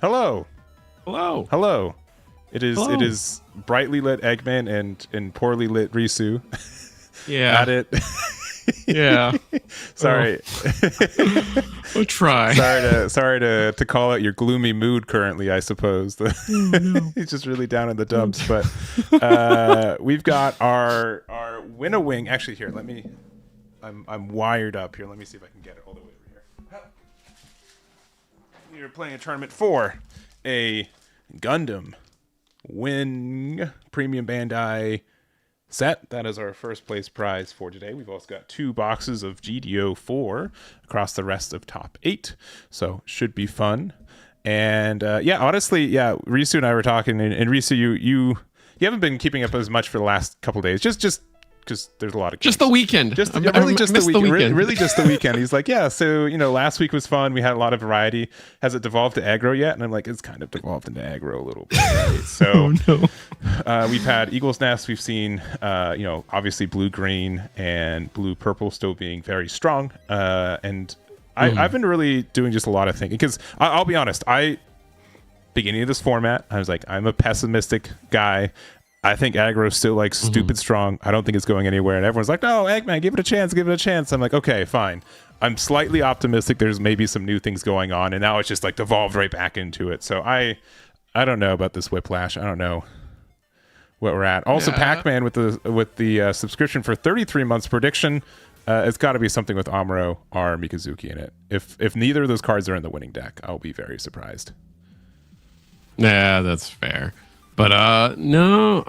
Hello. Hello. Hello. It is Hello. it is brightly lit Eggman and poorly lit Risu Yeah. at it. Yeah. Sorry. We'll try. sorry to call out your gloomy mood currently, I suppose. Oh, no. He's just really down in the dumps, but we've got our Winnowing. Actually, here, let me I'm wired up here. Let me see if I can get it all the way over here. You're playing a tournament for a Gundam Wing Premium Bandai set. That is our first place prize for today. We've also got 2 boxes of GD04 across the rest of top 8, so should be fun. And honestly, Risu and I were talking, and Risu, you haven't been keeping up as much for the last couple of days, just because there's a lot of games. Just the weekend. Just the weekend. Really just the weekend. He's like, yeah, so, last week was fun. We had a lot of variety. Has it devolved to aggro yet? And I'm like, it's kind of devolved into aggro a little bit. Right? So we've had Eagle's Nest. We've seen, obviously blue-green and blue-purple still being very strong. And I've been really doing just a lot of thinking. Because I'll be honest, beginning of this format, I was like, I'm a pessimistic guy. I think aggro's still stupid strong. I don't think it's going anywhere. And everyone's like, no, Eggman, give it a chance. I'm like, okay, fine. I'm slightly optimistic there's maybe some new things going on, and now it's just devolved right back into it. So I don't know about this whiplash. I don't know what we're at. Also, Pac-Man with the subscription for 33 months prediction. It's got to be something with Amuro or Mikazuki in it. If neither of those cards are in the winning deck, I'll be very surprised. Yeah, that's fair. But no,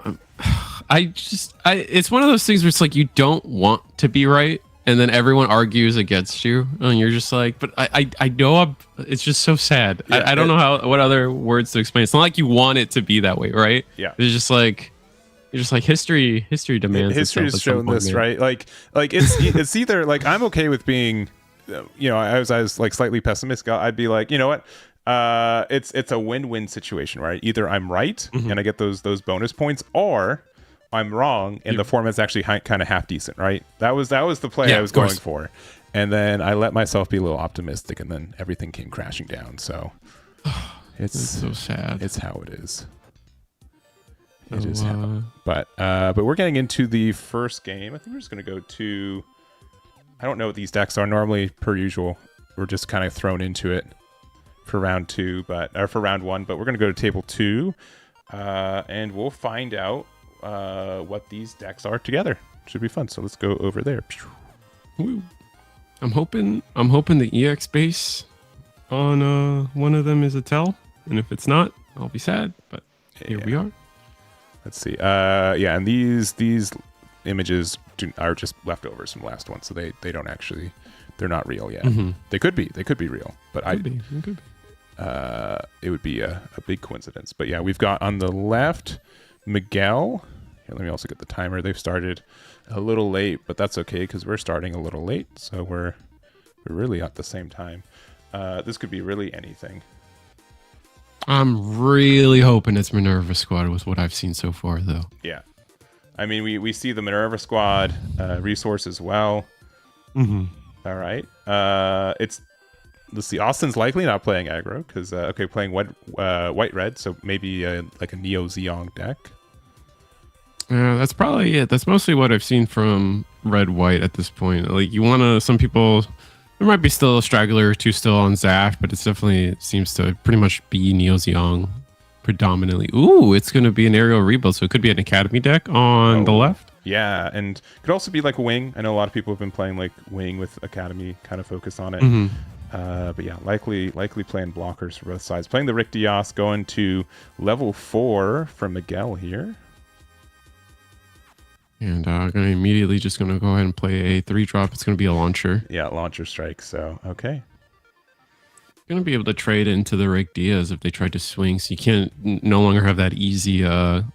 it's one of those things where it's like you don't want to be right, and then everyone argues against you, and you're just like, but I know it's just so sad. Yeah, I don't know what other words to explain. It's not like you want it to be that way, right? Yeah. It's just like you're just like history demands. History has shown this, man. Right? Like it's either I'm okay with being, I was slightly pessimistic. I'd be like, you know what? It's a win-win situation, right? Either I'm right and I get those bonus points, or I'm wrong and the format's actually kind of half decent, right? That was the play I was going for, and then I let myself be a little optimistic, and then everything came crashing down. So it's so sad. It's how it is. It is how. But we're getting into the first game. I think we're just gonna go to. I don't know what these decks are normally. Per usual, we're just kind of thrown into it for round 2, or for round 1, but we're going to go to table 2, and we'll find out what these decks are together. Should be fun. So let's go over there. Woo. I'm hoping the EX base on one of them is a tell, and if it's not, I'll be sad. But here we are. Let's see. And these images are just leftovers from last one, so they don't actually. They're not real yet. They could be real, but it could be. It would be a big coincidence. But yeah, we've got on the left Miguel. Here, let me also get the timer. They've started a little late, but that's okay because we're starting a little late, so we're really at the same time. This could be really anything. I'm really hoping it's Minerva Squad with what I've seen so far, though. Yeah, I mean we see the Minerva Squad resource as well. All right. Let's see. Austin's likely not playing aggro because playing white red, so maybe like a Neo Zeong deck. That's probably it. That's mostly what I've seen from red white at this point. Like you want to, some people, there might be still a straggler or two still on Zaft, but it seems to pretty much be Neo Zeong predominantly. Ooh, it's going to be an aerial rebuild, so it could be an Academy deck on the left. Yeah, and could also be like Wing. I know a lot of people have been playing like Wing with Academy kind of focus on it. But yeah, likely playing blockers for both sides. Playing the Rick Diaz, going to level 4 from Miguel here. And I'm going to immediately just going to go ahead and play a 3-drop. It's going to be a launcher. Yeah, launcher strike. So, okay. Going to be able to trade into the Rick Diaz if they try to swing, so you can't no longer have that easy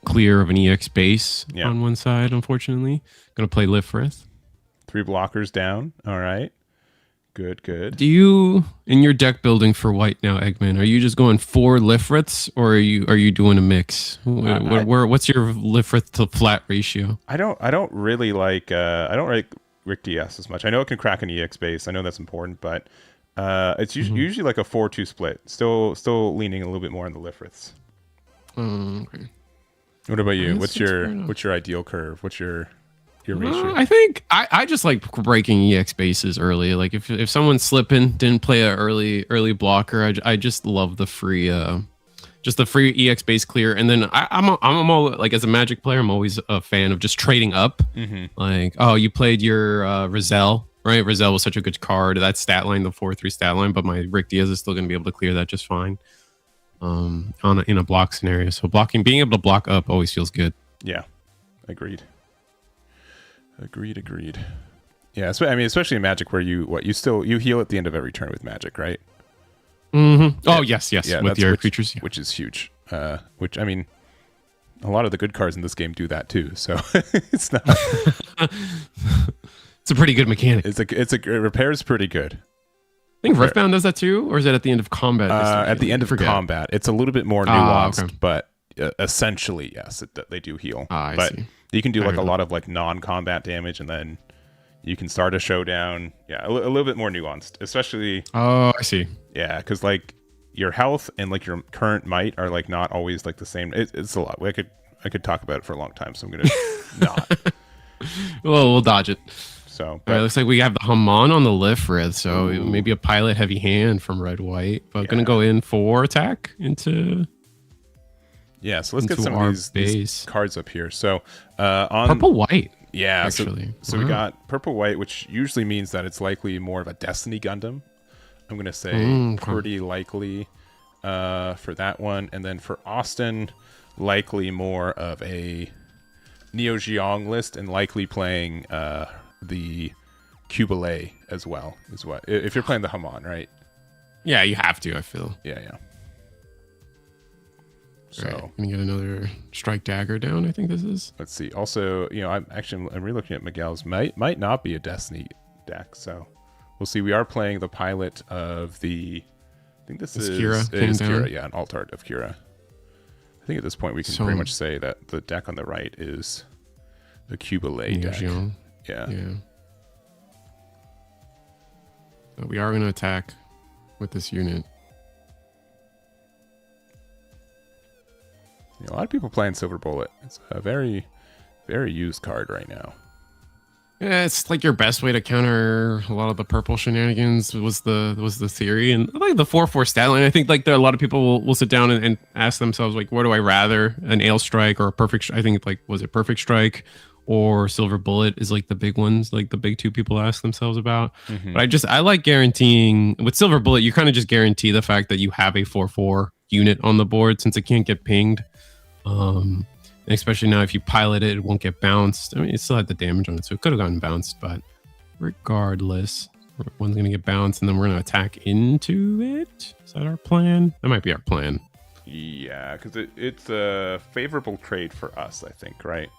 clear of an EX base on one side, unfortunately. Going to play Lifrith. 3 blockers down. All right. Good. Do you, in your deck building for white now, Eggman, are you just going 4 Lifriths, or are you doing a mix? What's your Lifrith to flat ratio? I don't really like Rick Diaz as much. I know it can crack an EX base. I know that's important, but It's usually like a 4-2 split. Still leaning a little bit more on the Lifriths. Okay. What about you? What's your ideal curve? What's your ratio? I think I just like breaking EX bases early. Like if someone's slipping, didn't play a early blocker, I just love the free just the free EX base clear. And then I'm all like, as a Magic player, I'm always a fan of just trading up. Like, oh, you played your Rizal, right? Rizal was such a good card. That stat line, the 4/3 stat line, but my Rick Diaz is still going to be able to clear that just fine. In a block scenario. So being able to block up always feels good. Yeah, agreed. Yeah, I mean, especially in Magic, where you heal at the end of every turn with Magic, right? Oh yes, yeah, with your creatures, which is huge. Which, I mean, a lot of the good cards in this game do that too. So it's not. It's a pretty good mechanic. It repairs pretty good. I think Riftbound does that too, or is it at the end of combat? At the end of combat, it's a little bit more nuanced, okay. But essentially, yes, they do heal. I see. You can do like a lot of like non-combat damage, and then you can start a showdown. Yeah, a little bit more nuanced, especially. Oh, I see. Yeah, because like your health and like your current might are like not always like the same. It's a lot. I could talk about it for a long time, so I'm gonna not. Well, we'll dodge it. So it looks like we have the Haman on the Lifrith, so maybe a pilot heavy hand from red white, but gonna go in for attack into. Yeah, so let's get some of these cards up here. So on purple white. Yeah, actually. So we got purple white, which usually means that it's likely more of a Destiny Gundam. I'm gonna say pretty likely for that one, and then for Austin, likely more of a Neo Geong list, and likely playing the Cubalay as well. Is what if you're playing the Haman, right? Yeah, you have to. I feel. Yeah. So right. I'm gonna get another strike dagger down. I think this is. Let's see. Also, I'm re-looking at Miguel's. Might not be a Destiny deck. So we'll see. We are playing the pilot of the. I think this is Kira. Yeah, an alt art of Kira. I think at this point we can pretty much say that the deck on the right is the Cubalay deck. Yeah. So we are going to attack with this unit. A lot of people playing Silver Bullet. It's a very, very used card right now. Yeah, it's like your best way to counter a lot of the purple shenanigans was the theory. And like the 4/4 stat line, I think like there are a lot of people will sit down and ask themselves like, what do I rather, an Ale Strike or a Perfect? I think like was it Perfect Strike or Silver Bullet is like the big ones, like the big two people ask themselves about. But I like guaranteeing with Silver Bullet, you kind of just guarantee the fact that you have a 4/4 unit on the board since it can't get pinged. And especially now, if you pilot it, it won't get bounced. I mean, it still had the damage on it, so it could have gotten bounced. But regardless, one's going to get bounced, and then we're going to attack into it. Is that our plan? That might be our plan. Yeah, because it's a favorable trade for us, I think, right?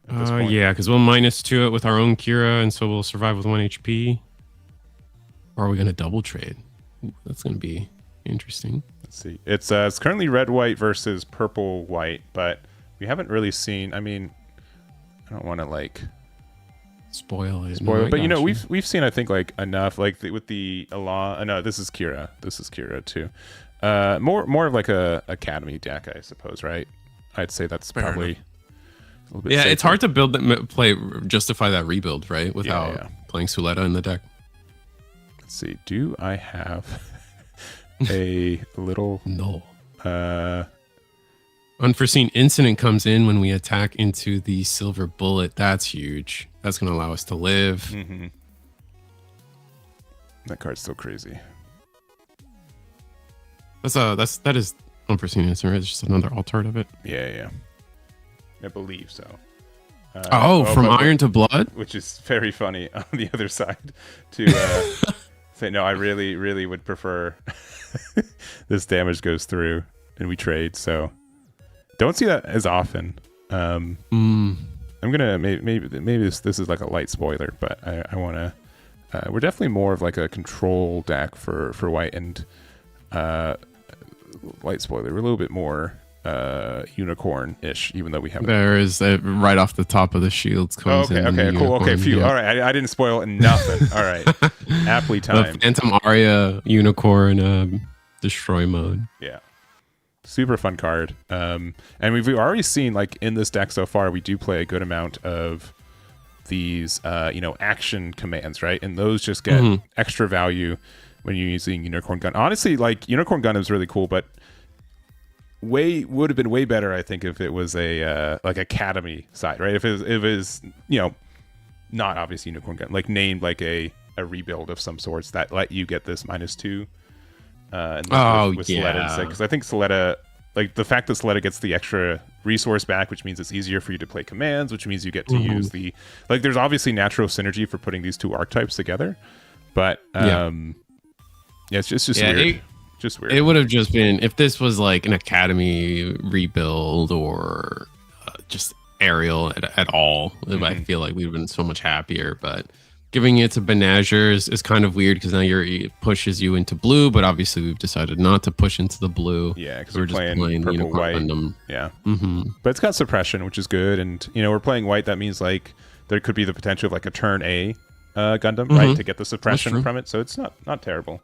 Yeah, because we'll -2 it with our own Kira, and so we'll survive with 1 HP. Or are we going to double trade? That's going to be interesting. Let's see. It's currently red-white versus purple-white, but we haven't really seen. I mean, I don't want to like spoil it, but we've seen I think like enough like with the Elan. No, this is Kira. This is Kira too. More of like a Academy deck, I suppose, right? I'd say that's probably. A little bit safer. It's hard to justify that rebuild, right? Without playing Suleta in the deck. Let's see. Do I have a little unforeseen incident comes in when we attack into the Silver Bullet? That's huge. That's going to allow us to live. That card's so crazy. That is unforeseen incident, right? It's just another alt art of it. Yeah. I believe so. From Iron to Blood, which is very funny on the other side to say no. I really, really would prefer this damage goes through and we trade. So don't see that as often. I'm gonna maybe this is like a light spoiler, but I want to. We're definitely more of like a control deck for white, and light spoiler. We're a little bit more unicorn-ish, even though we have there is right off the top of the shields comes okay cool, okay, phew. All right, I didn't spoil nothing. All right. Aptly timed. Phantom Aria Unicorn destroy mode. Yeah. Super fun card. And we've already seen, like, in this deck so far, we do play a good amount of these, action commands, right? And those just get extra value when you're using Unicorn Gun. Honestly, like, Unicorn Gun is really cool, but would have been way better, I think, if it was a like Academy side, right? If it was not obviously Unicorn Gun, like named like a rebuild of some sorts that let you get this -2. And with Soletta, because I think Soletta, like the fact that Soletta gets the extra resource back, which means it's easier for you to play commands, which means you get to use the, like, there's obviously natural synergy for putting these two archetypes together, but it's just weird. Just weird. It would have just been, if this was like an Academy rebuild or just Aerial at all, I feel like we'd have been so much happier. But giving it to Banagers is kind of weird because now it pushes you into blue, but obviously we've decided not to push into the blue. Yeah, because we're just playing purple white. Gundam. Yeah, but it's got suppression, which is good, and we're playing white. That means like there could be the potential of like a turn A Gundam, right, to get the suppression from it. So it's not terrible.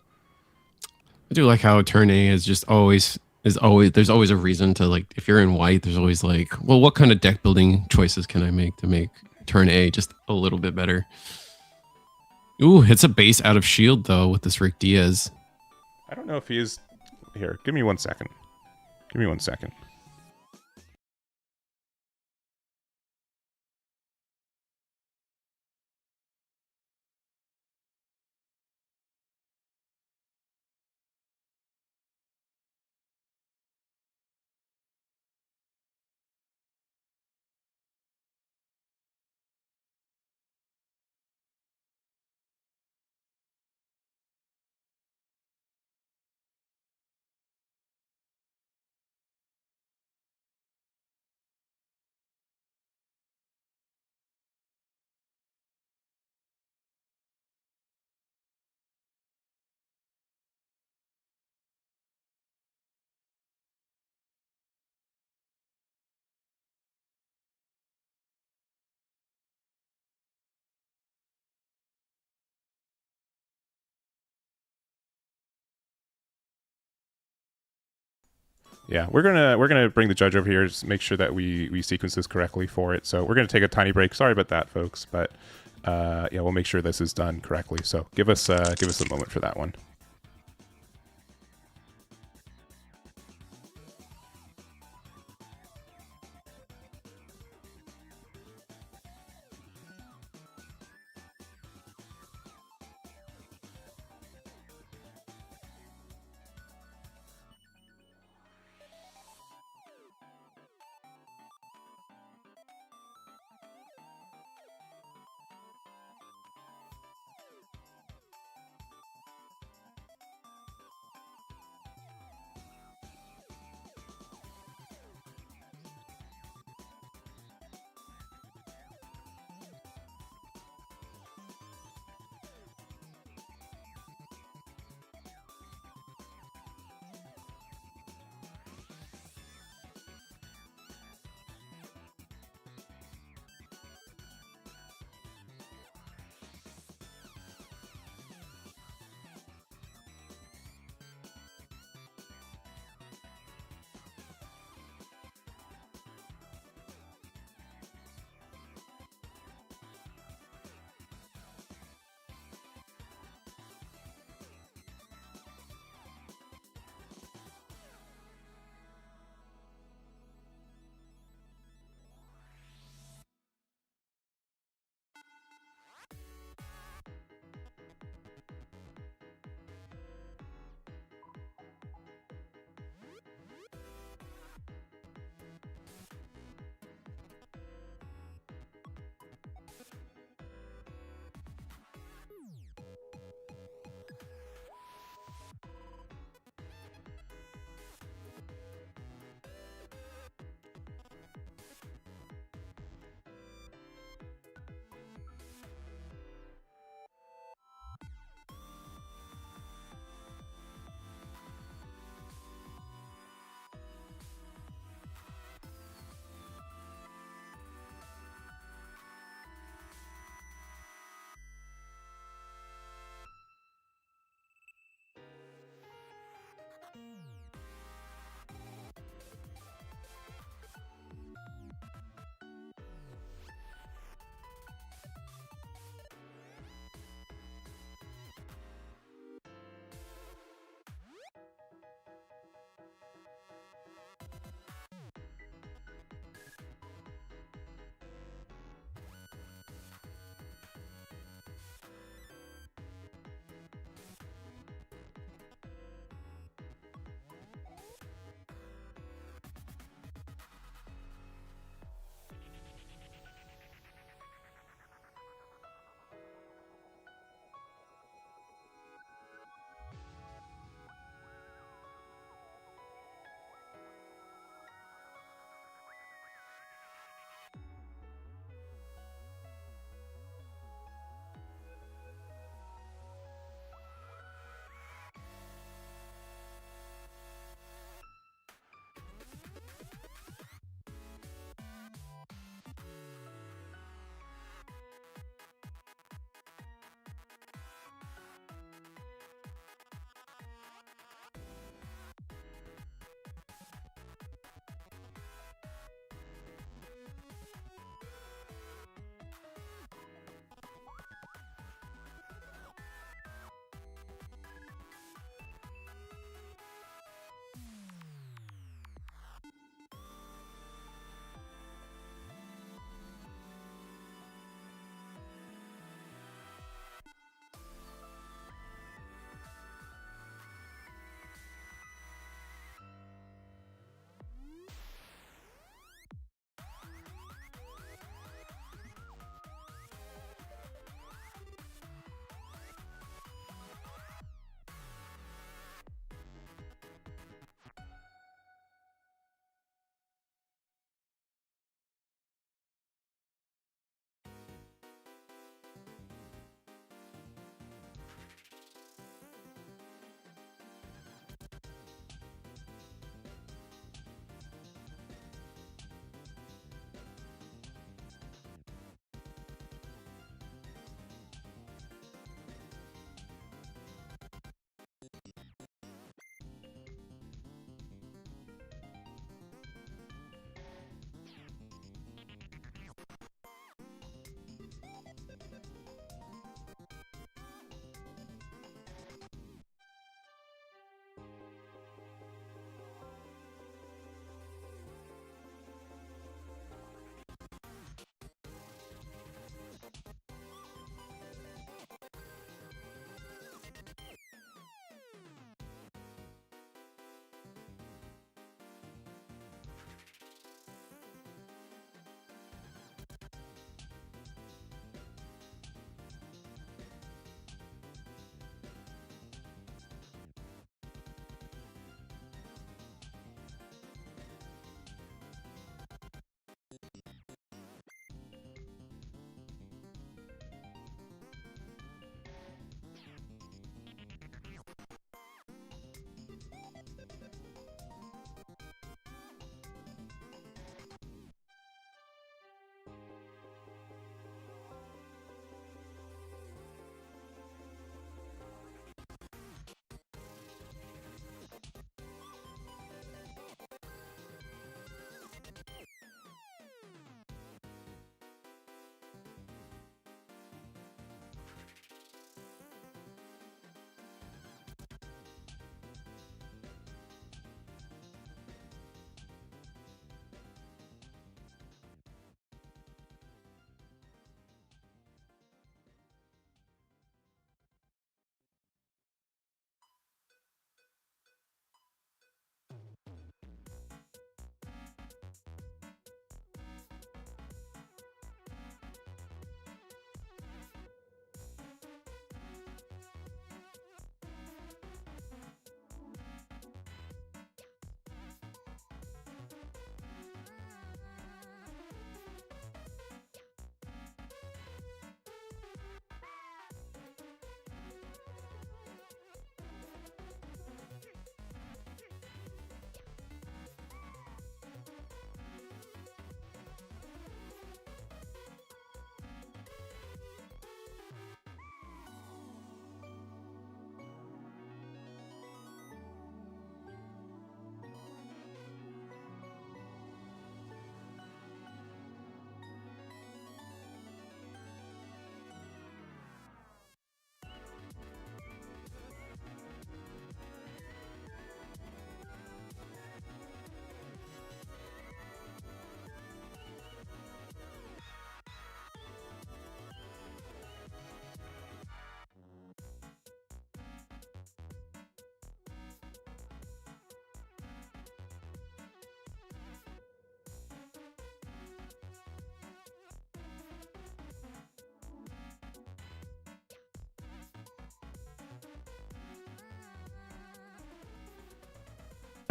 I do like how turn A is just always there's always a reason to, like, if you're in white, there's always like, well, what kind of deck building choices can I make to make turn A just a little bit better? Ooh, it's a base out of shield though with this Rick Diaz. I don't know if he is here. Give me 1 second. Give me 1 second. Yeah, we're gonna bring the judge over here to make sure that we sequence this correctly for it. So we're gonna take a tiny break. Sorry about that, folks, but we'll make sure this is done correctly. So give us a moment for that one.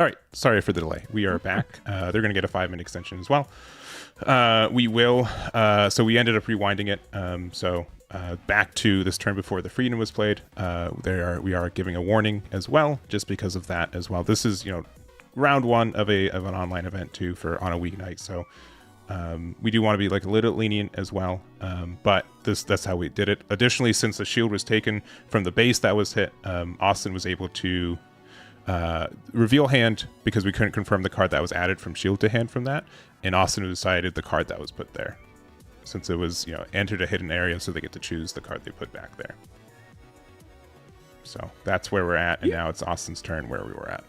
All right. Sorry for the delay. We are back. They're going to get a 5-minute extension as well. We will. So we ended up rewinding it. Back to this turn before the freedom was played. We are giving a warning as well, just because of that as well. This is, round 1 of an online event too on a weeknight. So we do want to be like a little lenient as well. But that's how we did it. Additionally, since the shield was taken from the base that was hit, Austin was able to reveal hand because we couldn't confirm the card that was added from shield to hand from that, and Austin decided the card that was put there, since it was entered a hidden area, so they get to choose the card they put back there. So that's where we're at, and now it's Austin's turn where we were at.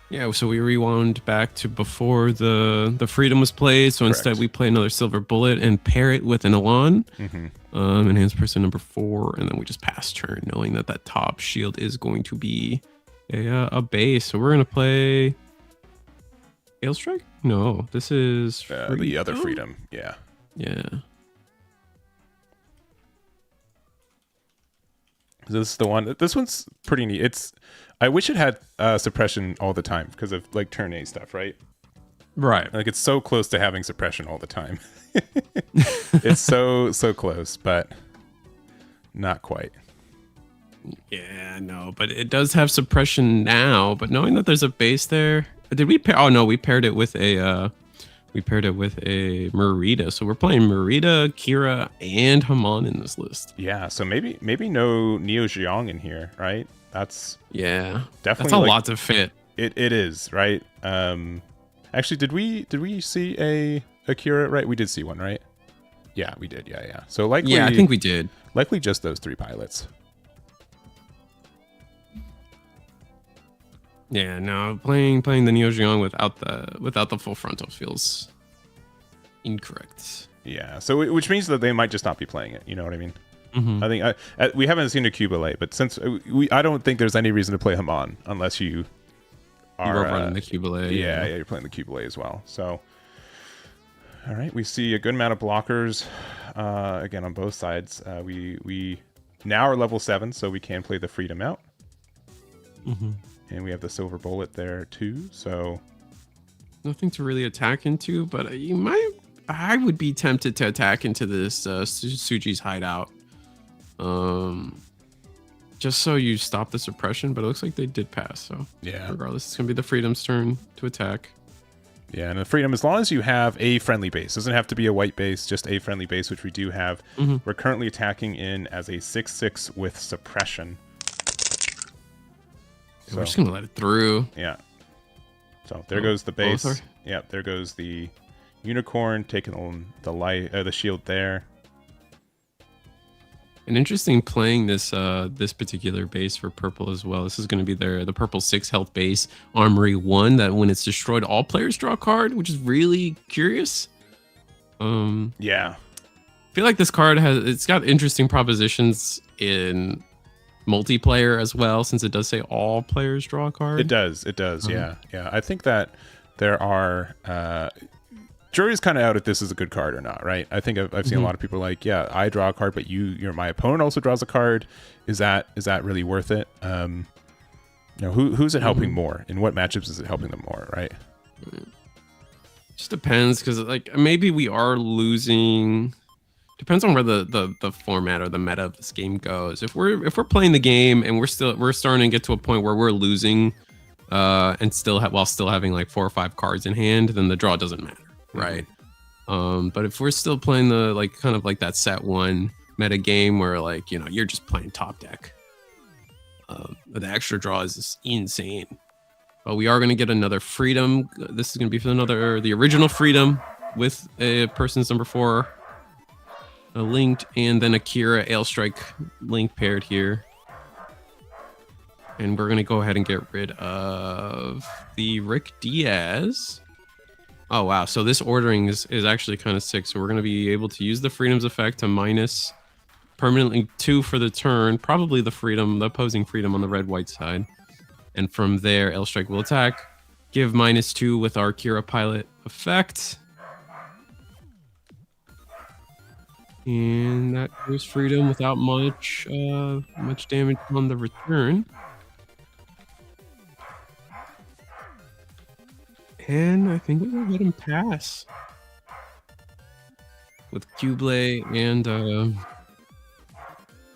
Yeah, so we rewound back to before the freedom was played. So Correct. Instead we play another silver bullet and pair it with an Elan. Enhance person number 4, and then we just pass turn, knowing that top shield is going to be a base. So we're gonna play Hail Strike. No, this is the other freedom. Yeah. This is the one. This one's pretty neat. I wish it had suppression all the time because of like turn A stuff, right? Right. Like it's so close to having suppression all the time. It's so close, but not quite. Yeah, no, but it does have suppression now. But knowing that there's a base there, did we pair? Oh no, we paired it with a Merida. So we're playing Merida, Kira, and Haman in this list. Yeah, so maybe no Neo Xiong in here, right? That's definitely that's a lot to fit. It is, right? Actually, did we see a Kira? Right, we did see one, right? Yeah, we did. Yeah. So likely, yeah, I think we did. Likely just those 3 pilots. Yeah, no, playing the Neo Xiong without the full frontal feels incorrect. Yeah, so which means that they might just not be playing it. You know what I mean? Mm-hmm. I think we haven't seen a Cuba but since I don't think there's any reason to play Haman unless you are running the Cuba. Yeah, you're playing the Cuba as well. So, all right, we see a good amount of blockers again on both sides. We now are level 7, so we can play the freedom out. And we have the silver bullet there too, so nothing to really attack into, but I would be tempted to attack into this Suji's hideout, just so you stop the suppression. But it looks like they did pass, so yeah, regardless, it's gonna be the freedom's turn to attack. Yeah, and the freedom, as long as you have a friendly base, doesn't have to be a white base, just a friendly base, which we do have. We're currently attacking in as a 6/6 with suppression. So, we're just gonna let it through. Yeah. So there goes the base. Yeah, there goes the unicorn taking the shield there. And interesting playing this this particular base for purple as well. This is going to be the purple 6 health base, Armory 1, that when it's destroyed, all players draw a card, which is really curious. Yeah. I feel like this card it's got interesting propositions in multiplayer as well, since it does say all players draw a card. It does. Yeah. I think that there are jury's kind of out if this is a good card or not, right? I think I've seen a lot of people like, yeah, I draw a card, but my opponent also draws a card. Is that really worth it? Who's it helping more? In what matchups is it helping them more, right? Just depends, because like maybe we are losing. Depends on where the format or the meta of this game goes. If we're playing the game and we're starting to get to a point where we're losing, and while still having like 4 or 5 cards in hand, then the draw doesn't matter, right? But if we're still playing the kind of like that set 1 meta game where you're just playing top deck, the extra draw is just insane. But we are going to get another freedom. This is going to be for the original freedom with a person's number 4. Linked, and then Akira Ailstrike link paired here. And we're going to go ahead and get rid of the Rick Diaz. Oh, wow. So this ordering is actually kind of sick. So we're going to be able to use the freedom's effect to minus permanently 2 for the turn. Probably the opposing freedom on the red-white side. And from there, Ailstrike will attack. Give -2 with our Kira pilot effect. And that goes freedom without much damage on the return. And I think we will let him pass. With Cublé and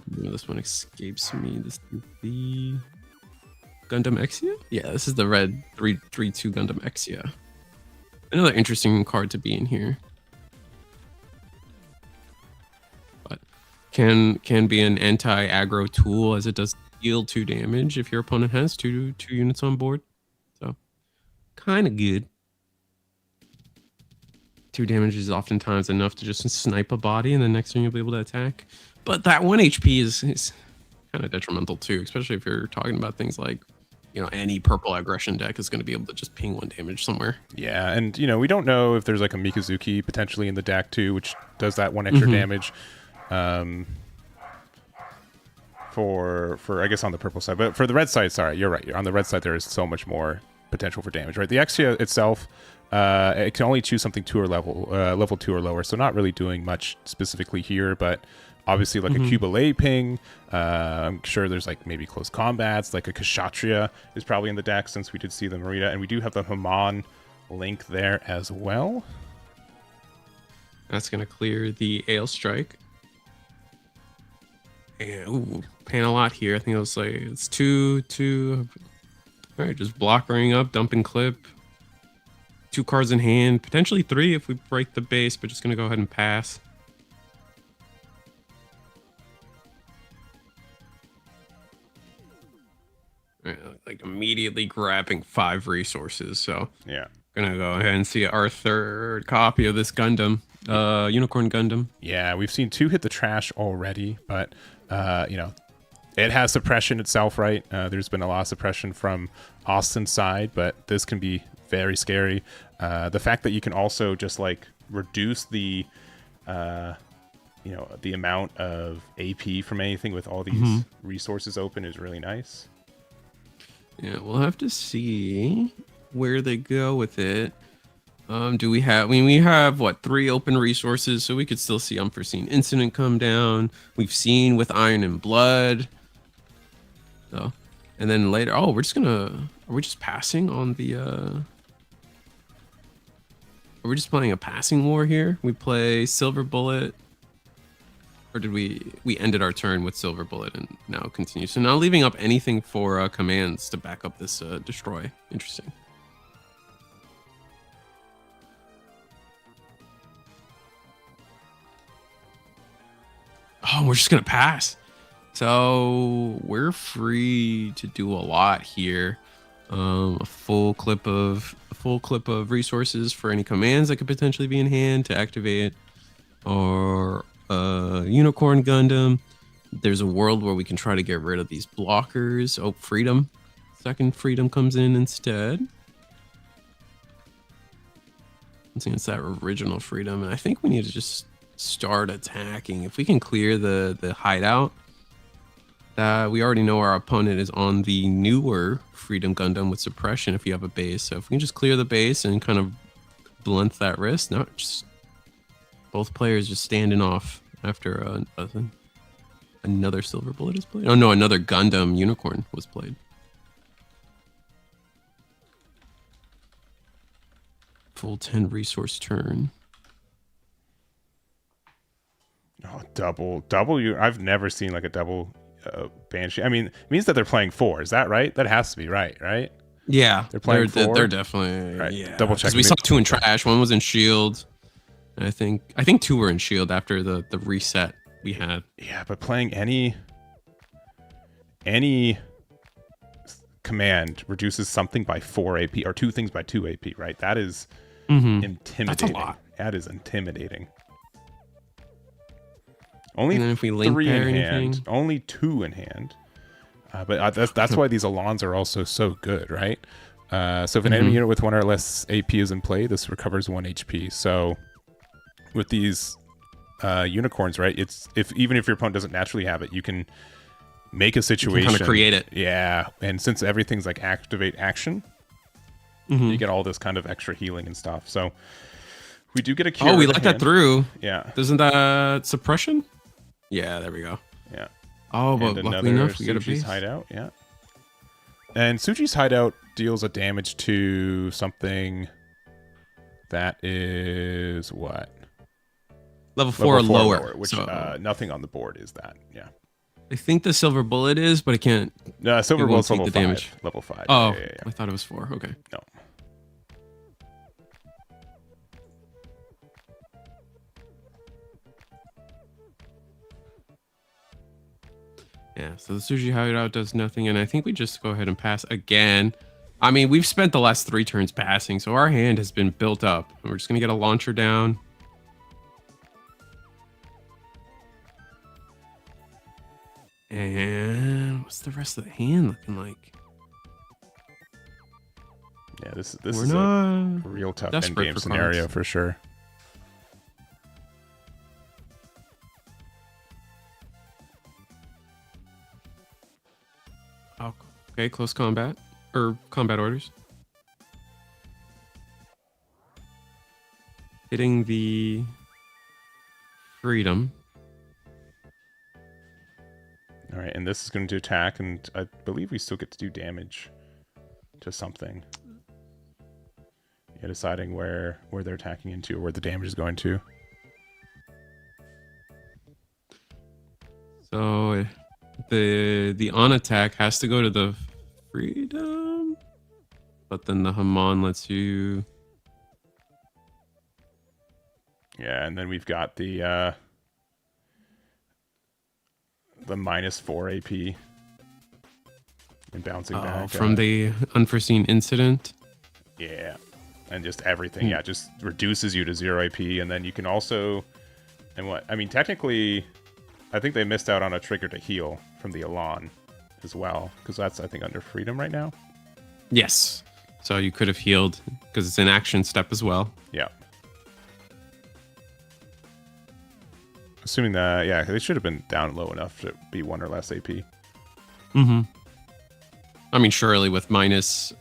this one escapes me. This is the Gundam Exia? Yeah, this is the red 332 Gundam Exia. Another interesting card to be in here. But can be an anti-aggro tool, as it does deal 2 damage if your opponent has two units on board. So kind of good. 2 damage is oftentimes enough to just snipe a body, and the next turn you'll be able to attack. But that 1 HP is kind of detrimental too, especially if you're talking about things like, you know, any purple aggression deck is going to be able to just ping 1 damage somewhere. Yeah, and you know, we don't know if there's like a Mikazuki potentially in the deck too, which does that 1 extra damage. For I guess on the purple side, but for the red side, sorry, you're right. On the red side, there is so much more potential for damage, right? The Exia itself, it can only choose something 2 or level 2 or lower, so not really doing much specifically here, but obviously like a Cubalay ping. I'm sure there's like maybe close combats, like a Kshatriya is probably in the deck, since we did see the Marita, and we do have the Haman link there as well. That's going to clear the Ale Strike. And, ooh, pan a lot here. I think it was like, it's 2. All right, just blockering up, dumping clip. 2 cards in hand, potentially 3 if we break the base, but just going to go ahead and pass. Like immediately grabbing 5 resources. So yeah, gonna go ahead and see our 3rd copy of this Gundam, Unicorn Gundam. Yeah, we've seen 2 hit the trash already, but you know, it has suppression itself, right? There's been a lot of suppression from Austin's side, but this can be very scary. The fact that you can also just like reduce the you know, the amount of AP from anything with all these resources open is really nice. Yeah, we'll have to see where they go with it. Do we have, I mean, we have what, 3 open resources, so we could still see Unforeseen Incident come down. We've seen with Iron and Blood. So, and then later, oh, we're just gonna, are we just passing on the, are we just playing a passing war here? We play Silver Bullet, or did we ended our turn with Silver Bullet and now continue? So now leaving up anything for commands to back up this destroy. Interesting. Oh, we're just gonna pass. So we're free to do a lot here. A full clip of resources for any commands that could potentially be in hand to activate, or Unicorn Gundam. There's a world where we can try to get rid of these blockers. Oh, Freedom. 2nd Freedom comes in instead. I think it's that original Freedom, and I think we need to just start attacking. If we can clear the hideout, that we already know our opponent is on the newer Freedom Gundam with suppression if you have a base. So if we can just clear the base and kind of blunt that risk, no, just both players just standing off after another Silver Bullet is played. Oh no, another Gundam Unicorn was played. Full 10 resource turn. Oh, double. I've never seen like a double Banshee. I mean, it means that they're playing 4. Is that right? That has to be right? Yeah, they're playing 4. They're definitely right. Yeah. Double check. Because we saw 2 in trash. 1 was in shield. And I think 2 were in shield after the reset we had. Yeah, but playing any command reduces something by 4 AP, or 2 things by 2 AP, right? That is intimidating. That's a lot. That is intimidating. Only and then if we link 3 in hand, anything. only 2 in hand. But that's why these Alans are also so good, right? So if an enemy unit with 1 or less AP is in play, this recovers 1 HP. So with these unicorns, right? Even if your opponent doesn't naturally have it, you can make a situation. Kind of create it. Yeah, and since everything's like activate action, you get all this kind of extra healing and stuff. So we do get a cure. Oh, we let that through. Yeah. Isn't that suppression? Yeah, there we go. Yeah. Oh, but luckily enough, we get a base. Hideout, yeah. And Tsuchi's hideout deals a damage to something. That is what? Level 4 or lower. Which nothing on the board is that. Yeah. I think the silver bullet is, but I can't. No, silver bullet's level 5. Damage. Level 5. Oh, yeah. I thought it was 4. Okay. No. Yeah, so the Sushi Hideout does nothing, and I think we just go ahead and pass again. I mean, we've spent the last 3 turns passing, so our hand has been built up. We're just going to get a launcher down. And what's the rest of the hand looking like? Yeah, this is a real tough endgame scenario for sure. Oh, okay, close combat or combat orders. Hitting the freedom. All right, and this is going to attack, and I believe we still get to do damage to something. Yeah, deciding where they're attacking into or where the damage is going to. So the on attack has to go to the freedom, but then the Hamon lets you. Yeah, and then we've got the -4 AP and bouncing back from the unforeseen incident. Yeah, and just everything. Yeah, just reduces you to 0 AP, and then you can also, and what I mean, technically, I think they missed out on a trigger to heal from the Elan as well, because that's I think under freedom right now. Yes, so you could have healed because it's an action step as well. Yeah. Assuming that, yeah, they should have been down low enough to be 1 or less AP. Mm-hmm. I mean, surely with minus...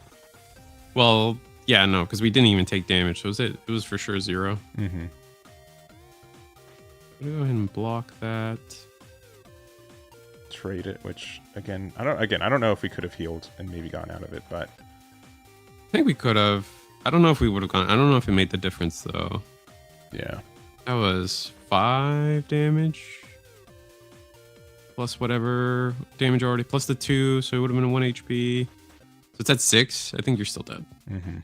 Well, yeah, no, because we didn't even take damage, so it was for sure 0. Mm-hmm. Go ahead and block that. Trade it, which, again, I don't know if we could have healed and maybe gone out of it, but... I think we could have. I don't know if we would have gone... I don't know if it made the difference, though. Yeah. That was 5 damage. Plus whatever damage already. Plus the 2, so it would have been 1 HP. So it's at 6. I think you're still dead. Mm-hmm.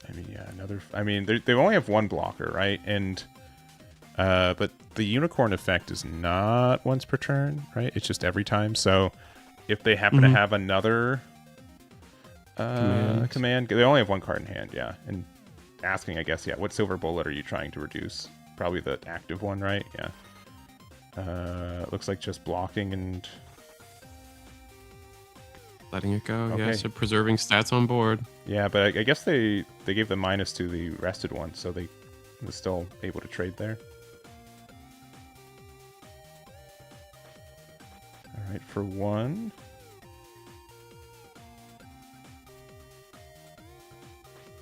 I mean, yeah, another... I mean, they only have 1 blocker, right? And... but the unicorn effect is not once per turn, right? It's just every time, so... If they happen to have another command, they only have 1 card in hand, yeah. And asking, I guess, yeah, what silver bullet are you trying to reduce? Probably the active one, right? Yeah. Looks like just blocking and... Letting it go, okay. Yeah, so preserving stats on board. Yeah, but I guess they gave the minus to the rested one, so they were still able to trade there. Alright, for 1.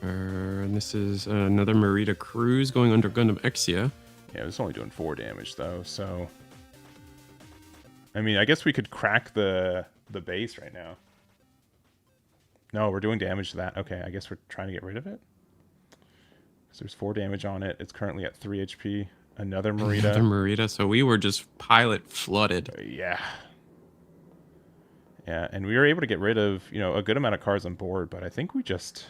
And this is another Merida Cruise going under Gundam Exia. Yeah, it's only doing 4 damage, though, so... I mean, I guess we could crack the base right now. No, we're doing damage to that. Okay, I guess we're trying to get rid of it. So there's 4 damage on it. It's currently at 3 HP. Another Merida. Another Merida, so we were just pilot flooded. Yeah. Yeah, and we were able to get rid of, a good amount of cards on board, but I think we just...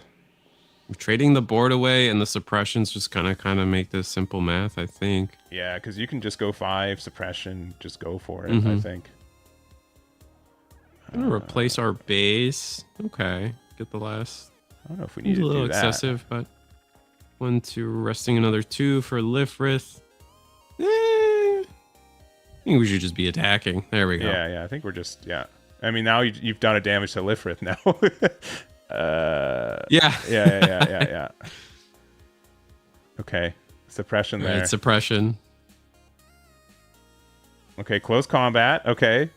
Trading the board away and the suppressions just kind of make this simple math, I think. Yeah, because you can just go 5, suppression, just go for it, I think. I'm going to replace our base. Okay, get the last... I don't know if we need to do that. A little excessive, but... 1, 2, resting another 2 for Lifrith. I think we should just be attacking. There we go. Yeah, I think we're just, yeah. I mean, now you've done a damage to Lifrith now. Yeah. Okay, suppression there. Right, suppression. Okay, close combat. Okay.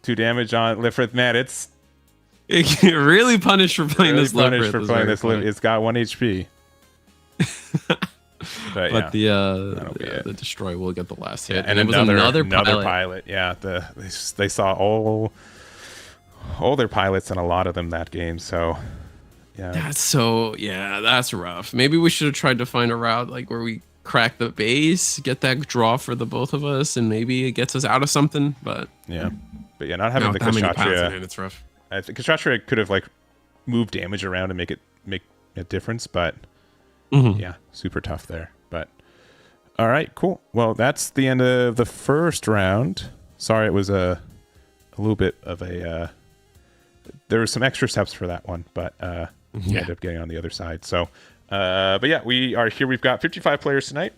2 damage on Lifrith. Man, it's... really punished for playing this Lifrith. It's got 1 HP. But but yeah, the destroy will get the last hit, and it was another pilot. Yeah, they saw all their pilots and a lot of them that game. So yeah, that's rough. Maybe we should have tried to find a route like where we crack the base, get that draw for the both of us, and maybe it gets us out of something. But yeah, not having the Kshatriya, it's rough. I think Kshatriya could have like moved damage around and make a difference, but yeah, super tough there. But all right, cool. Well, that's the end of the first round. Sorry, it was a little bit of a there were some extra steps for that one, but we ended up getting on the other side. So but yeah, we are here. We've got 55 players tonight.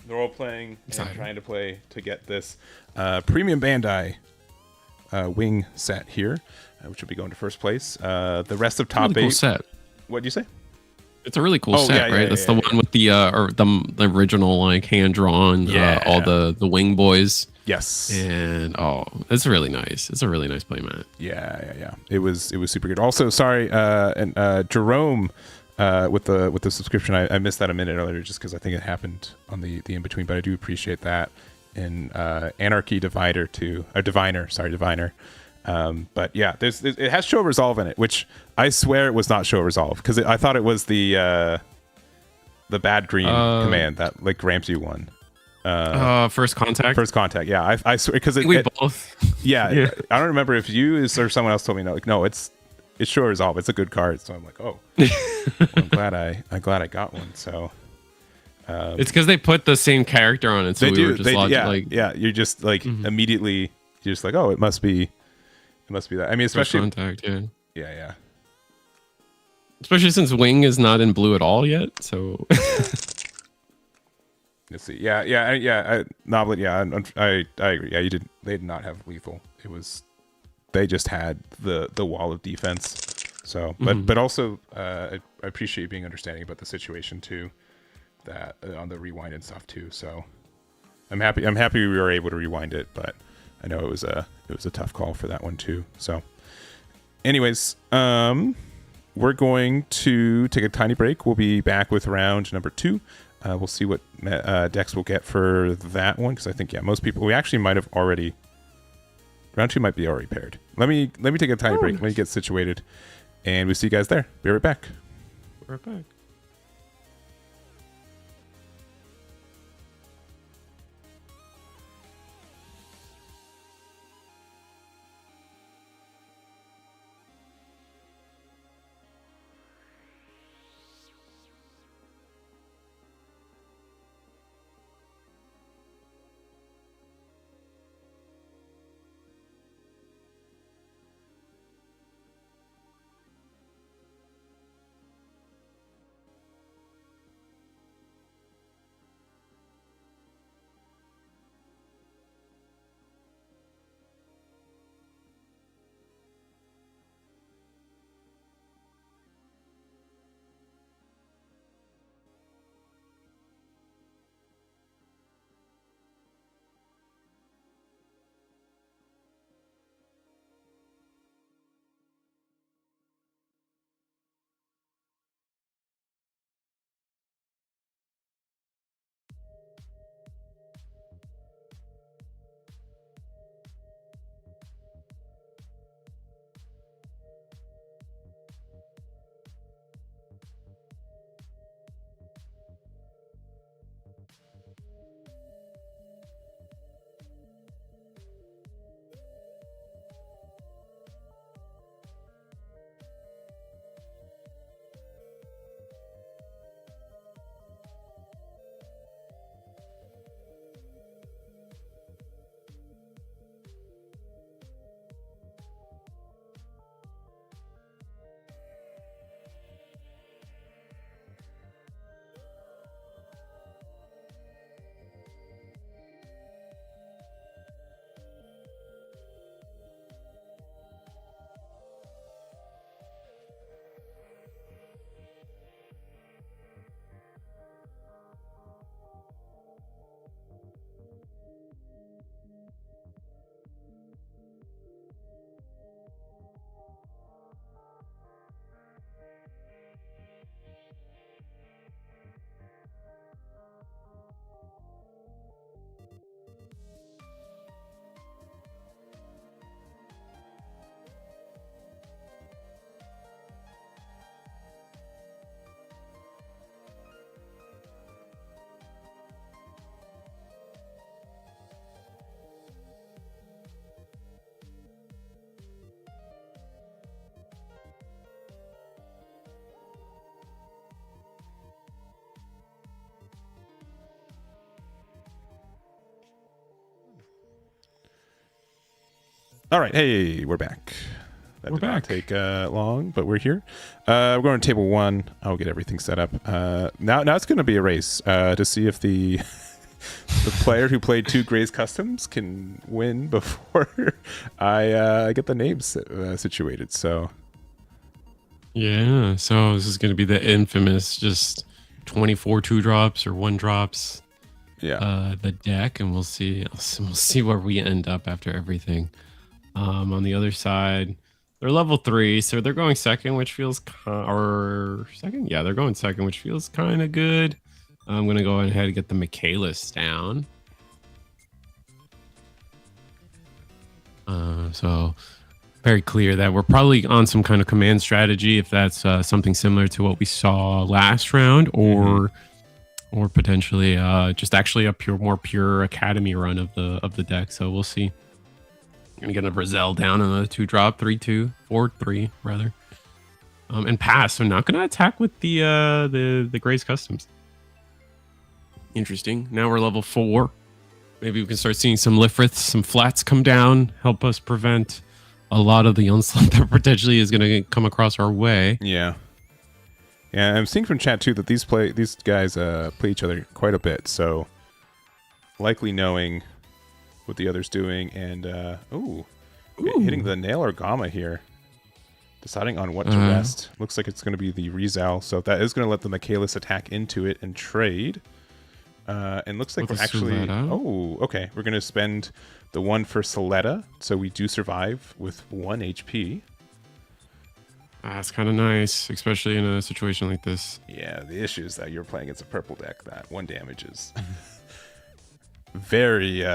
They're all playing and trying to play to get this premium Bandai wing set here, which will be going to first place. The rest of top 8 cool set. What do you say? It's a really cool set, right? That's the one with the or the original like hand drawn all the wing boys. Yes. And it's really nice. It's a really nice playmat. Yeah. It was super good. Also, sorry, and Jerome with the subscription, I missed that a minute earlier just because I think it happened on the in between, but I do appreciate that. And Anarchy Diviner too, or Diviner. But yeah, it has show resolve in it, which I swear it was not show resolve because I thought it was the bad green command that like grants you one. First contact. Yeah, I swear because we both. Yeah, I don't remember if you or someone else told me no, it's show resolve. It's a good card, so I'm like, well, I'm glad I got one. So it's because they put the same character on it, so we were just you're just like immediately you're just like, oh, it must be that. I mean, especially first contact, yeah. Especially since Wing is not in blue at all yet, so. Let's see. Yeah. Noblet. Yeah, I agree. Yeah, they did not have lethal. They just had the wall of defense. So, but also I appreciate you being understanding about the situation too, that on the rewind and stuff too. So, I'm happy we were able to rewind it, but I know it was a tough call for that one too. So, anyways, we're going to take a tiny break. We'll be back with round number 2. We'll see what decks we'll get for that one because I think most people we actually might have already. Round 2 might be already paired. Let me take a tiny break. Let me get situated, and we'll see you guys there. Be right back. All right. Hey, we're back. That We're did not back. take long, but we're here. We're going to table 1. I'll get everything set up. Now it's going to be a race to see if the the player who played 2 Gray's Customs can win before I get the names situated. So Yeah, so this is going to be the infamous just 24 2-drops or 1-drops. yeah. The deck, and we'll see where we end up after everything. On the other side, they're level 3, so they're going second, which feels or second. Yeah, they're going second, which feels kind of good. I'm gonna go ahead and get the Michaelis down. So very clear that we're probably on some kind of command strategy, if that's something similar to what we saw last round, or potentially just actually a more pure academy run of the deck. So we'll see. Gonna get a Brazil down on a 2-drop, 3-2, 4-3 rather, and pass. So not gonna attack with the Gray's Customs. Interesting. Now we're level 4. Maybe we can start seeing some Lifriths, some flats come down, help us prevent a lot of the onslaught that potentially is gonna come across our way. Yeah. Yeah, I'm seeing from chat too that these guys play each other quite a bit, so likely knowing what the other's doing, and hitting the nail or gamma here, deciding on what to rest. Looks like it's going to be the Rizal, so that is going to let the Michaelis attack into it and trade. And looks like we're actually okay. We're going to spend the 1 for Soletta, so we do survive with 1 HP. That's kind of nice, especially in a situation like this. Yeah, the issue is that you're playing against a purple deck that 1 damage is very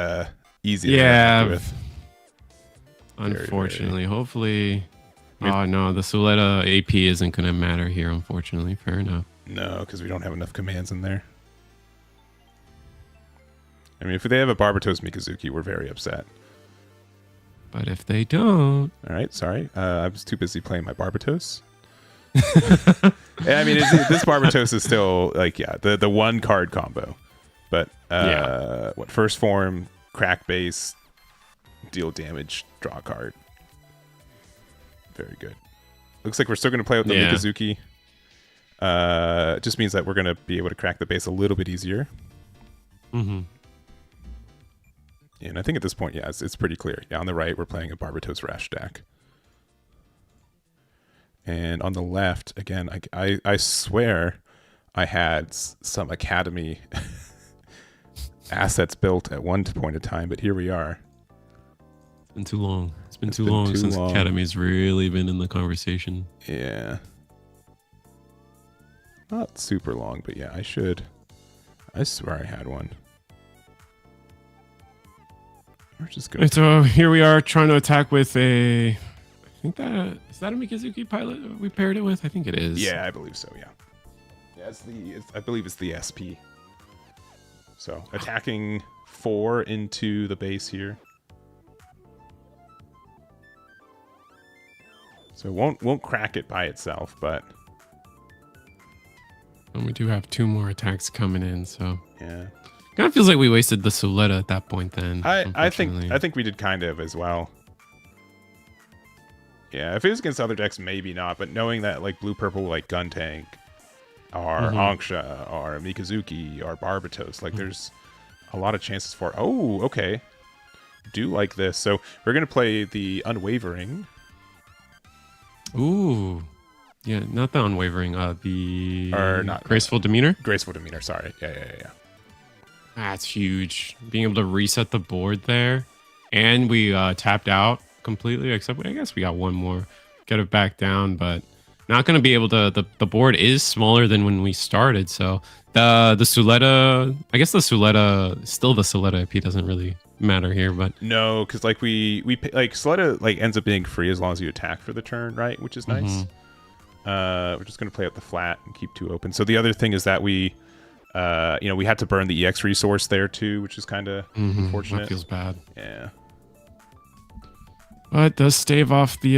easy to interact with. Unfortunately, hopefully. Oh no, the Soletta AP isn't going to matter here, unfortunately. Fair enough. No, because we don't have enough commands in there. I mean, if they have a Barbatos Mikazuki, we're very upset. But if they don't... All right, sorry. I was too busy playing my Barbatos. I mean, this Barbatos is still, like, yeah, the 1-card combo. But, what, first form, crack base, deal damage, draw a card. Very good. Looks like we're still going to play with the Mikazuki. It just means that we're going to be able to crack the base a little bit easier. Mm-hmm. And I think at this point, yeah, it's pretty clear. Yeah, on the right, we're playing a Barbatos Rash deck. And on the left, again, I swear I had some Academy assets built at one point in time, but here we are. It's been too long. It's been too long since Academy's really been in the conversation. Yeah. Not super long, but yeah, I swear I had one. So here we are trying to attack with is that a Mikazuki pilot we paired it with? I think it is. Yeah, I believe so. Yeah. Yeah, I believe it's the SP. So attacking 4 into the base here. So won't crack it by itself, but. And we do have 2 more attacks coming in, so. Yeah. Kind of feels like we wasted the Soletta at that point then. I think we did kind of as well. Yeah, if it was against other decks, maybe not. But knowing that like blue purple like Gun Tank, or Anksha, or Mikazuki, or Barbatos, like there's a lot of chances for. Oh, okay. Do like this. So we're gonna play the Unwavering. Ooh. Yeah, not the Unwavering. Not Graceful Demeanor. Graceful Demeanor. Sorry. Yeah. That's huge. Being able to reset the board there. And we tapped out completely, except I guess we got 1 more. Get it back down, but not going to be able to... The board is smaller than when we started, so the Soletta... I guess the Soletta... Still the Soletta IP doesn't really matter here, but... No, because like we like Soletta like ends up being free as long as you attack for the turn, right? Which is nice. We're just going to play up the flat and keep 2 open. So the other thing is that we had to burn the EX resource there too, which is kind of unfortunate. That feels bad. Yeah. But it does stave off the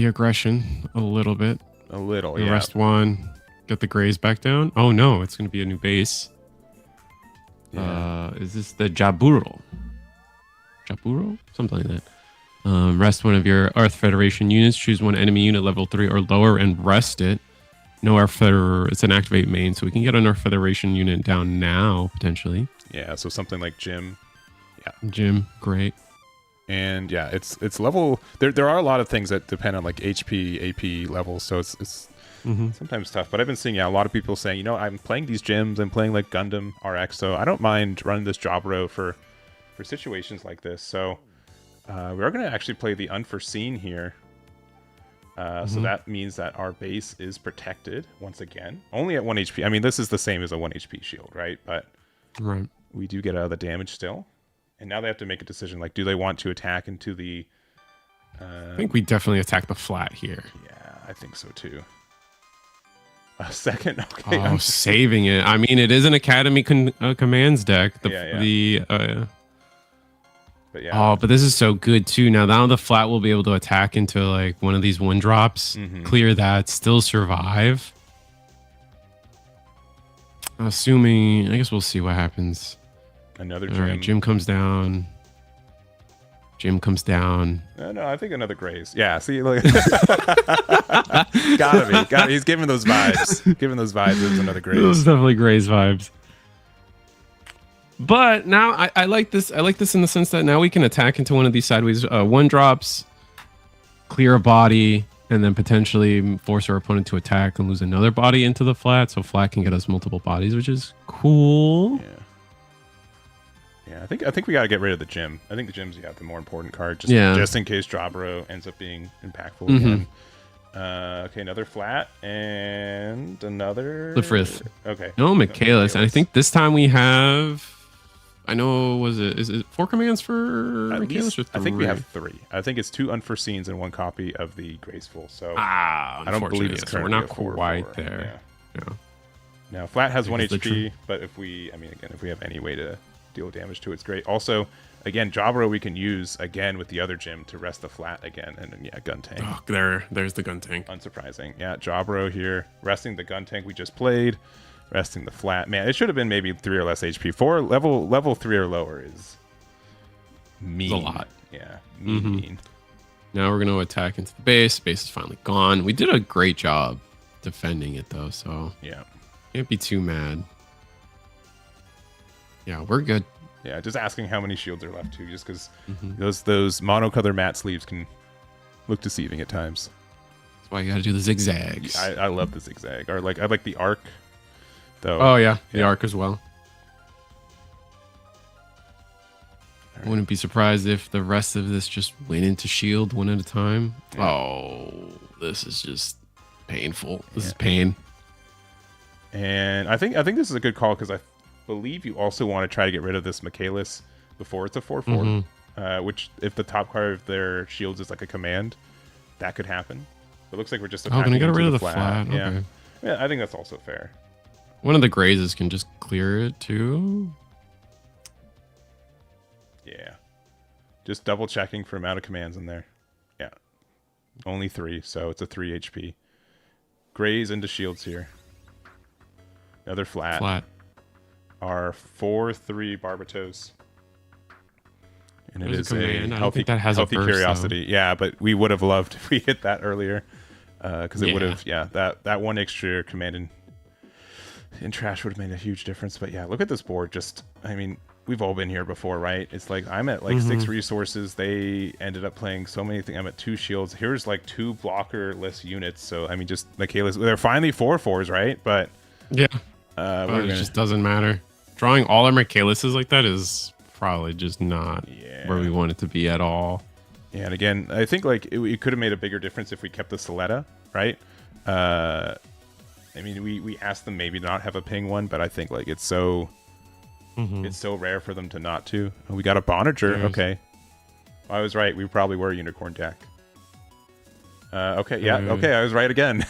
aggression a little bit. A little, yeah. Rest 1, get the Grays back down. Oh no, it's going to be a new base. Yeah. Is this the Jaburo? Something like that. Rest one of your Earth Federation units. Choose one enemy unit level 3 or lower and rest it. No Earth Federation. It's an activate main, so we can get an Earth Federation unit down now, potentially. Yeah, so something like Jim. Yeah. Jim, great. And yeah, it's level. There are a lot of things that depend on like HP, AP levels, so it's sometimes tough. But I've been seeing a lot of people saying, I'm playing these gyms, I'm playing like Gundam RX, so I don't mind running this job row for situations like this. So we're going to actually play the unforeseen here. So that means that our base is protected once again, only at 1 HP. I mean, this is the same as a 1 HP shield, right? But we do get out of the damage still. And now they have to make a decision, like, do they want to attack into the... I think we definitely attack the flat here. Yeah, I think so, too. A second? Okay. Oh, saving it. I mean, it is an Academy Commands deck. But yeah. Oh, but this is so good, too. Now the flat will be able to attack into, like, one of these 1-drops. Clear that. Still survive. Assuming... I guess we'll see what happens. Another Jim. All right, Jim comes down. No, I think another Graze. Yeah, see, look. Gotta be. He's giving those vibes. It was another Graze. It was definitely Graze vibes. But now I like this. I like this in the sense that now we can attack into one of these sideways 1-drops, clear a body, and then potentially force our opponent to attack and lose another body into the flat. So flat can get us multiple bodies, which is cool. Yeah, I think we got to get rid of the Gym. I think the Gym's the more important card, just in case Jabro ends up being impactful again. Okay, another flat and another... Lifrith. Okay. No, Michaelis. And I think this time we have... I know, is it 4 commands for Michaelis or 3? I think we have 3. I think it's 2 Unforeseens and 1 copy of the Graceful. So I don't believe it's currently we're not 4/4. quite there. Yeah. Now, flat has 1 HP, but if we have any way to deal damage to it, it's great. Also, again, Jabro we can use again with the other Gym to rest the flat again, and then gun tank. Oh, there's the gun tank. Unsurprising. Yeah, Jabro here resting the gun tank we just played, resting the flat. Man, it should have been maybe 3 or less HP. 4 level 3 or lower is mean. It's a lot. Yeah, mean. Now we're gonna attack into the base. Base is finally gone. We did a great job defending it though, so yeah, can't be too mad. Yeah, we're good. Yeah, just asking how many shields are left too, just because those monocolor matte sleeves can look deceiving at times. That's why you gotta do the zigzags. I love the zigzag, or I like the arc though. Oh yeah, the arc as well. Right. I wouldn't be surprised if the rest of this just went into shield one at a time. Yeah. Oh, this is just painful. This is pain. And I think this is a good call because I believe you also want to try to get rid of this Michaelis before it's a 4/4, which if the top card of their shields is like a command, that could happen. It looks like we're just attacking gonna get rid of the flat. Yeah. Okay. Yeah, I think that's also fair. One of the Grazes can just clear it too. Yeah. Just double checking for amount of commands in there. Yeah. Only 3, so it's a 3 HP. Graze into shields here. Another flat. Our 4/3 Barbatos. And it is a healthy curiosity. Though. Yeah, but we would have loved if we hit that earlier. Because it would have, that 1 extra command in trash would have made a huge difference. But yeah, look at this board. We've all been here before, right? It's like I'm at like 6 resources. They ended up playing so many things. I'm at 2 shields. Here's like 2 blocker-less units. So, just Michaelis. They're finally 4/4s, right? But yeah. It just doesn't matter. Drawing all our Michaelises like that is probably just not where we want it to be at all. Yeah, and again, I think like it could have made a bigger difference if we kept the Soletta, right? We asked them maybe not have a ping one, but I think like it's so rare for them to not to. Oh, we got a Bonager. Yes. Okay, I was right. We probably were a unicorn deck. Okay, I was right again.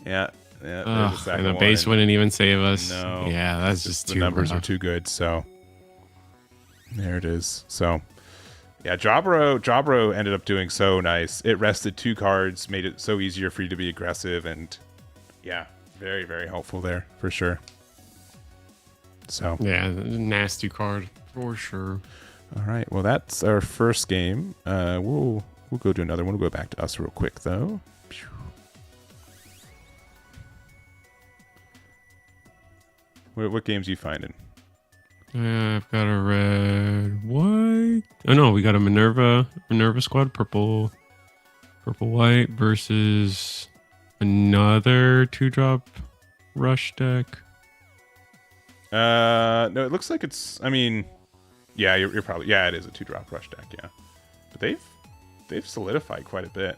Yeah. Yeah, and the base wouldn't even save us. No. Yeah, that's just the numbers are too good. So there it is. So yeah, Jabro ended up doing so nice. It rested 2 cards, made it so easier for you to be aggressive, and yeah, very, very helpful there for sure. So yeah, nasty card for sure. All right. Well, that's our first game. We'll go to another one. We'll go back to us real quick though. What games are you finding? I've got a red, white. Oh no, we got a Minerva squad, purple, white versus another 2-drop rush deck. No, it looks like it's. I mean, yeah, you're probably. Yeah, it is a 2-drop rush deck. Yeah, but they've solidified quite a bit.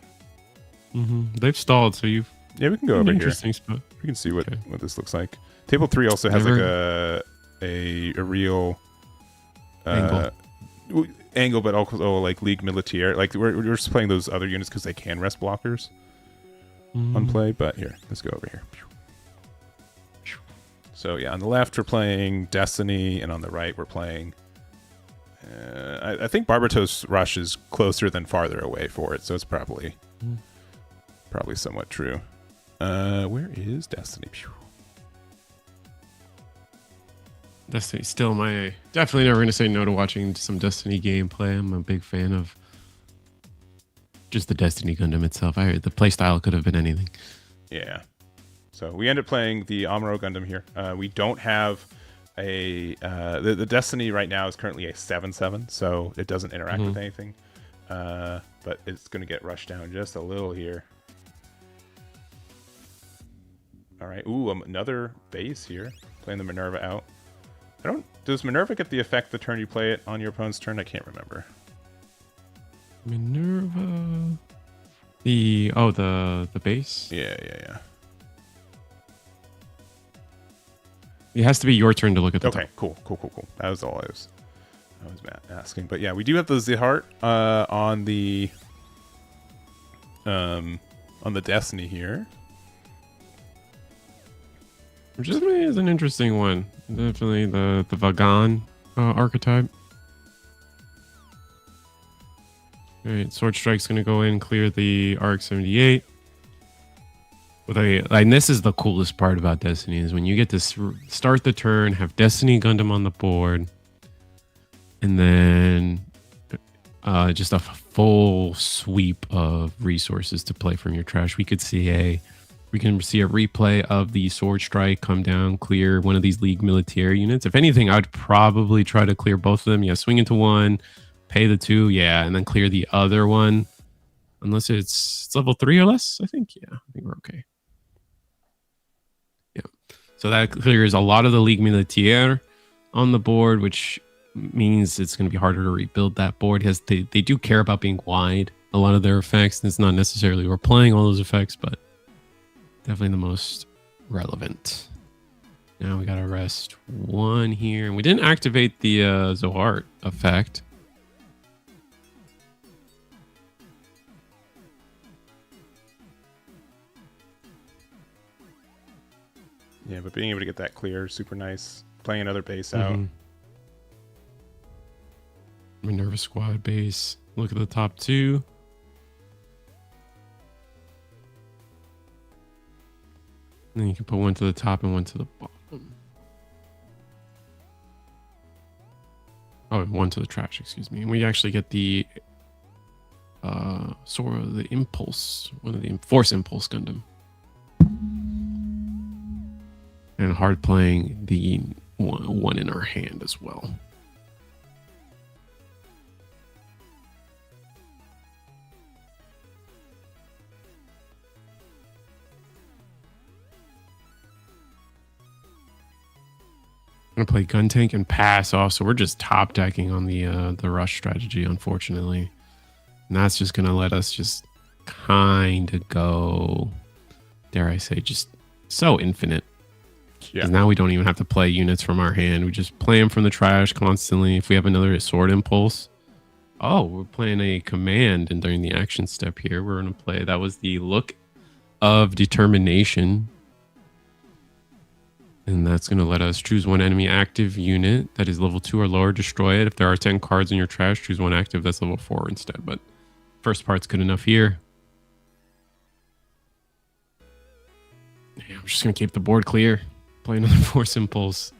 They've stalled, so you've. Yeah, we can go over here. Interesting spot. We can see what this looks like. Table 3 also has like a real angle, but also like League Militaire. Like we're just playing those other units because they can rest blockers on play. But here, let's go over here. So yeah, on the left we're playing Destiny, and on the right we're playing. I think Barbatos Rush is closer than farther away for it, so it's probably somewhat true. Where is Destiny? Destiny still definitely never going to say no to watching some Destiny gameplay. I'm a big fan of just the Destiny Gundam itself. The playstyle could have been anything. Yeah. So we end up playing the Amuro Gundam here. We don't have the Destiny right now is currently a 7/7, so it doesn't interact with anything. But it's going to get rushed down just a little here. All right. Ooh, another base here. Playing the Minerva out. Does Minerva get the effect the turn you play it on your opponent's turn? I can't remember. Minerva. The base? Yeah. It has to be your turn to look at the top. Cool. That was all I was asking. But yeah, we do have the Zihart on the Destiny here. Which is an interesting one. Definitely the Vagan archetype. All right, Sword Strike's going to go in, clear the RX-78. And this is the coolest part about Destiny, is when you get to start the turn, have Destiny Gundam on the board, and then just a full sweep of resources to play from your trash. We can see a replay of the Sword Strike come down, clear one of these League Militaire units. If anything, I would probably try to clear both of them. Yeah, swing into one, pay the 2, yeah, and then clear the other one. Unless it's level 3 or less, I think. Yeah, I think we're okay. Yeah. So that clears a lot of the League Militaire on the board, which means it's going to be harder to rebuild that board. Because they do care about being wide, a lot of their effects. And it's not necessarily we're playing all those effects, but definitely the most relevant. Now we got to rest 1 here. We didn't activate the Zohart effect. Yeah, but being able to get that clear, super nice. Playing another base out. Minerva squad base. Look at the top 2. And then you can put one to the top and one to the bottom. Oh, one to the trash, excuse me. And we actually get the sort of the impulse, one of the Force Impulse Gundam. And hard playing the one in our hand as well. I'm gonna play gun tank and pass off, so we're just top decking on the rush strategy, unfortunately, and that's just gonna let us just kind of go, dare I say, just so infinite. Yeah. Now we don't even have to play units from our hand. We just play them from the trash constantly. If we have another sword impulse, we're playing a command, and during the action step here, we're gonna play. That was the Look of Determination. And that's going to let us choose one enemy active unit that is level 2 or lower, destroy it. If there are 10 cards in your trash, choose one active that's level 4 instead. But first part's good enough here. Yeah, I'm just going to keep the board clear. Play another Force Impulse.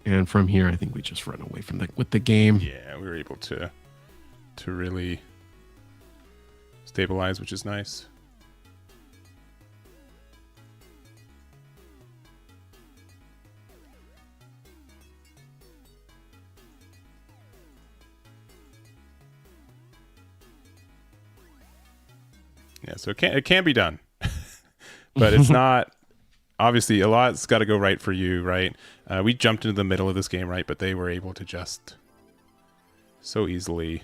And from here, I think we just run away from with the game. Yeah, we were able to really stabilize, which is nice. Yeah, so it can be done, but it's not. Obviously, a lot's got to go right for you, right? We jumped into the middle of this game, right? But they were able to just so easily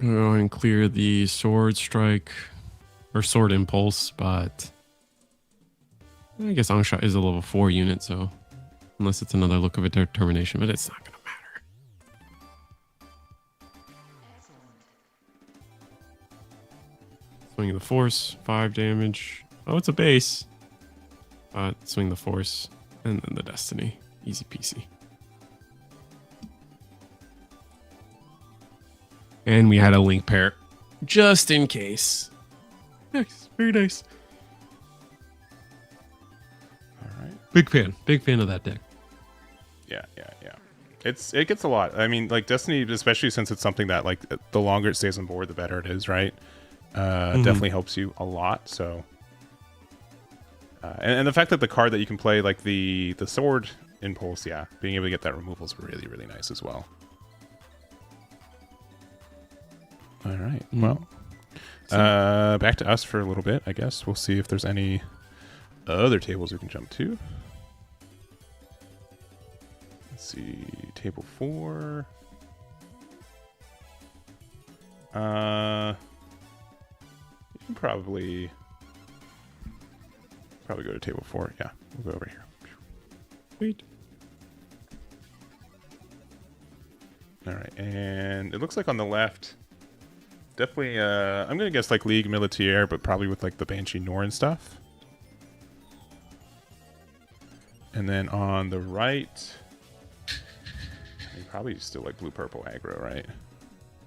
go and clear the sword strike or sword impulse, but I guess Angsha is a level 4 unit, so unless it's another look of a determination, but it's not going to matter. Swing the force, 5 damage. Oh, it's a base. Swing the force, and then the destiny. Easy peasy. And we had a link pair, just in case. Nice, very nice. All right. Big fan of that deck. Yeah. It gets a lot. I mean, like Destiny, especially since it's something that like the longer it stays on board, the better it is, right? Definitely helps you a lot. So, and the fact that the card that you can play, like the sword impulse, yeah, being able to get that removal is really, really nice as well. All right. Well, back to us for a little bit, I guess. We'll see if there's any other tables we can jump to. Let's see, table 4. You can probably go to table 4. Yeah, we'll go over here. Sweet. All right, and it looks like on the left, definitely, I'm gonna guess like League Militaire, but probably with like the Banshee Nor and stuff. And then on the right, probably still like blue-purple aggro, right?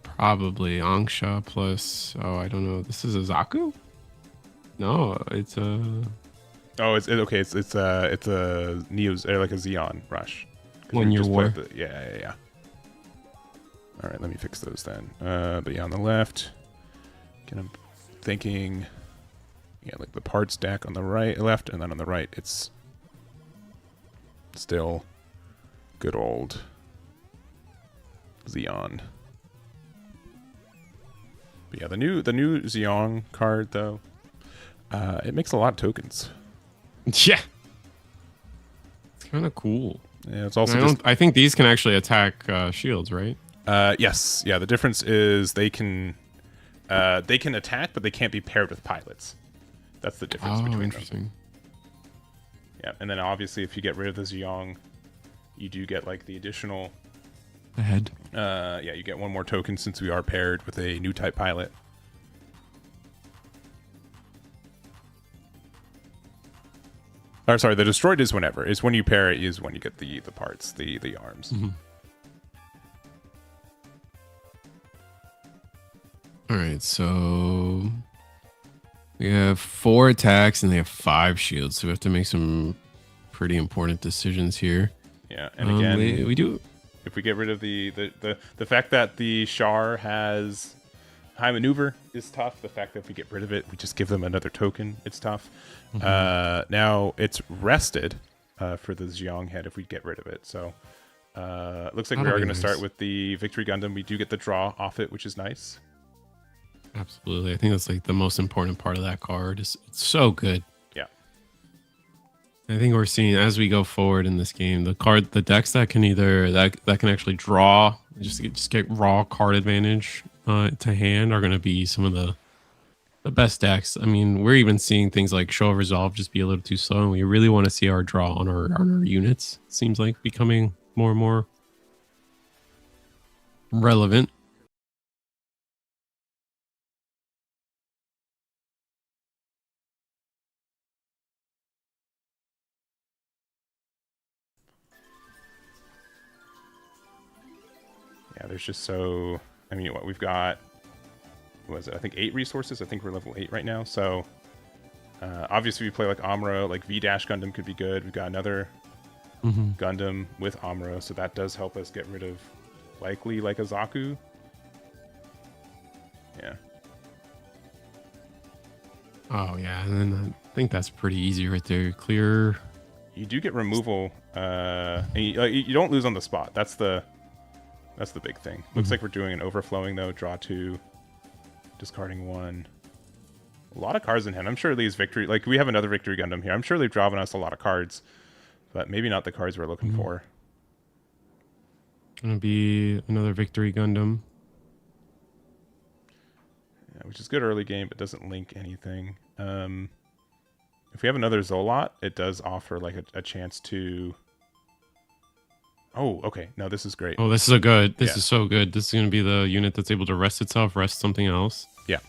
Probably Angsha plus. Oh, I don't know. This is a Zaku? No, it's a. Oh, it's okay. It's a Neo, or like a Xeon Rush. 1 year war. Yeah. All right, let me fix those then. But yeah, on the left, I'm thinking, yeah, like the parts stack on the left, and then on the right, it's still good old Xeon. But yeah, the new Xeon card though, it makes a lot of tokens. Yeah, it's kind of cool. Yeah, it's also. I think these can actually attack shields, right? Yes. Yeah. The difference is they can attack, but they can't be paired with pilots. That's the difference between interesting. them. Yeah, and then obviously if you get rid of the Ziyong, you do get like the additional. Ahead. Yeah, you get 1 more token since we are paired with a new type pilot. Or sorry, the destroyed is whenever. Is when you pair it is when you get the parts, the arms. Mm-hmm. All right, so we have 4 attacks and they have 5 shields, so we have to make some pretty important decisions here. Yeah, and again, we do. If we get rid of the fact that the Char has high maneuver is tough. The fact that if we get rid of it, we just give them another token, it's tough. Mm-hmm. Now it's rested for the Ziyong head if we get rid of it. So it looks like we are going to start with the Victory Gundam. We do get the draw off it, which is nice. Absolutely. I think that's like the most important part of that card. It's so good. Yeah. I think we're seeing as we go forward in this game, the decks that can that can actually draw, just get raw card advantage to hand are going to be some of the best decks. I mean, we're even seeing things like Show of Resolve just be a little too slow, and we really want to see our draw on our units. It seems like becoming more and more relevant. Yeah, there's just so. I mean, what we've got. What was it? I think 8 resources. I think we're level 8 right now. So Obviously, we play like Amuro, like V-Dash Gundam could be good. We've got another Gundam with Amuro, so that does help us get rid of likely like a Zaku. Yeah. Oh yeah, and then I think that's pretty easy right there. Clear. You do get removal, and you don't lose on the spot. That's the big thing. Looks like we're doing an overflowing though. Draw 2, discarding 1. A lot of cards in hand. I'm sure these victory, like we have another victory Gundam here. I'm sure they've drawn us a lot of cards, but maybe not the cards we're looking for. Gonna be another victory Gundam. Yeah, which is good early game, but doesn't link anything. If we have another Zolot, it does offer like a chance to. Oh, okay. No, this is great. Oh, this is a good. This is so good. This is gonna be the unit that's able to rest itself, rest something else. Yeah.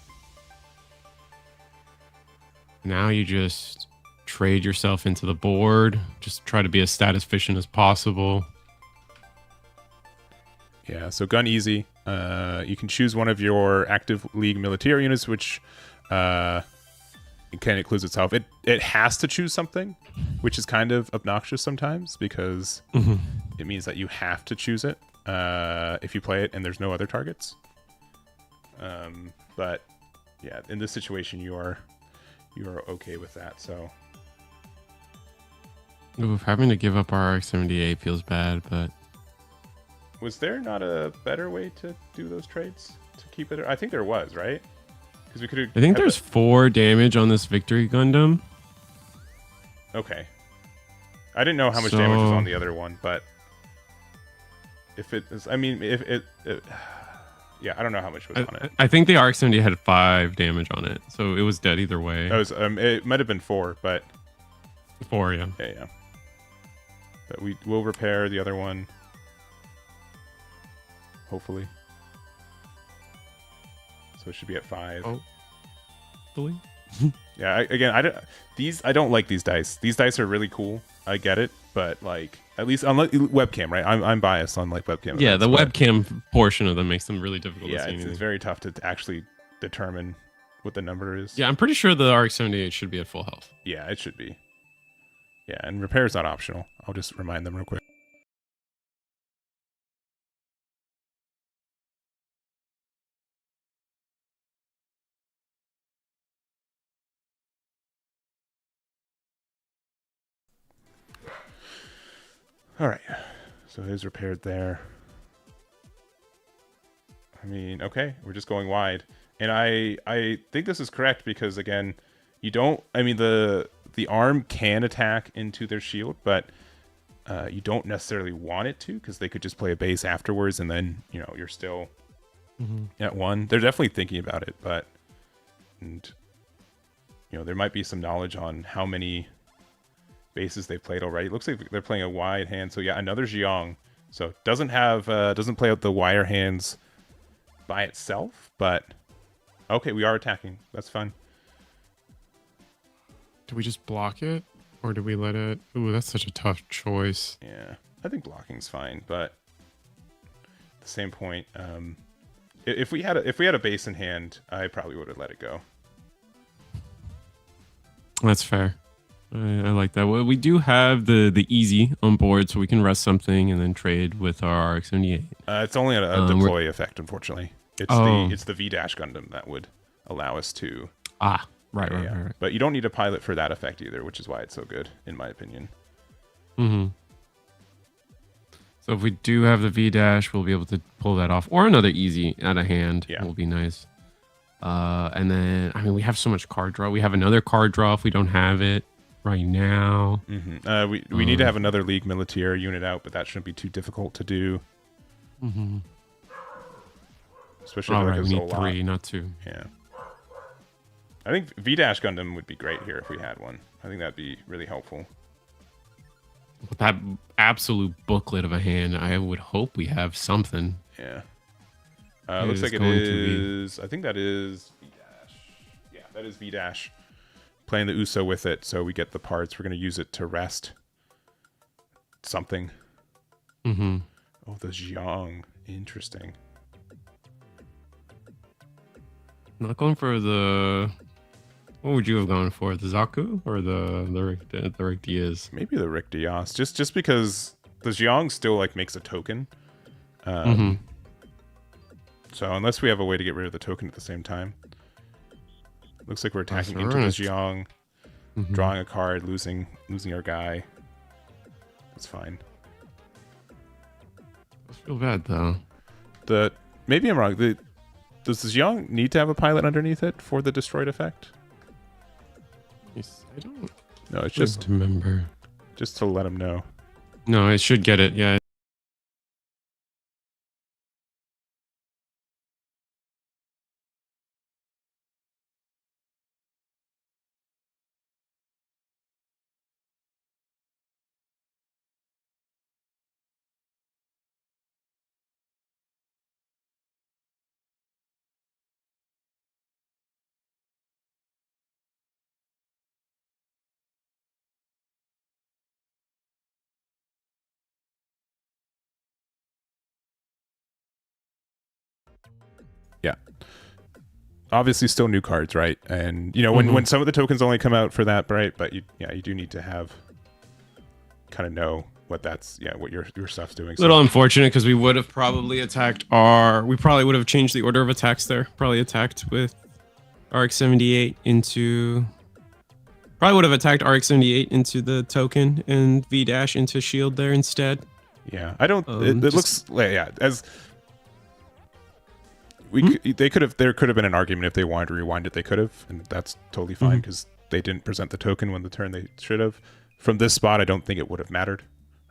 Now you just trade yourself into the board. Just try to be as stat efficient as possible. Yeah, so gun easy. You can choose one of your active league military units, which it can include itself. It has to choose something, which is kind of obnoxious sometimes because it means that you have to choose it if you play it and there's no other targets. But yeah, in this situation, you are okay with that. So Ooh, having to give up our RX-78 feels bad, but was there not a better way to do those trades to keep it? I think there was, right? Because we could. I think there's 4 damage on this victory Gundam. Okay. I didn't know how much damage was on the other one, but if it is, I mean, if it yeah, I don't know how much was on it. I think the RX-78 had 5 damage on it, so it was dead either way. It was, it might have been 4, but 4, yeah. Yeah. But we will repair the other one, hopefully. So it should be at 5. Hopefully. Yeah. I don't like these dice. These dice are really cool. I get it, but like at least on webcam, right? I'm biased on like webcam. Yeah, the webcam portion of them makes them really difficult. Yeah, to see it's very tough to actually determine what the number is. Yeah, I'm pretty sure the RX-78 should be at full health. Yeah, it should be. Yeah, and repair is not optional. I'll just remind them real quick. All right, so it is repaired there. I mean, okay, we're just going wide. And I think this is correct because, again, you don't... I mean, the arm can attack into their shield, but you don't necessarily want it to because they could just play a base afterwards and then, you know, you're still at 1. They're definitely thinking about it, but... And, you know, there might be some knowledge on how many bases they've played already. It looks like they're playing a wide hand. So, yeah, another Xiong. So, doesn't play out the wire hands by itself, but... Okay, we are attacking. That's fine. Do we just block it? Or do we let it... Ooh, that's such a tough choice. Yeah, I think blocking's fine, but... At the same point, if we had a base in hand, I probably would have let it go. That's fair. I like that. Well, we do have the easy on board, so we can rest something and then trade with our RX-78. It's only a deploy effect, unfortunately. It's the V-Dash Gundam that would allow us to... Right. But you don't need a pilot for that effect either, which is why it's so good, in my opinion. So if we do have the V-Dash, we'll be able to pull that off. Or another easy out of hand will be nice. And then, I mean, we have so much card draw. We have another card draw if we don't have it right now. We need to have another League Militaire unit out, but that shouldn't be too difficult to do. Especially we need 3, not 2. Yeah. I think V-Dash Gundam would be great here if we had one. I think that'd be really helpful. With that absolute booklet of a hand, I would hope we have something. Yeah. Looks like it is... I think that is V-Dash. Yeah, that is V-Dash. Playing the USO with it, so we get the parts. We're going to use it to rest something. Oh, the Xiong. Interesting. Not going for the... What would you have gone for? The Zaku or the Rick Diaz? Maybe the Rick Diaz, just because the Xiong still like makes a token. So unless we have a way to get rid of the token at the same time, looks like we're attacking into the Xiong, drawing a card, losing our guy. That's fine. I feel bad though. Maybe I'm wrong. Does the Xiong need to have a pilot underneath it for the destroyed effect? I don't. No, it's just remember. Just to let him know. No, I should get it. Yeah. Yeah. Obviously still new cards, right? And you know, when some of the tokens only come out for that, right? But you do need to have kind of know what what your stuff's doing. A little unfortunate because we would have probably attacked we probably would have changed the order of attacks there. Probably attacked with RX-78 into probably would have attacked RX-78 into the token and V- into shield there instead. Yeah, I don't it looks as there could have been an argument if they wanted to rewind it, they could have, and that's totally fine because they didn't present the token when the turn they should have. From this spot, I don't think it would have mattered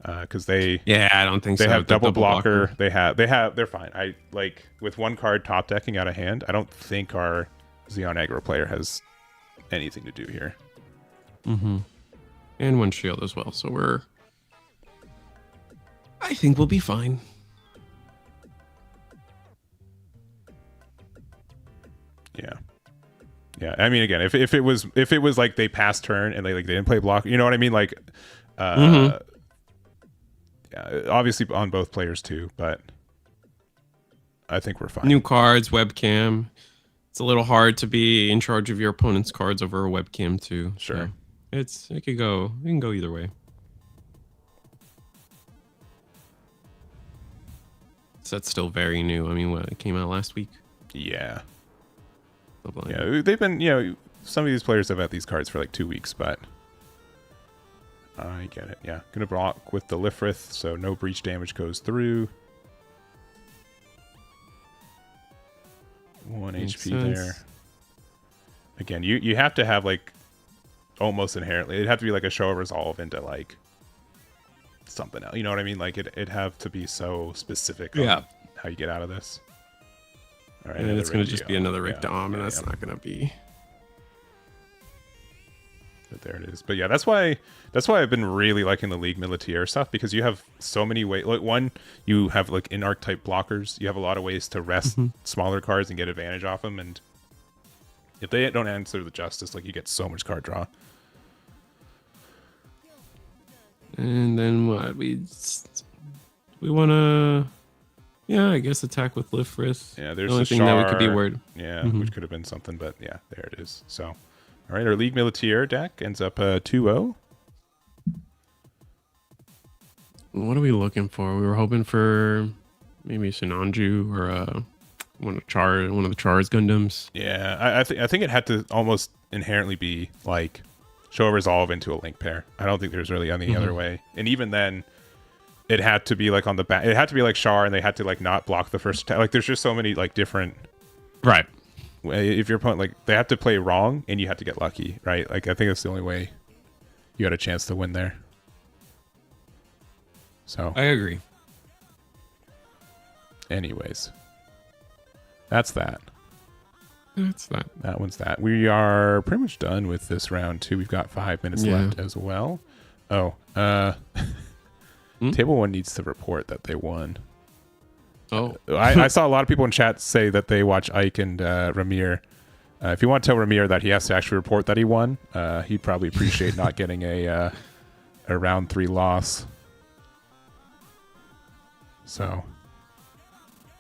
because I don't think they have double blocker. They're fine. I like with one card top decking out of hand. I don't think our Xeon aggro player has anything to do here. And one shield as well, so I think we'll be fine. Yeah. I mean, again, if it was like they passed turn and they didn't play block, you know what I mean? Like, yeah, obviously on both players too, but I think we're fine. New cards, webcam. It's a little hard to be in charge of your opponent's cards over a webcam too. Sure. So it can go either way. That's still very new. I mean, it came out last week. Yeah. Yeah, they've been, some of these players have had these cards for like 2 weeks, but I get it. Yeah, gonna block with the Lifrith, so no breach damage goes through. 1 HP there. Again, you have to have like almost inherently, it'd have to be like a show of resolve into like something else. You know what I mean? Like it'd have to be so specific on how you get out of this. All right, and it's going to just be another Rick Dom, and that's not going to be. But there it is. But yeah, that's why I've been really liking the League Militaire stuff, because you have so many ways. Like one, you have like in archetype blockers. You have a lot of ways to rest smaller cards and get advantage off them. And if they don't answer the justice, like you get so much card draw. And then what we want to. Yeah, I guess attack with Lifrith. Yeah, there's the only thing that we could be worried. Yeah, which could have been something, but yeah, there it is. So, all right, our League Militaire deck ends up 2-0. What are we looking for? We were hoping for maybe Sinanju or one of the Char's Gundams. Yeah, I think it had to almost inherently be like show a resolve into a link pair. I don't think there's really any other way. And even then, it had to be like on the back. It had to be like Char, and they had to like not block the first attack. Like there's just so many like different. Right. If your opponent, like, they have to play wrong, and you have to get lucky, right? Like I think that's the only way you got a chance to win there. So I agree. Anyways, that's that. That's that. That one's that. We are pretty much done with this round too. We've got 5 minutes left as well. Oh, Table 1 needs to report that they won. Oh, I saw a lot of people in chat say that they watch Ike and Ramir. If you want to tell Ramir that he has to actually report that he won, he'd probably appreciate not getting a round 3 loss. So,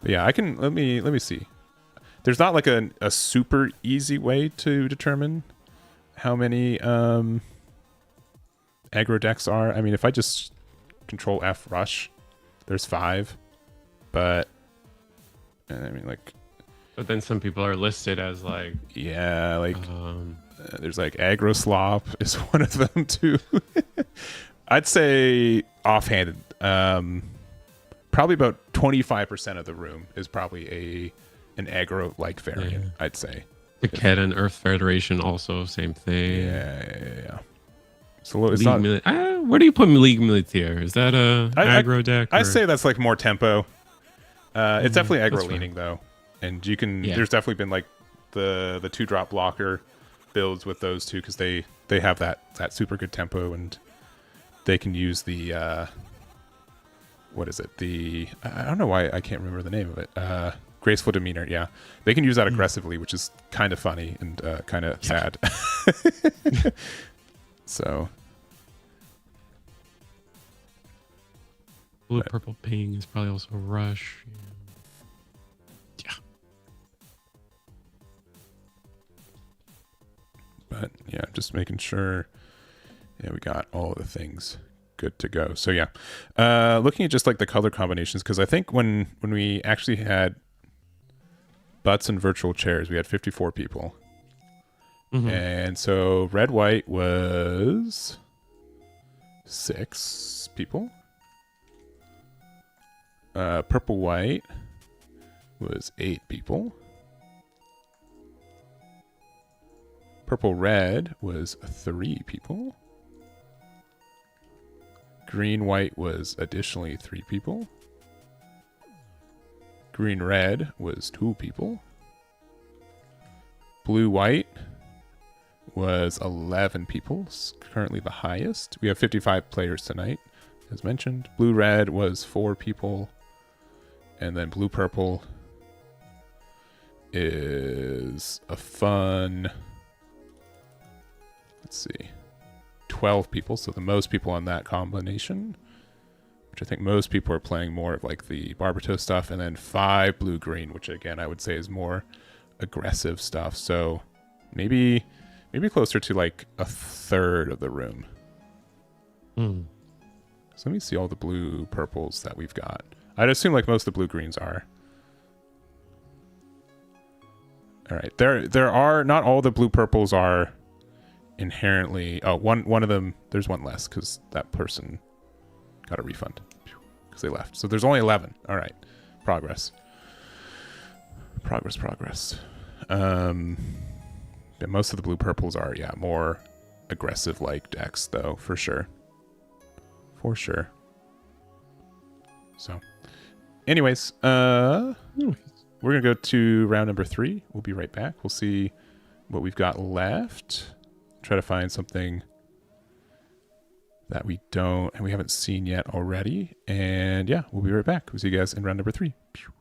but yeah, I can let me see. There's not like a super easy way to determine how many aggro decks are. I mean, if I just Control F rush, there's 5. But I mean, like. But then some people are listed as like. Yeah, like there's like aggro slop is one of them too. I'd say offhanded, probably about 25% of the room is probably an aggro like variant. I'd say. The Ket and Earth Federation also same thing. Yeah. So it's League not. Where do you put League Militaire? Is that a aggro deck? I say that's like more tempo. It's definitely aggro leaning though, and you can. There's definitely been like the 2-drop blocker builds with those two because they have that super good tempo, and they can use the what is it? I don't know why I can't remember the name of it. Graceful demeanor. Yeah, they can use that aggressively, which is kind of funny and kind of sad. So blue purple ping is probably also rush. Yeah. But yeah, just making sure we got all of the things good to go. So yeah, looking at just like the color combinations, because I think when we actually had butts and virtual chairs, we had 54 people. And so red white was 6 people. Purple white was 8 people. Purple red was 3 people. Green white was additionally 3 people. Green red was 2 people. Blue white was 11 people, currently the highest. We have 55 players tonight, as mentioned. Blue red was 4 people, and then blue purple is a fun, let's see, 12 people, so the most people on that combination, which I think most people are playing more of like the Barbatos stuff, and then 5 blue green, which again I would say is more aggressive stuff. So maybe closer to like a third of the room. So let me see all the blue purples that we've got. I'd assume like most of the blue greens are. All right, there are not all the blue purples are inherently. Oh, one of them. There's one less because that person got a refund because they left. So there's only 11. All right, progress. Yeah, most of the blue purples are more aggressive like decks though, for sure. So anyways, we're gonna go to round number 3. We'll be right back. We'll see what we've got left. Try to find something that we haven't seen yet already. And yeah, we'll be right back. We'll see you guys in round number 3. Pew.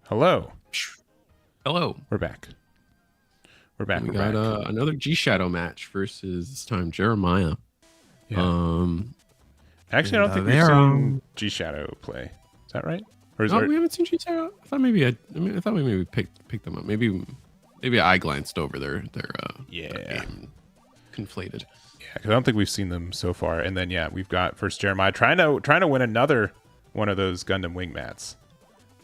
Hello. Hello. We're back. We're back. We got another G Shadow match versus this time Jeremiah. Yeah. Actually, I don't think we've seen G Shadow play. Is that right? Or is we haven't seen G Shadow. I thought maybe I thought we maybe picked them up. Maybe I glanced over their game, conflated. Yeah, because I don't think we've seen them so far. And then we've got first Jeremiah trying to win another one of those Gundam wing mats.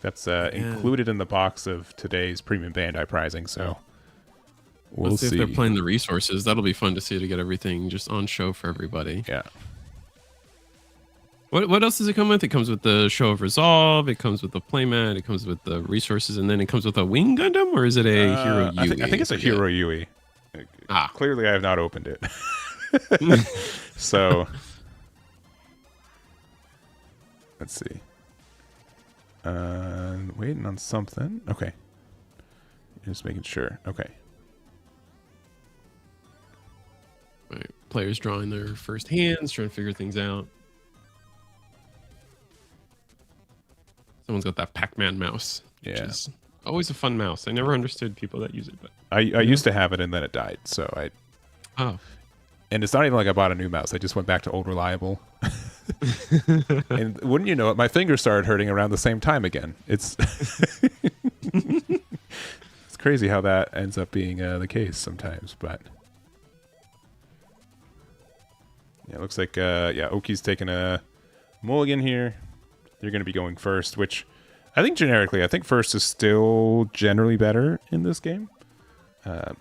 That's included in the box of today's premium Bandai pricing. So we'll see if they're playing the resources. That'll be fun to see, to get everything just on show for everybody. Yeah. What else does it come with? It comes with the Show of Resolve. It comes with the playmat. It comes with the resources, and then it comes with a wing Gundam, or is it a Hero Yui? I think it's a Hero Yui. Clearly, I have not opened it. So let's see. Waiting on something. Okay. Just making sure. Okay. Right. Players drawing their first hands, trying to figure things out. Someone's got that Pac-Man mouse. Which is always a fun mouse. I never understood people that use it, but I used to have it and then it died. So and it's not even like I bought a new mouse. I just went back to old reliable. And wouldn't you know it, my fingers started hurting around the same time again. It's it's crazy how that ends up being the case sometimes. But yeah, it looks like Oki's taking a mulligan here. They're going to be going first, which I think generically, I think first is still generally better in this game.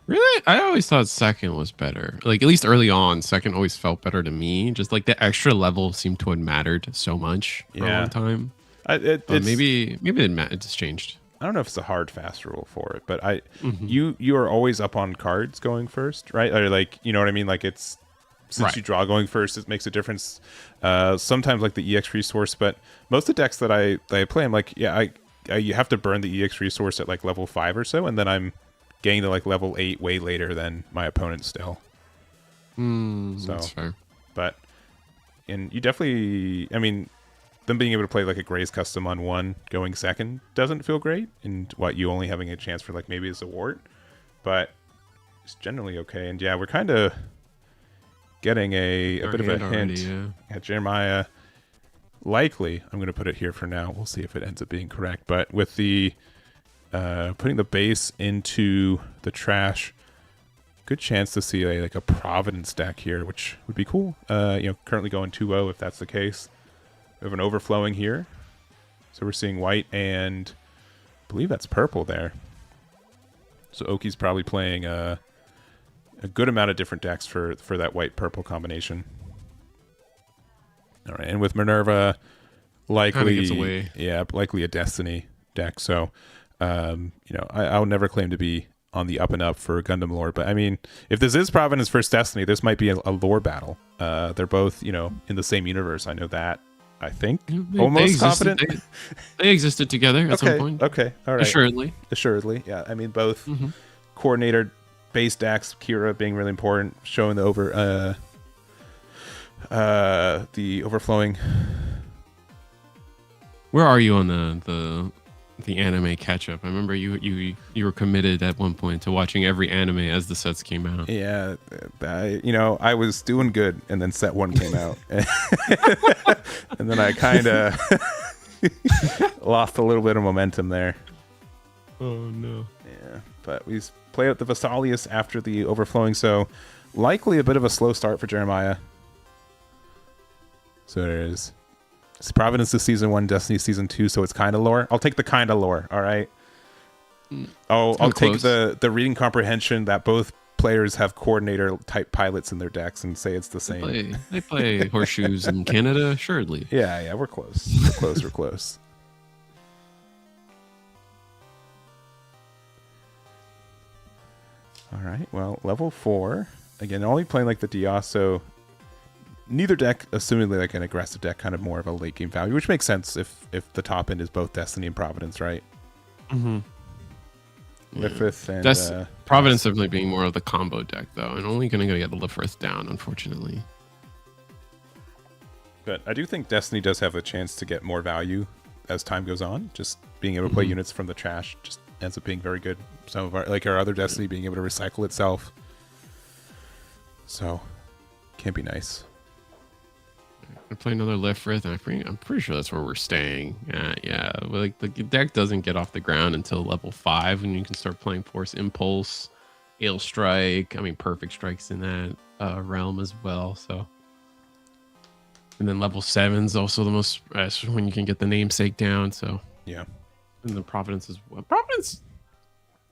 Really? I always thought second was better. Like, at least early on, second always felt better to me. Just like the extra level seemed to have mattered so much for a long time. Maybe it just changed. I don't know if it's a hard fast rule for it, but you are always up on cards going first, right? Or like, you know what I mean? Like it's since you draw going first, it makes a difference. Sometimes like the EX resource, but most of the decks that I play, I'm like, you have to burn the EX resource at like level 5 or so, and then I'm getting to like level 8 way later than my opponent still. So that's fair. And you definitely, I mean, them being able to play like a Gray's custom on 1 going second doesn't feel great, and you only having a chance for like maybe it's a wart, but it's generally okay. And we're kind of getting a bit of a hint at Jeremiah. Likely, I'm going to put it here for now. We'll see if it ends up being correct. But with the putting the base into the trash, good chance to see like a Providence deck here, which would be cool. Currently going 2-0 if that's the case. We have an overflowing here. So we're seeing white and I believe that's purple there. So Oki's probably playing a good amount of different decks for that white-purple combination. All right, and with Minerva, likely a Destiny deck. So, I'll never claim to be on the up and up for Gundam lore, but I mean, if this is Providence versus Destiny, this might be a lore battle. They're both, in the same universe. I know that. I think almost confident they existed together at some point. Okay, all right. Assuredly, yeah. I mean, both coordinator base decks. Kira being really important, showing the overflowing. Where are you on the anime catch up? I remember you were committed at one point to watching every anime as the sets came out. Yeah, I was doing good, and then set 1 came out, and then I kind of lost a little bit of momentum there. Oh no. Yeah, but we play out the Vesalius after the overflowing, so likely a bit of a slow start for Jeremiah. So there is. It's Providence is season 1, Destiny season 2, so it's kind of lore. I'll take the kind of lore, all right? I'll take the reading comprehension that both players have coordinator type pilots in their decks and say it's the same. They play horseshoes in Canada, assuredly. Yeah, we're close. We're close. All right. Well, level 4 again. Only playing like the Dios, so neither deck, assumingly like an aggressive deck, kind of more of a late game value, which makes sense if the top end is both Destiny and Providence, right? Mm-hmm. Lifrith and Providence definitely being more of the combo deck though, and only going to get the Lifrith down, unfortunately. But I do think Destiny does have a chance to get more value as time goes on. Just being able to play units from the trash just ends up being very good. Some of our other Destiny being able to recycle itself. So, can be nice. I play another Lifrith, and I'm pretty sure that's where we're staying. Yeah, like the deck doesn't get off the ground until level 5, and you can start playing Force Impulse, Ale Strike. I mean, Perfect Strike's in that realm as well. So, and then level 7's also the most when you can get the namesake down. So yeah, and then Providence is Providence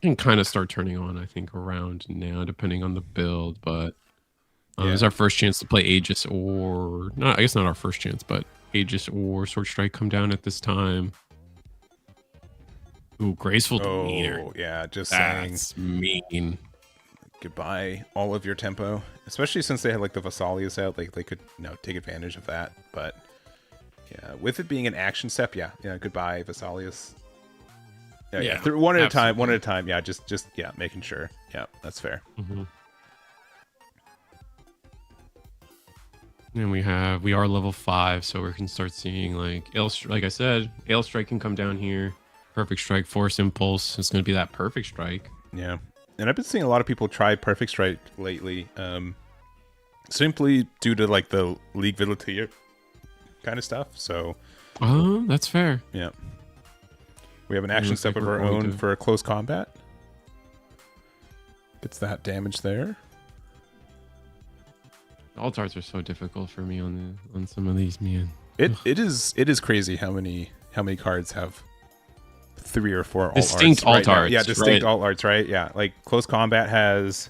can kind of start turning on, I think, around now, depending on the build, but. It's our first chance to play Aegis or not. I guess not our first chance, but Aegis or Sword Strike come down at this time. Ooh, Graceful Demeanor. Oh yeah, just that's saying mean. Goodbye, all of your tempo. Especially since they had like the Vesalius out, like they could take advantage of that. But yeah, with it being an action step, yeah, goodbye Vesalius. Yeah. One at a time. Yeah, just making sure. Yeah, that's fair. Mm-hmm. And we are level 5, so we can start seeing like like I said, Ale Strike can come down here. Perfect Strike, Force Impulse. It's going to be that Perfect Strike. Yeah, and I've been seeing a lot of people try Perfect Strike lately, simply due to like the League Villatier kind of stuff. So, that's fair. Yeah, we have an action step of our own for a close combat. Gets that damage there. Alt-arts are so difficult for me on some of these, man. It is crazy how many cards have 3 or 4 distinct alt-arts. Alt-arts, yeah, distinct alt-arts, right? Yeah, like Close Combat has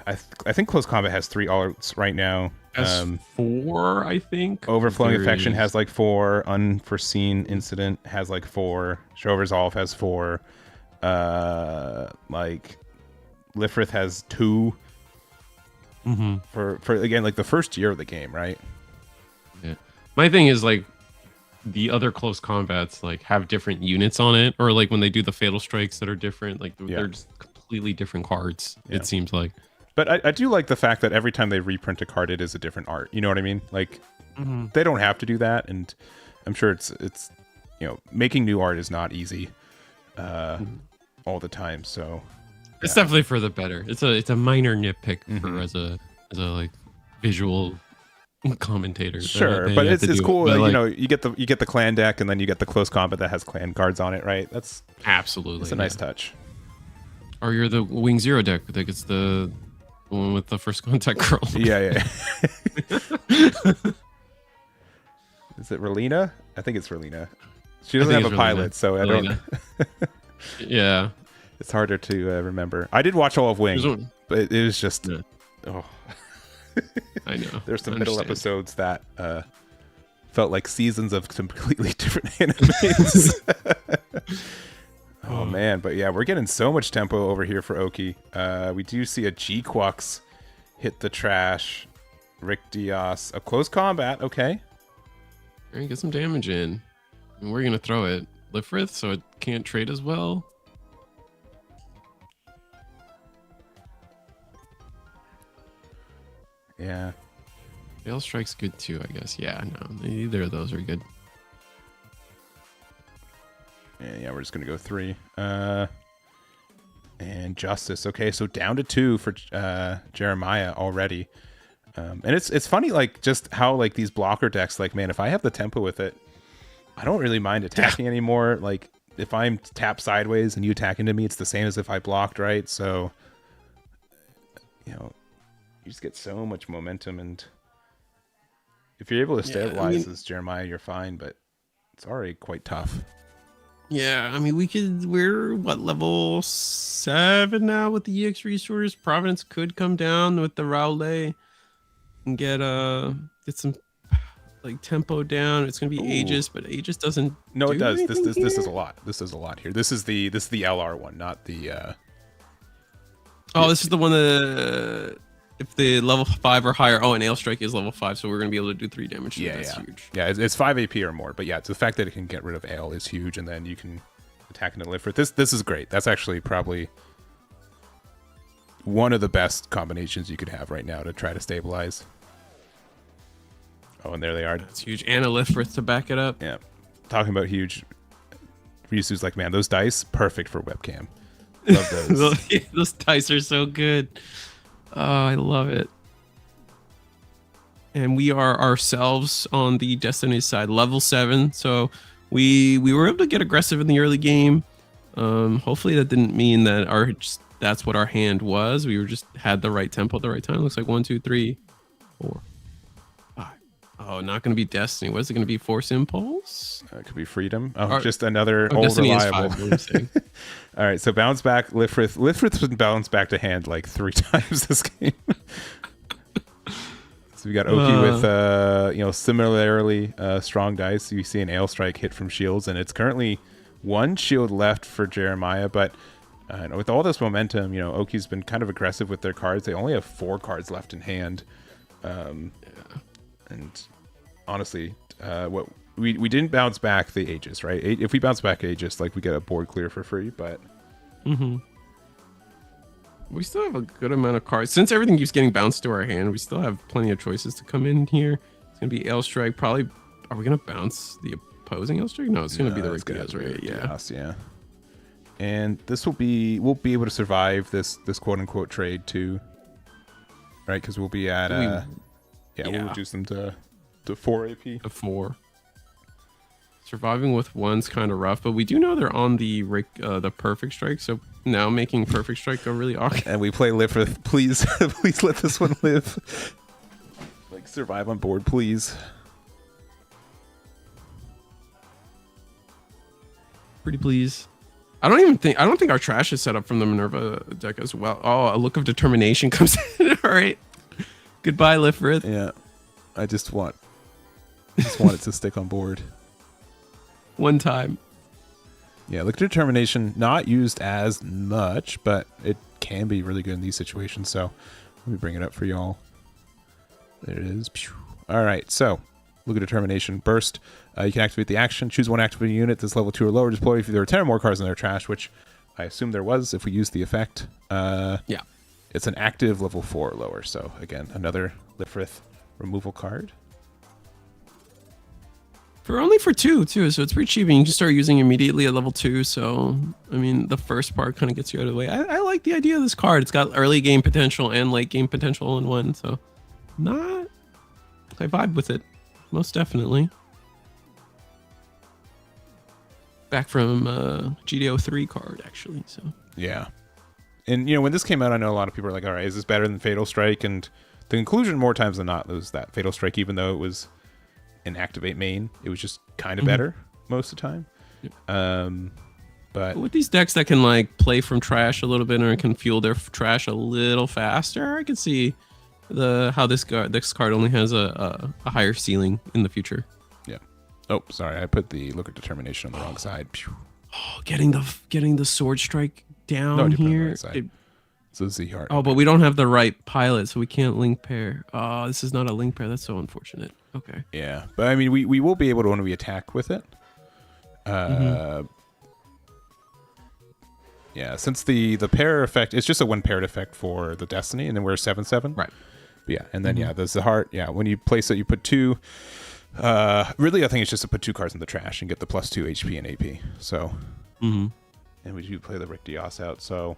I think Close Combat has 3 alt-arts right now. Has 4, I think. Overflowing Affection has like 4. Unforeseen Incident has like 4. Show Resolve has 4. Like Lifrith has 2. Mm-hmm. For again, like the first year of the game, right? Yeah. My thing is like the other close combats like have different units on it, or like when they do the fatal strikes that are different, like they're just completely different cards. It seems like. But I do like the fact that every time they reprint a card, it is a different art. You know what I mean? Like they don't have to do that, and I'm sure it's making new art is not easy all the time. So. It's definitely for the better. It's a minor nitpick for as a like visual commentator. Sure, but it's cool. Like, you get the clan deck, and then you get the close combat that has clan cards on it, right? That's absolutely. It's a nice touch. Or you're the Wing Zero deck. I think it's the one with the first contact girl. Yeah. Is it Relina? I think it's Relina. She doesn't have a pilot, so I don't. Yeah. It's harder to remember. I did watch all of Wing, but it was just... Oh. I know. There's some middle episodes that felt like seasons of completely different animes. Oh, man. But yeah, we're getting so much tempo over here for Oki. We do see a G-Quux hit the trash. Rick Diaz. A close combat. Okay. All right, get some damage in. And we're going to throw it. Lifrith, so it can't trade as well. Yeah. Ale Strike's good too, I guess. Yeah, no, either of those are good. Yeah, we're just gonna go 3. And Justice. Okay, so down to 2 for Jeremiah already. And it's funny, like just how like these blocker decks, like man, if I have the tempo with it, I don't really mind attacking anymore. Like if I'm tapped sideways and you attack into me, it's the same as if I blocked, right? So you just get so much momentum, and if you're able to stabilize as Jeremiah, you're fine, but it's already quite tough. Yeah, I mean, we're what, level 7 now with the EX resource. Providence could come down with the Rowley and get some like tempo down. It's gonna be Aegis, but Aegis doesn't. No, it does. This is a lot. This is a lot here. This is the LR one, not the Oh, this is the one that if the level 5 or higher. Oh, and Ale Strike is level 5, so we're gonna be able to do 3 damage. Yeah, that's huge. Yeah, it's 5 AP or more. But yeah, it's the fact that it can get rid of Ale is huge, and then you can attack into Lifrit. This is great. That's actually probably one of the best combinations you could have right now to try to stabilize. Oh, and there they are. That's huge. And a Lifrit to back it up. Yeah, talking about huge. Ryusu's like, man, those dice perfect for webcam. Love those. Those dice are so good. Oh, I love it. And we are ourselves on the Destiny side, level 7. So we were able to get aggressive in the early game. Hopefully that didn't mean that that's what our hand was. We were just had the right tempo at the right time. Looks like 1, 2, 3, 4, 5. Oh, not going to be Destiny. What is it going to be? Force Impulse? It could be Freedom. Oh, just another old Destiny reliable. Is 5, all right, so bounce back Lifrith. Lifrith's been bounced back to hand like 3 times this game. So we got Oki with similarly strong dice. You see an Ale Strike hit from shields, and it's currently 1 shield left for Jeremiah. But with all this momentum, Oki's been kind of aggressive with their cards. They only have 4 cards left in hand. And honestly, what we didn't bounce back the Aegis, right? If we bounce back Aegis, like we get a board clear for free, but we still have a good amount of cards. Since everything keeps getting bounced to our hand, we still have plenty of choices to come in here. It's gonna be Ale Strike. Probably, are we gonna bounce the opposing Ale Strike? No, it's gonna be the Rick Diaz, right? Yeah. And we'll be able to survive this quote unquote trade too, right? Because we'll be at we'll reduce them to 4 AP. To 4. Surviving with 1's kind of rough, but we do know they're on the Perfect Strike, so now making Perfect Strike go really awkward. And we play Lifrith. Please, please let this one live. Like, survive on board, please. Pretty please. I don't think our trash is set up from the Minerva deck as well. Oh, a Look of Determination comes in. All right. Goodbye, Lifrith. Yeah. I just want it to stick on board. One time. Yeah, Look at Determination, not used as much, but it can be really good in these situations. So let me bring it up for y'all. There it is. All right, so Look at Determination. Burst. You can activate the action. Choose 1 activating unit that's level 2 or lower. Deploy if there are 10 or more cards in their trash, which I assume there was if we used the effect. Yeah. It's an active level 4 or lower. So again, another Lifrith removal card. For 2 too, so it's pretty cheap, and you can start using immediately at level 2. So I mean, the first part kind of gets you out of the way. I like the idea of this card. It's got early game potential and late game potential in one. So I vibe with it, most definitely. Back from GD03 card actually. So yeah, and when this came out, I know a lot of people are like, all right, is this better than Fatal Strike? And the conclusion more times than not was that Fatal Strike, even though it was an activate main, it was just kind of better most of the time. Yep. But with these decks that can like play from trash a little bit or can fuel their trash a little faster, I can see how this card only has a higher ceiling in the future. Yeah. Oh, sorry, I put the Look at Determination on the wrong side. Oh, getting the Sword Strike down here. So Z heart. Oh, but we don't have the right pilot, so we can't link pair. Oh, this is not a link pair. That's so unfortunate. Okay. Yeah, but I mean, we will be able to when we attack with it. Yeah, since the pair effect, it's just a 1 paired effect for the Destiny, and then we're 7/7. Right. But yeah, and then there's the heart. Yeah, when you place it, you put 2. Really, I think it's just to put 2 cards in the trash and get the +2 HP and AP. So, and we do play the Rick Diaz out. So,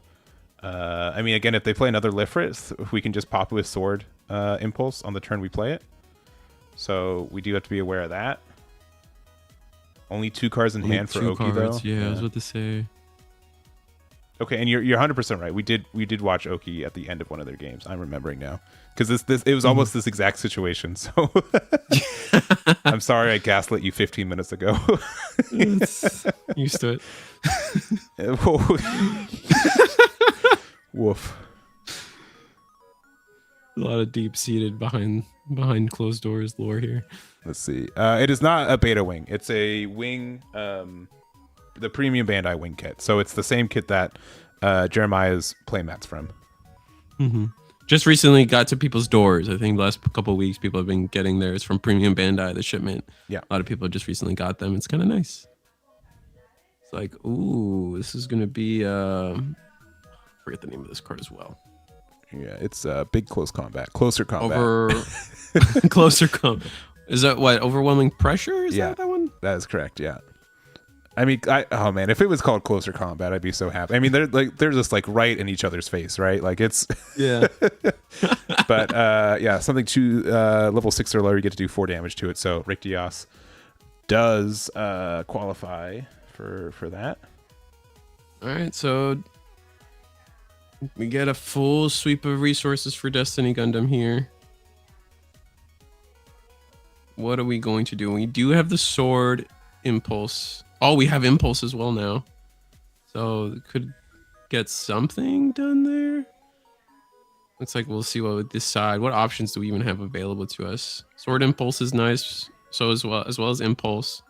I mean, again, if they play another Lifrit, we can just pop with Sword Impulse on the turn we play it. So we do have to be aware of that. Only 2 cards in hand for Oki, though. Yeah, I was about to say. Okay, and you're 100% right. We did watch Oki at the end of one of their games. I'm remembering now because it was almost this exact situation. So I'm sorry I gaslit you 15 minutes ago. Used to it. Woof. A lot of deep-seated behind closed doors lore here. Let's see. It is not a beta wing. It's a wing, the premium Bandai wing kit. So it's the same kit that Jeremiah's playmats from. Just recently got to people's doors. I think the last couple of weeks people have been getting theirs from Premium Bandai, the shipment. Yeah. A lot of people just recently got them. It's kind of nice. It's like, ooh, this is going to be, forget the name of this card as well. Yeah, it's big closer combat. Closer combat. Closer combat. Is that what? Overwhelming pressure? Is that one? That is correct, yeah. I mean, oh man, if it was called Closer Combat, I'd be so happy. I mean, they're just like right in each other's face, right? Like it's yeah. But yeah, something to level 6 or lower, you get to do 4 damage to it. So Rick Diaz does qualify for that. All right, so we get a full sweep of resources for Destiny Gundam here. What are we going to do? We do have the sword impulse. Oh, we have impulse as well now. So could get something done there. Looks like we'll see what we decide. What options do we even have available to us? Sword impulse is nice. So as well as impulse.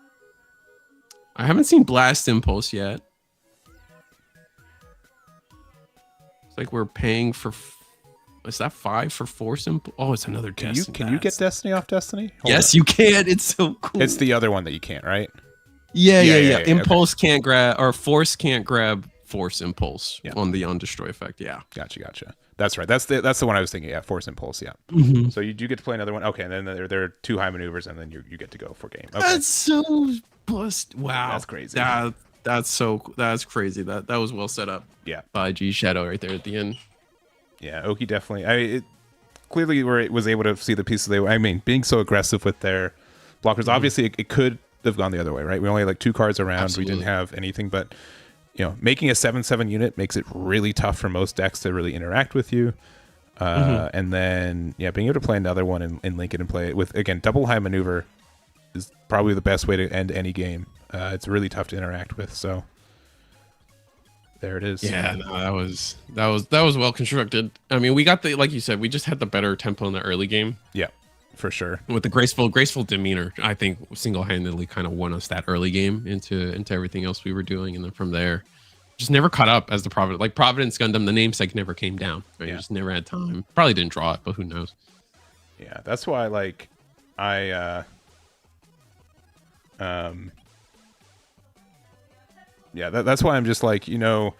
I haven't seen blast impulse yet. It's like we're paying for. Is that 5 for force impulse? Oh, it's another Destiny. Can you get Destiny off Destiny? Yes, you can. It's so cool. It's the other one that you can't, right? Yeah. Impulse can't grab, or force can't grab force impulse on the destroy effect. Yeah. Gotcha. That's right. That's the one I was thinking. Yeah, force impulse. Yeah. So you do get to play another one. Okay, and then there are 2 high maneuvers, and then you get to go for game. Okay. That's so blessed. Wow. That's crazy. That's crazy. That was well set up. Yeah. By G Shadow right there at the end. Yeah, Oki definitely. Clearly was able to see the pieces being so aggressive with their blockers. Obviously, it could have gone the other way, right? We only had like 2 cards around. Absolutely. We didn't have anything, but making a 7/7 unit makes it really tough for most decks to really interact with you. And then being able to play another one and link it and play it with, again, double high maneuver is probably the best way to end any game. It's really tough to interact with. So there it is. Yeah, no, that was well constructed. I mean, we got like you said, we just had the better tempo in the early game. Yeah, for sure. With the graceful demeanor, I think single-handedly kind of won us that early game into everything else we were doing, and then from there, just never caught up as the Providence Gundam. The namesake never came down. Right? Yeah. Just never had time. Probably didn't draw it, but who knows? Yeah, that's why that's why I'm just like, here,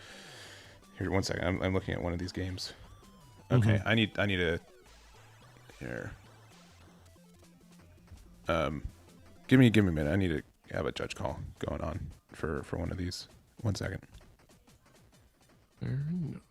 1 second. I'm looking at one of these games. Okay, I need to here. Give me a minute. I need to have a judge call going on for one of these. 1 second. Fair enough.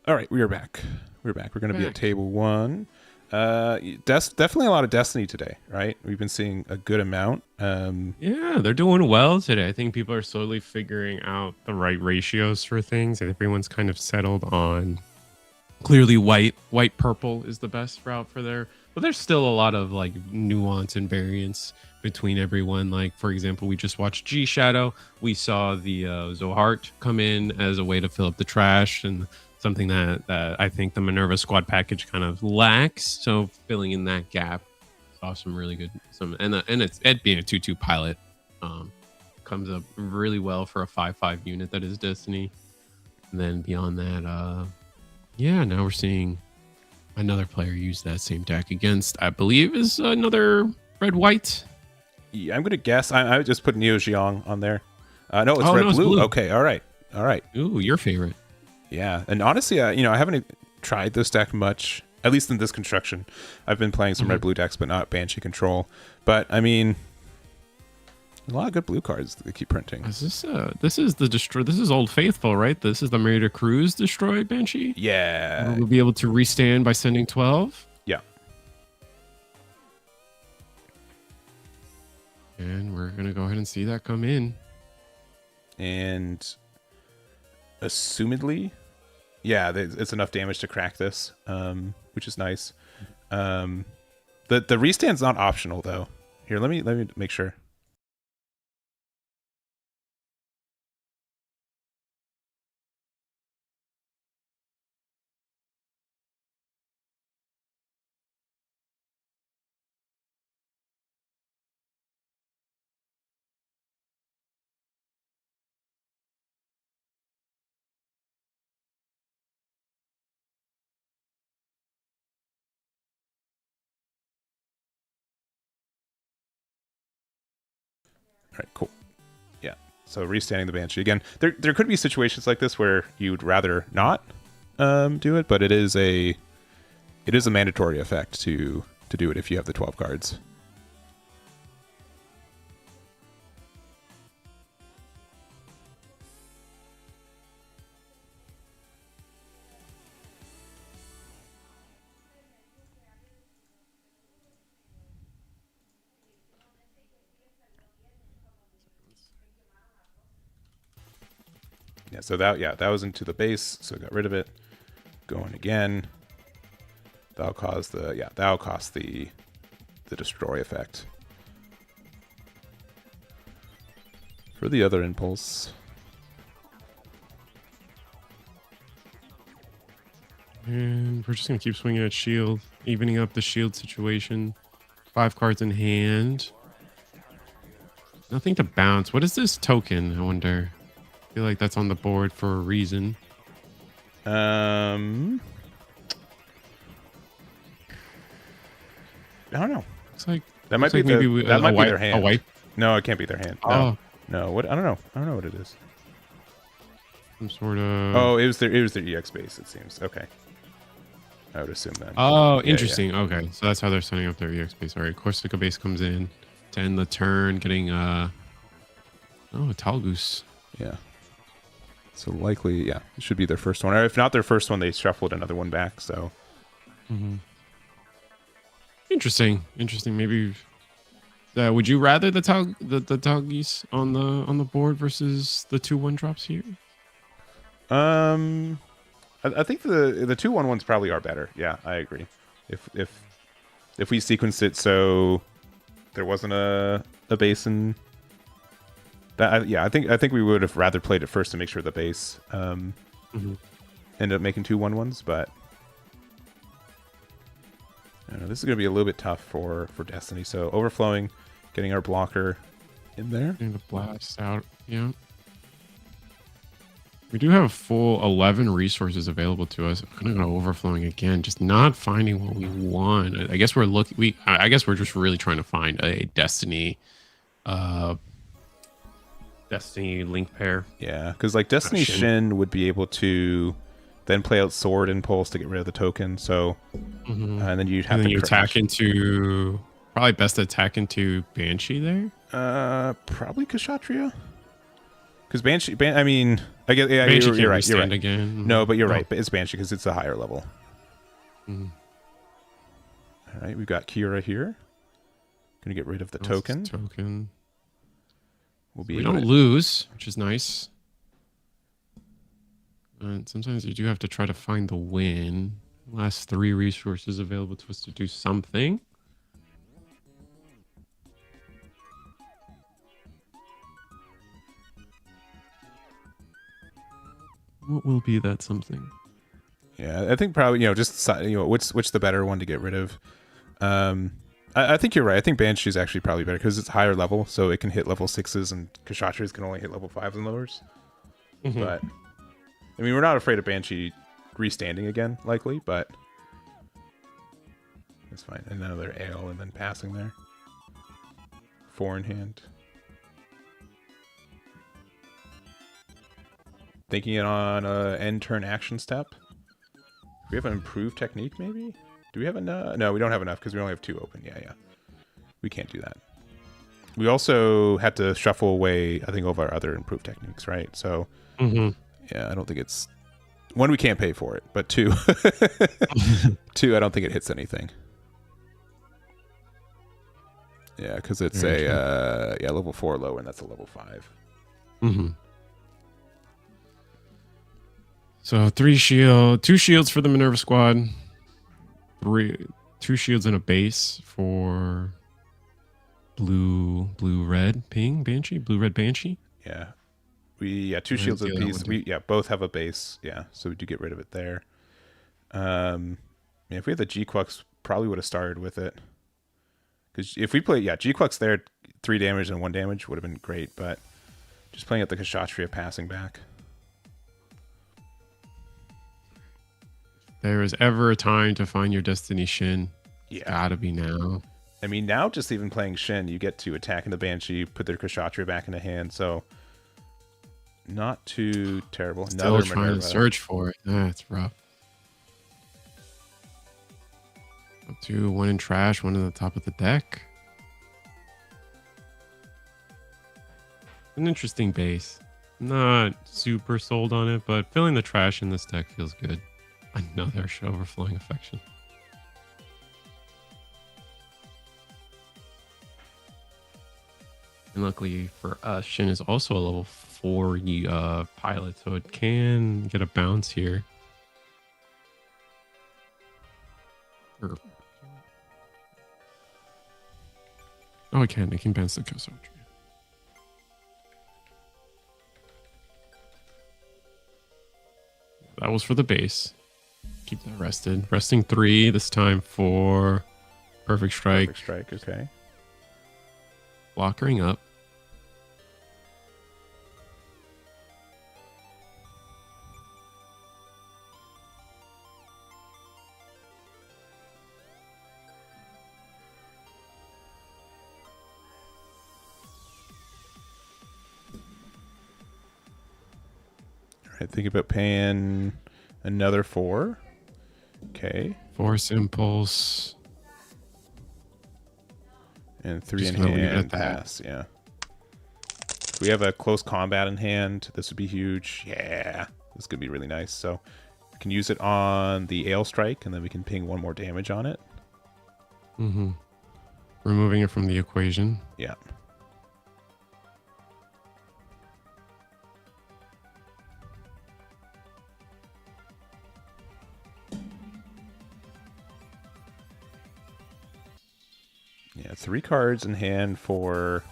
All right, we are back. We're back. We're going to be at table 1. Definitely a lot of Destiny today, right? We've been seeing a good amount. Yeah, they're doing well today. I think people are slowly figuring out the right ratios for things, and everyone's kind of settled on clearly white purple is the best route for there. But there's still a lot of like nuance and variance between everyone. Like, for example, we just watched G Shadow. We saw the Zohart come in as a way to fill up the trash, and something that I think the Minerva squad package kind of lacks. So filling in that gap, saw some really good and it's Ed being a 2-2 pilot comes up really well for a 5-5 unit that is Destiny. And then beyond that, yeah, now we're seeing another player use that same deck against, I believe, is another red-white. Yeah, I'm going to guess. I just put Neo Xiong on there. No, it's red-blue. Okay, all right. Ooh, your favorite. Yeah, and honestly, I haven't tried this deck much, at least in this construction. I've been playing some red-blue decks, but not Banshee Control. But, I mean, a lot of good blue cards that they keep printing. Is this is the destroy. This is Old Faithful, right? This is the Merida Cruz destroy Banshee. Yeah. We'll be able to restand by sending 12. Yeah. And we're gonna go ahead and see that come in. And assumedly, yeah, it's enough damage to crack this, which is nice. The restand's not optional though. Here, let me make sure. All right, cool. Yeah. So restanding the Banshee again. There could be situations like this where you'd rather not do it, but it is a mandatory effect to do it if you have the 12 cards. Yeah, so that was into the base, so got rid of it. Going again. That'll cost the destroy effect. For the other impulse. And we're just gonna keep swinging at shield, evening up the shield situation. 5 cards in hand. Nothing to bounce. What is this token? I wonder. I feel like that's on the board for a reason. I don't know. It's like that might be maybe that might be their a hand. white. No, it can't be their hand. Oh no. What? I don't know. I don't know what it is. Some sort of. Oh, it was their EX base. It seems okay. I would assume then. Oh, interesting. Yeah. Okay, so that's how they're setting up their EX base. All right, Corsica base comes in to end the turn, getting a Talgoose. Yeah. So likely, yeah, it should be their first one. Or if not their first one, they shuffled another one back. So. Interesting. Maybe. Would you rather the Talgoose on the board versus the 2/1 drops here? I think the 2/1 probably are better. Yeah, I agree. If we sequenced it so there wasn't a base in that, I think we would have rather played it first to make sure the base ended up making 2/1s, but I don't know, this is gonna be a little bit tough for Destiny. So overflowing, getting our blocker in there. Getting the blast out. Yeah. We do have full 11 resources available to us. I'm gonna go overflowing again, just not finding what we want. I guess I guess we're just really trying to find a Destiny link pair. Yeah, because like Destiny Shin would be able to then play out Sword Impulse to get rid of the token. So and then you'd have to attack into probably best attack into Banshee there. Probably Kshatriya. Because Banshee, I mean, I guess yeah, you're right. You're right. Again. No, but you're right. But it's Banshee because it's a higher level. Mm. All right, we've got Kira here. Gonna get rid of the token. We don't lose, which is nice. And sometimes you do have to try to find the win. Last 3 resources available to us to do something. What will be that something? Yeah, I think probably just which the better one to get rid of. I think you're right. I think Banshee is actually probably better because it's higher level, so it can hit level 6s, and Kshatriyas can only hit level 5s and lowers. Mm-hmm. But I mean, we're not afraid of Banshee restanding again, likely, but it's fine. And another ale, and then passing there. 4 in hand. Thinking it on a end turn action step. Do we have an improved technique, maybe? Do we have enough? No, we don't have enough because we only have 2 open. Yeah. We can't do that. We also had to shuffle away, I think, all of our other improved techniques, right? So, yeah, I don't think it's... 1, we can't pay for it, but 2... 2, I don't think it hits anything. Yeah, because it's level 4 lower, and that's a level 5. Mm-hmm. So 2 shields for the Minerva squad. 2 shields and a base for blue red ping Banshee, blue red Banshee. Yeah, 2 shields and a piece. Both have a base. Yeah, so we do get rid of it there. If we had the G-Quux, probably would have started with it. Because if we play, G-Quux there, 3 damage and 1 damage would have been great. But just playing at the Kshatriya passing back. There is ever a time to find your destiny, Shin. It's gotta be now. I mean, now just even playing Shin, you get to attack in the Banshee, put their Kshatriya back in the hand, so not too terrible. Still trying to search for it. That's rough. 2, 1 in trash, 1 in the top of the deck. An interesting base. Not super sold on it, but filling the trash in this deck feels good. Another overflowing affection. And luckily for us, Shin is also a level 4 pilot, so it can get a bounce here. Oh, it can. It can bounce the Kshatriya. That was for the base. Keep that rested. Resting 3 this time for Perfect Strike. Perfect Strike, okay. Blockering up. All right, think about paying another 4. Okay. Force Impulse. And 3 in hand pass, yeah. If we have a close combat in hand, this would be huge. Yeah, this could be really nice. So we can use it on the Ale Strike, and then we can ping 1 more damage on it. Mm-hmm. Removing it from the equation. Yeah. Yeah, 3 cards in hand for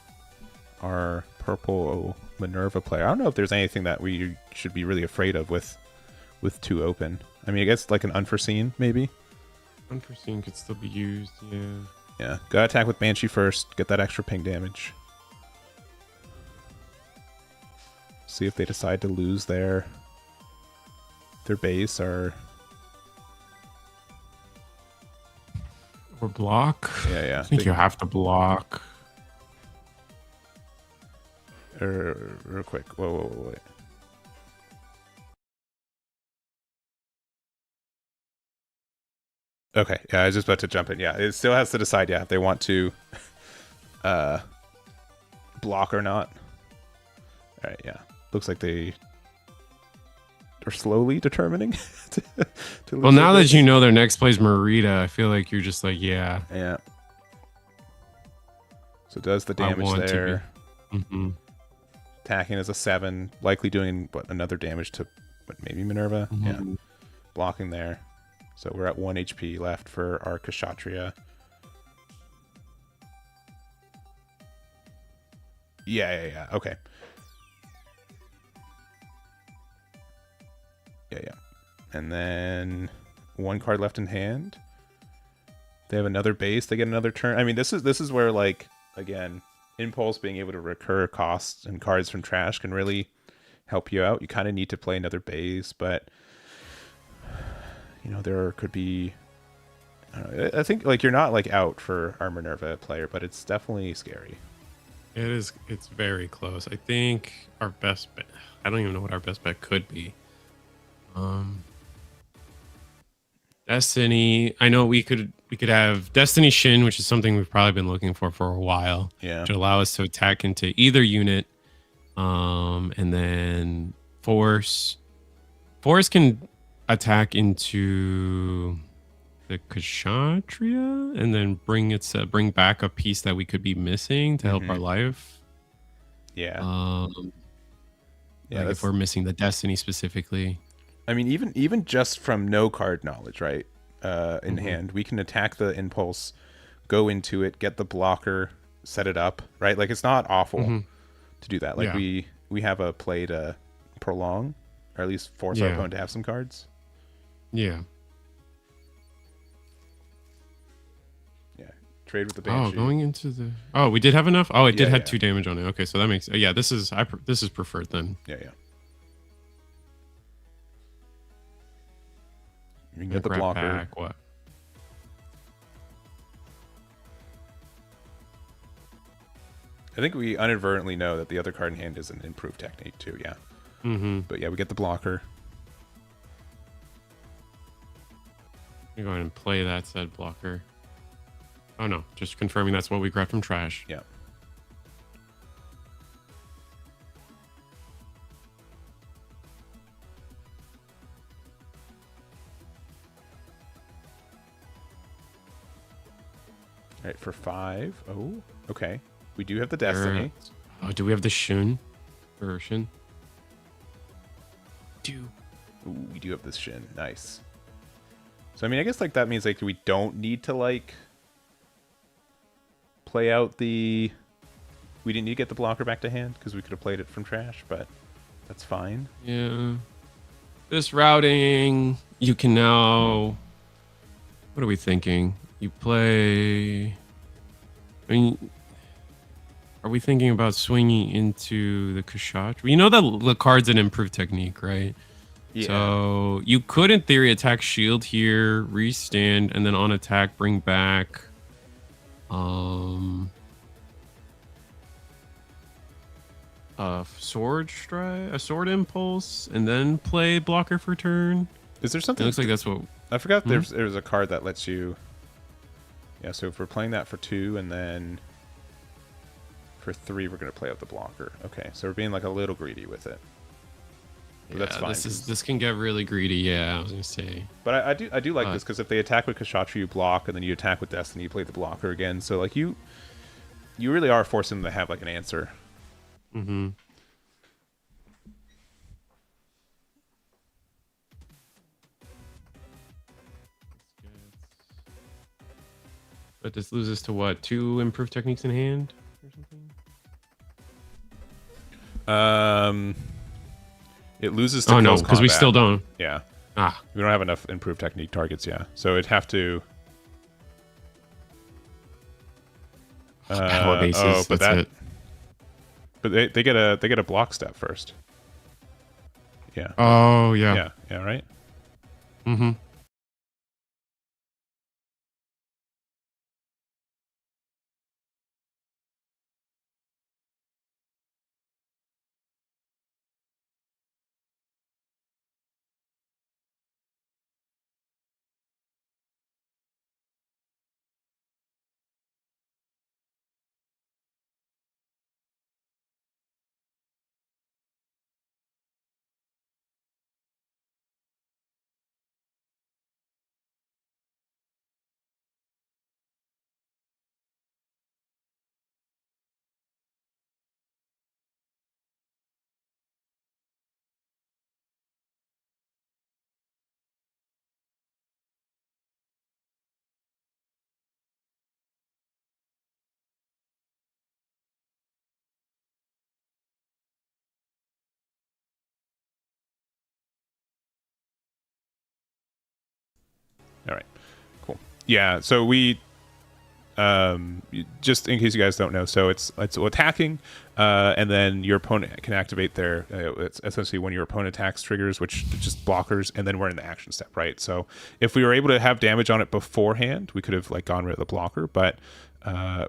our purple Minerva player. I don't know if there's anything that we should be really afraid of with 2 open. I mean, I guess like an unforeseen, maybe. Unforeseen could still be used, yeah. Yeah, gotta attack with Banshee first, get that extra ping damage. See if they decide to lose their base or block. Yeah. I think you have to block. Real quick. Whoa, wait. Okay, yeah, I was just about to jump in. Yeah, it still has to decide, if they want to block or not. All right, yeah. looks like they are slowly determining to well, now that you know their next play is Marita, I feel like you're just like, yeah. Yeah. So does the damage there. Mm-hmm. Attacking as a 7, likely doing another damage to maybe Minerva. Mm-hmm. Yeah. Blocking there. So we're at 1 HP left for our Kshatriya. Yeah. Okay. Yeah. And then 1 card left in hand. They have another base. They get another turn. I mean, this is where, like, again, Impulse being able to recur costs and cards from trash can really help you out. You kind of need to play another base, but there could be. I think like you're not like out for our Minerva player, but it's definitely scary. It is. It's very close. I think our best bet. I don't even know what our best bet could be. Destiny. I know we could have Destiny Shin, which is something we've probably been looking for a while. Yeah. To allow us to attack into either unit, and then Force. Force can attack into the Kshatriya and then bring back a piece that we could be missing to help our life. Yeah. Like if we're missing the Destiny specifically. I mean, even just from no card knowledge, right? In hand, we can attack the Impulse, go into it, get the blocker, set it up, right? Like it's not awful to do that. Like we have a play to prolong, or at least force our opponent to have some cards. Yeah. Yeah. Trade with the Banshee. Oh, going into the. Oh, we did have enough. Oh, it did have 2 damage on it. Okay, so that makes. Yeah, this is preferred then. Yeah. You can get the blocker. Back, what? I think we inadvertently know that the other card in hand is an improved technique too. Yeah. But yeah, we get the blocker. You go ahead and play that said blocker. Oh no, just confirming that's what we grabbed from trash. Yeah. All right, for 5. Oh, okay. We do have the Destiny. Oh, do we have the Shun version? Ooh, we do have this Shin. Nice. So I mean, I guess like that means like we don't need to like play out the. We didn't need to get the blocker back to hand because we could have played it from trash, but that's fine. Yeah. This routing, you can now. What are we thinking? You play. I mean, are we thinking about swinging into the Kshatriya? You know the card's an improved technique, right? Yeah. So you could, in theory, attack shield here, restand, and then on attack bring back. A sword strike, a sword impulse, and then play blocker for turn. Is there something? It looks like that's what. I forgot. There's a card that lets you. Yeah. So if we're playing that for 2, and then for 3, we're gonna play out the blocker. Okay. So we're being like a little greedy with it. But that's fine. This can get really greedy. Yeah, I was gonna say. But I do like this because if they attack with Kshatriya, you block, and then you attack with Destiny, you play the blocker again. So like you really are forcing them to have like an answer. Mm-hmm. But this loses to what? 2 improved techniques in hand or something? It loses to close combat. Because we still don't. Yeah. Ah. We don't have enough improved technique targets, yeah. So it'd have to... Battle bases, but that's it. But they get a block step first. Yeah. Oh, yeah. Yeah, right? Mm-hmm. All right, cool. Yeah, so we just in case you guys don't know, so it's attacking, and then your opponent can activate their. It's essentially when your opponent attacks triggers, which is just blockers, and then we're in the action step, right? So if we were able to have damage on it beforehand, we could have like gone rid of the blocker, but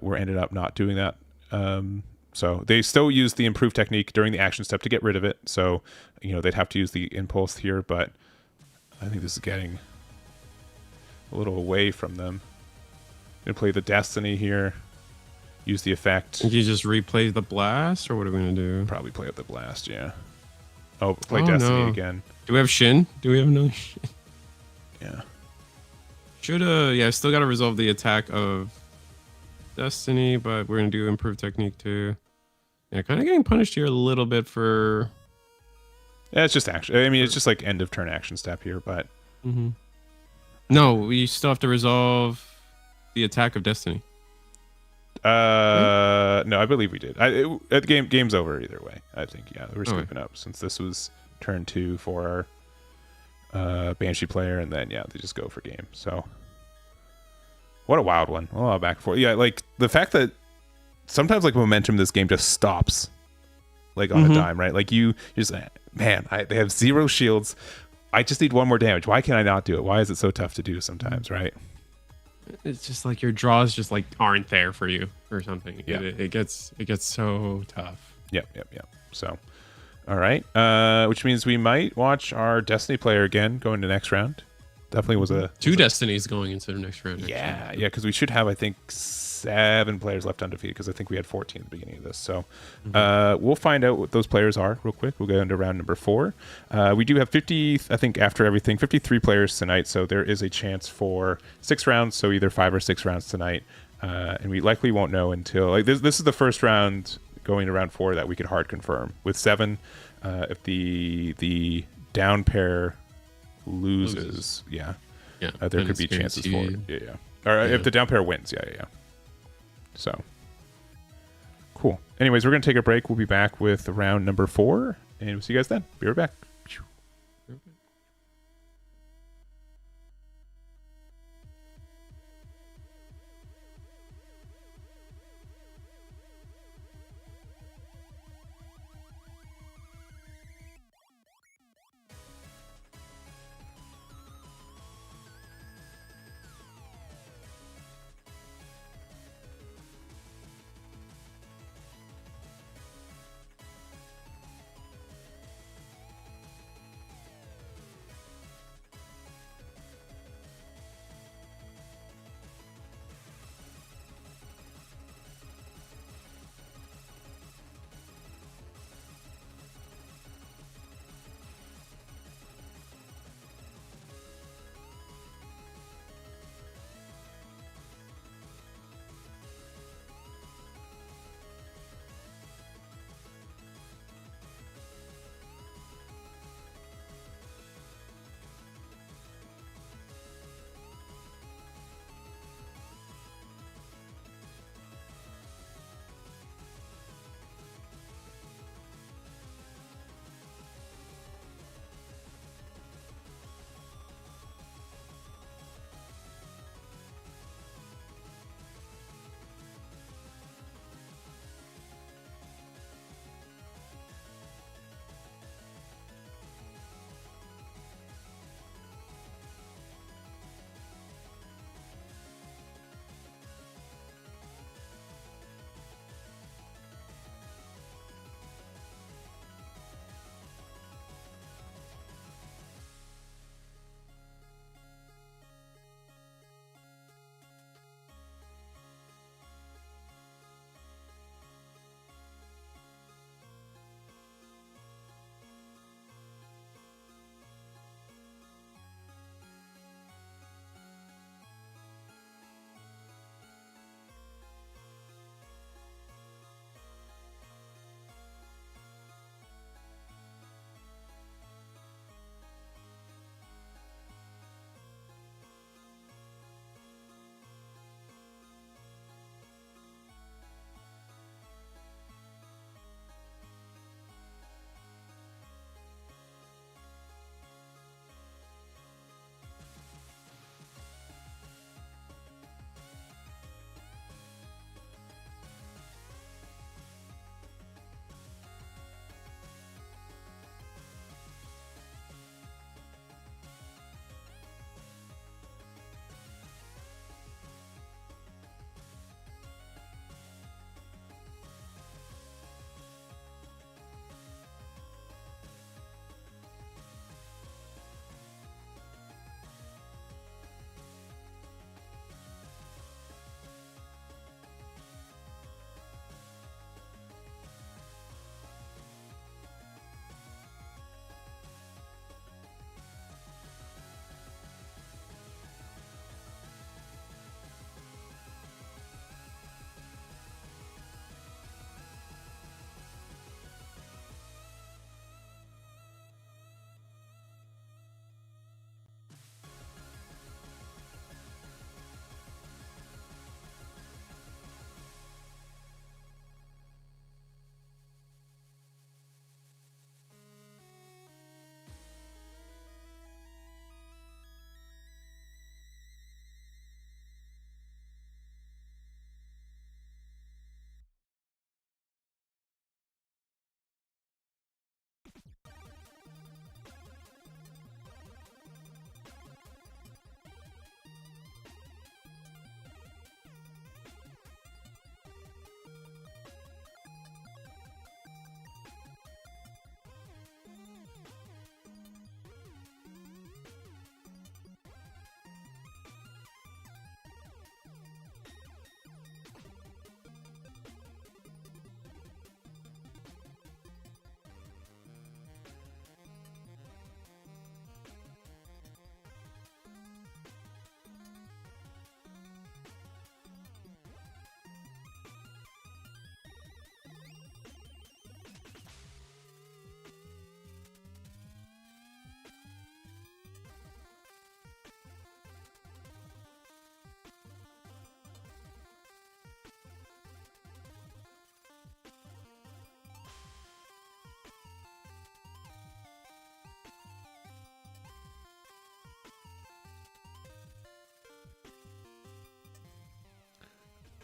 we're ended up not doing that. So they still use the improved technique during the action step to get rid of it. So they'd have to use the impulse here, but I think this is getting a little away from them. Gonna play the Destiny here. Use the effect. Did you just replay the blast, or what are we gonna do? Probably play up the blast, yeah. Oh, play Destiny again. Do we have Shin? Do we have another Shin? Yeah. Yeah, still gotta resolve the attack of Destiny, but we're gonna do improved technique too. Yeah, kind of getting punished here a little bit for. Yeah, it's just action. I mean, it's just like end of turn action step here, but. Mm-hmm. No, we still have to resolve the attack of Destiny. No, I believe we did. The game's over either way. I think we're skipping up since this was turn 2 for our Banshee player, and then they just go for game. So what a wild one! A lot back and forth. Yeah, like the fact that sometimes like momentum in this game just stops, like on a dime, right? Like you just they have 0 shields. I just need 1 more damage. Why can I not do it? Why is it so tough to do sometimes, right? It's just like your draws just like aren't there for you or something. Yeah. It gets so tough. Yep. So, all right. Which means we might watch our Destiny player again go into next round. Definitely was a 2 Destinies going into the next round. Yeah, because we should have, I think, 7 players left undefeated because I think we had 14 at the beginning of this. So we'll find out what those players are real quick. We'll go into round number 4. We do have 50, I think after everything, 53 players tonight. So there is a chance for 6 rounds. So either 5 or 6 rounds tonight. And we likely won't know until like this is the first round going to round 4 that we could hard confirm. With 7, if the down pair loses. There could be chances for it. Or if the down pair wins. So cool. Anyways, we're gonna take a break. We'll be back with round number 4, and we'll see you guys then. Be right back.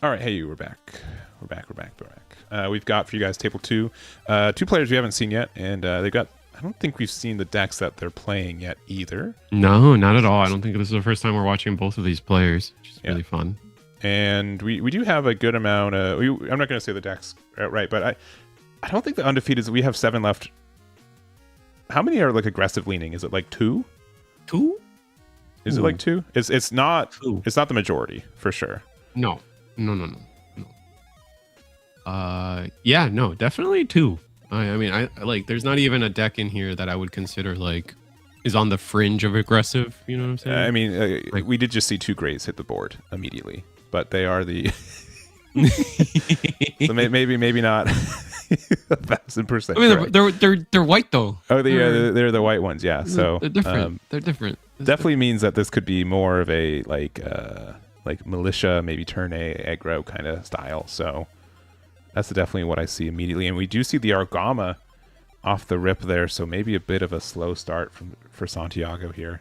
All right, hey, we're back. We're back. We've got for you guys table 2. 2 players we haven't seen yet, and they've got. I don't think we've seen the decks that they're playing yet either. No, not at all. I don't think this is the first time we're watching both of these players, which is really fun. And we do have a good amount of. I'm not going to say the decks outright, but I don't think the undefeated. We have 7 left. How many are like aggressive leaning? Is it like 2? 2? Is it like 2? It's not. 2. It's not the majority for sure. No. Yeah, no, definitely 2. I mean, I like. There's not even a deck in here that I would consider like is on the fringe of aggressive. You know what I'm saying? I mean, like, we did just see 2 grays hit the board immediately, but they are the. So maybe not 1,000%. I mean, they're white though. Oh, they're the white ones. Yeah, so they're different. They're different. Definitely means that this could be more of a like militia, maybe turn A aggro kind of style. So that's definitely what I see immediately, and we do see the Argama off the rip there. So maybe a bit of a slow start for Santiago here.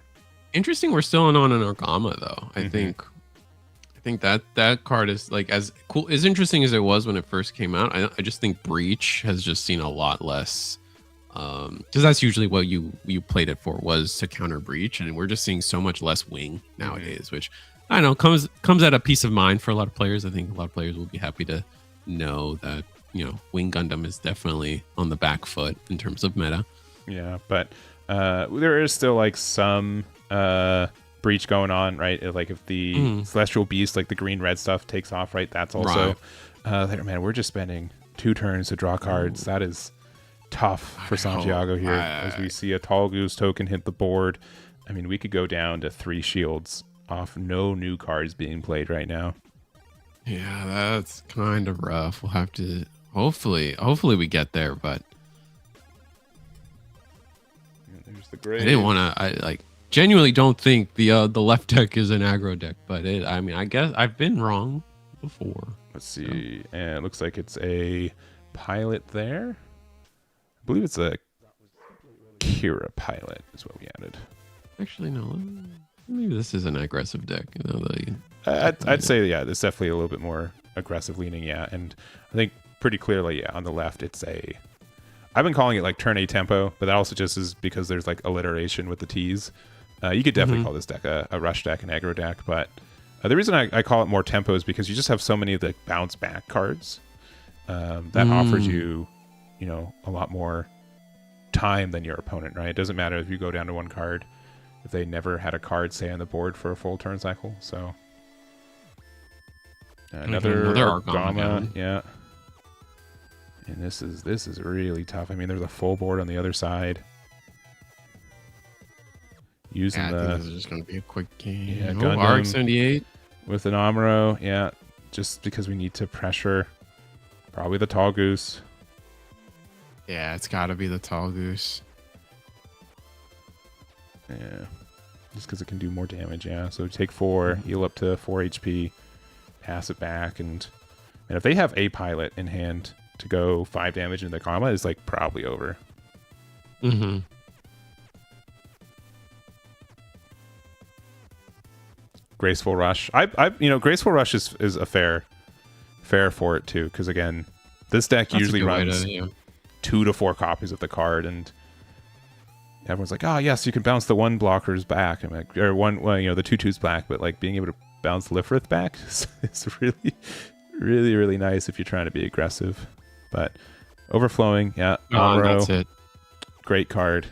Interesting. We're still on an Argama though. I think that card is like as cool, as interesting as it was when it first came out. I just think Breach has just seen a lot less, because that's usually what you played it for, was to counter Breach, and we're just seeing so much less Wing nowadays, which I don't know comes at a peace of mind for a lot of players. I think a lot of players will be happy to know that Wing Gundam is definitely on the back foot in terms of meta. Yeah, but there is still like some Breach going on, right? Like if the Celestial Beast, like the green-red stuff takes off, right? That's also there. Man, we're just spending 2 turns to draw cards. That is tough for Santiago here, as we see a Tall Goose token hit the board. I mean, we could go down to 3 shields off no new cards being played right now. Yeah, that's kind of rough. We'll have to hopefully we get there, but there's the gray. I didn't want to. I like genuinely don't think the left deck is an aggro deck, but I mean, I guess I've been wrong before. Let's see, and it looks like it's a pilot there. I believe it's a Kira pilot is what we added. Actually, no. Maybe this is an aggressive deck. I'd say, yeah, it's definitely a little bit more aggressive leaning, yeah. And I think pretty clearly, yeah, on the left, it's a... I've been calling it like turn A tempo, but that also just is because there's like alliteration with the T's. You could definitely call this deck a rush deck, an aggro deck, but the reason I call it more tempo is because you just have so many of the bounce back cards that offers you, a lot more time than your opponent, right? It doesn't matter if you go down to 1 card if they never had a card stay on the board for a full turn cycle. So another Argama, yeah. And this is really tough. I mean, there's a full board on the other side. Using I think this is just going to be a quick game. Yeah, Gundam RX-78 with an Amuro, yeah, just because we need to pressure probably the Tall Goose. Yeah, it's got to be the Tall Goose. Yeah, just because it can do more damage, yeah. So take 4, heal up to 4 HP, pass it back, and if they have a pilot in hand to go 5 damage into the Karma, is like probably over. Graceful Rush. Graceful Rush is a fair for it too, because again, this deck usually runs 2 to 4 copies of the card, and everyone's like, oh yes, you can bounce the 1 blockers back, and like, or the 2/2s back, but like being able to bounce Lifrith back is really, really, really nice if you're trying to be aggressive. But overflowing, yeah, that's it. Great card.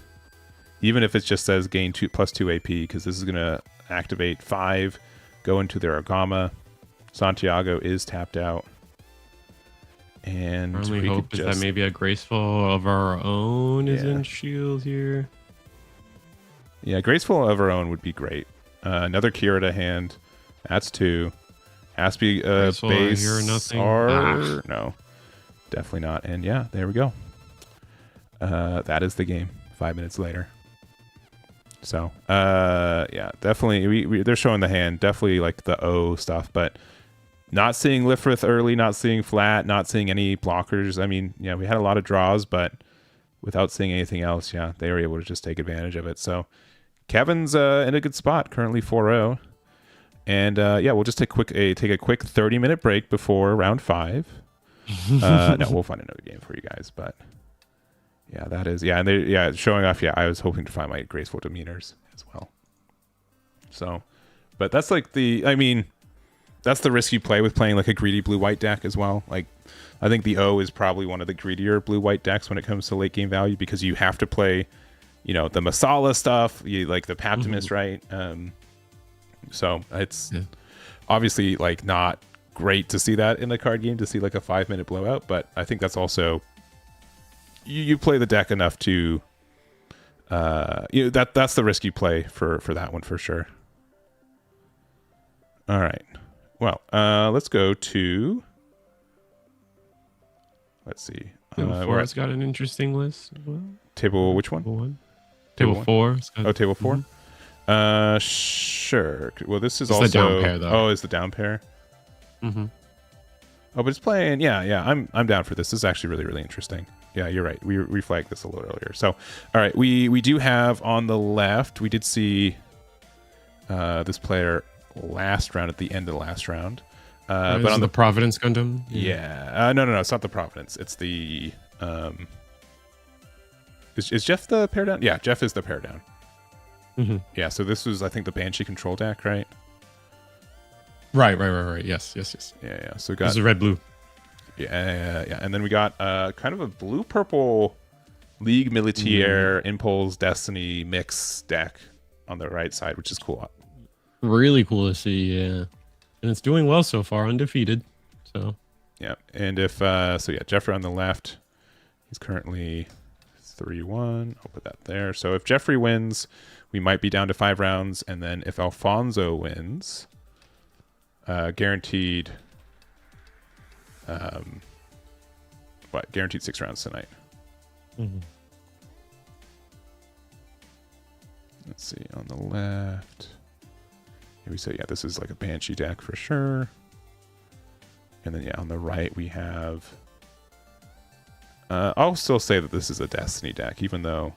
Even if it just says gain +2 AP, because this is gonna activate 5, go into their Argama. Santiago is tapped out. And our only hope is that maybe a Graceful of Our Own is in shield here. Yeah, Graceful of Our Own would be great. Another Kira to hand. That's 2. Has to be base here, nothing. or no, definitely not. And yeah, there we go. That is the game. 5 minutes later. So yeah, definitely they're showing the hand, definitely like the O stuff, but not seeing Lifrith early, not seeing flat, not seeing any blockers. I mean, yeah, we had a lot of draws, but without seeing anything else, yeah, they were able to just take advantage of it. So Kevin's in a good spot, currently 4-0. And yeah, we'll just take a quick 30-minute break before round 5. No, we'll find another game for you guys, but yeah, that is and showing off. Yeah, I was hoping to find my graceful demeanors as well. So, but that's like that's the risk you play with playing like a greedy blue-white deck as well. Like, I think the O is probably one of the greedier blue-white decks when it comes to late game value, because you have to play, the Masala stuff, like the Paptimus, right? So it's obviously like not great to see that in a card game, to see like a 5-minute blowout, but I think that's also you play the deck enough to that's the risk you play for that one for sure. All right. Well, let's go to, let's see. Table 4 has got an interesting list as well. Table, which one? Table 4. Table 4? Sure. Well, this is also the down pair, though. Oh, is the down pair? Oh, but it's playing. Yeah. I'm down for this. This is actually really, really interesting. Yeah, you're right. We flagged this a little earlier. So, all right, we do have on the left. We did see this player last round, at the end of the last round. But on the Providence Gundam. Yeah. No. It's not the Providence. It's the. Is Jeff the pair down? Yeah, Jeff is the pair down. Yeah. So this was, I think, the Banshee control deck, right? Right. Yes. Yeah. So we got this is red blue. Yeah. And then we got kind of a blue purple League Militaire Impulse Destiny mix deck on the right side, which is cool. Really cool to see, yeah. And it's doing well so far, undefeated. So yeah. And if Jeffrey on the left, he's currently 3-1. I'll put that there. So if Jeffrey wins, we might be down to 5 rounds, and then if Alfonso wins, guaranteed guaranteed 6 rounds tonight. Let's see, on the left. Here we say, yeah, this is like a Banshee deck for sure. And then, yeah, on the right we have... I'll still say that this is a Destiny deck, even though...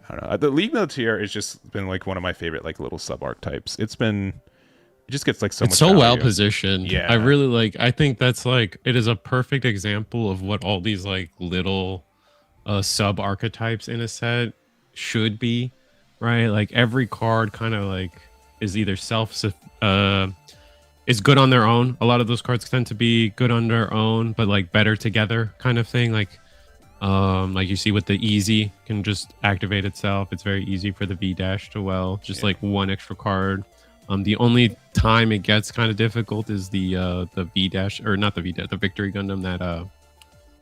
I don't know. The League Militaire has just been like one of my favorite like little sub-archetypes. It just gets like so much value. Well positioned. Yeah. I really like, I think that's like, it is a perfect example of what all these like little sub archetypes in a set should be, right? Like every card kind of like is either is good on their own. A lot of those cards tend to be good on their own, but like better together kind of thing. Like you see with the easy can just activate itself. It's very easy for the V dash to like one extra card. The only time it gets kind of difficult is the V dash, or not the V dash, the Victory Gundam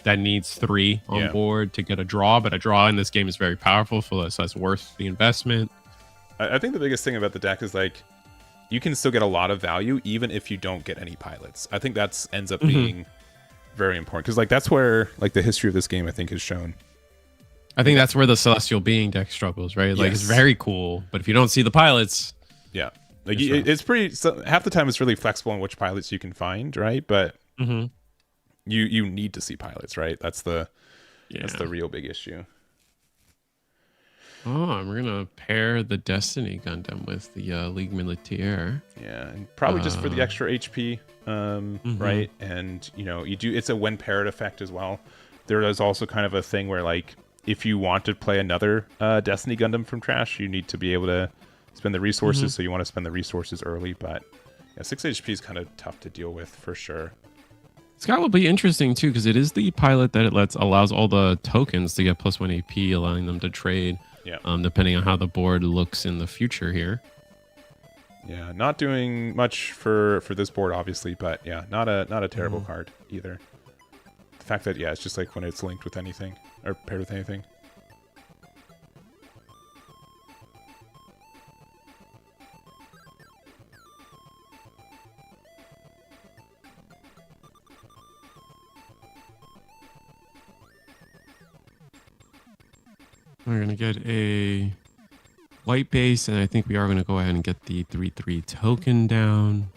that needs 3 on board to get a draw. But a draw in this game is very powerful, so that's worth the investment. I think the biggest thing about the deck is like you can still get a lot of value even if you don't get any pilots. I think that ends up being very important, because like that's where like the history of this game I think is shown. I think that's where the Celestial Being deck struggles, right? Like it's very cool, but if you don't see the pilots, like it's pretty. So half the time it's really flexible on which pilots you can find, right? But you need to see pilots, right? That's the real big issue. Oh, we're gonna pair the Destiny Gundam with the League Militaire. Yeah, and probably just for the extra HP, right? And it's a when paired effect as well. There is also kind of a thing where like if you want to play another Destiny Gundam from trash, you need to be able to spend the resources. So you want to spend the resources early, but 6 HP is kind of tough to deal with for sure. Scout will be interesting too, because it is the pilot that allows all the tokens to get +1 AP, allowing them to trade. Depending on how the board looks in the future here. Yeah, not doing much for this board, obviously, but yeah, not a terrible card either. The fact that it's just like when it's linked with anything or paired with anything. We're going to get a white base, and I think we are going to go ahead and get the 3/3 token down.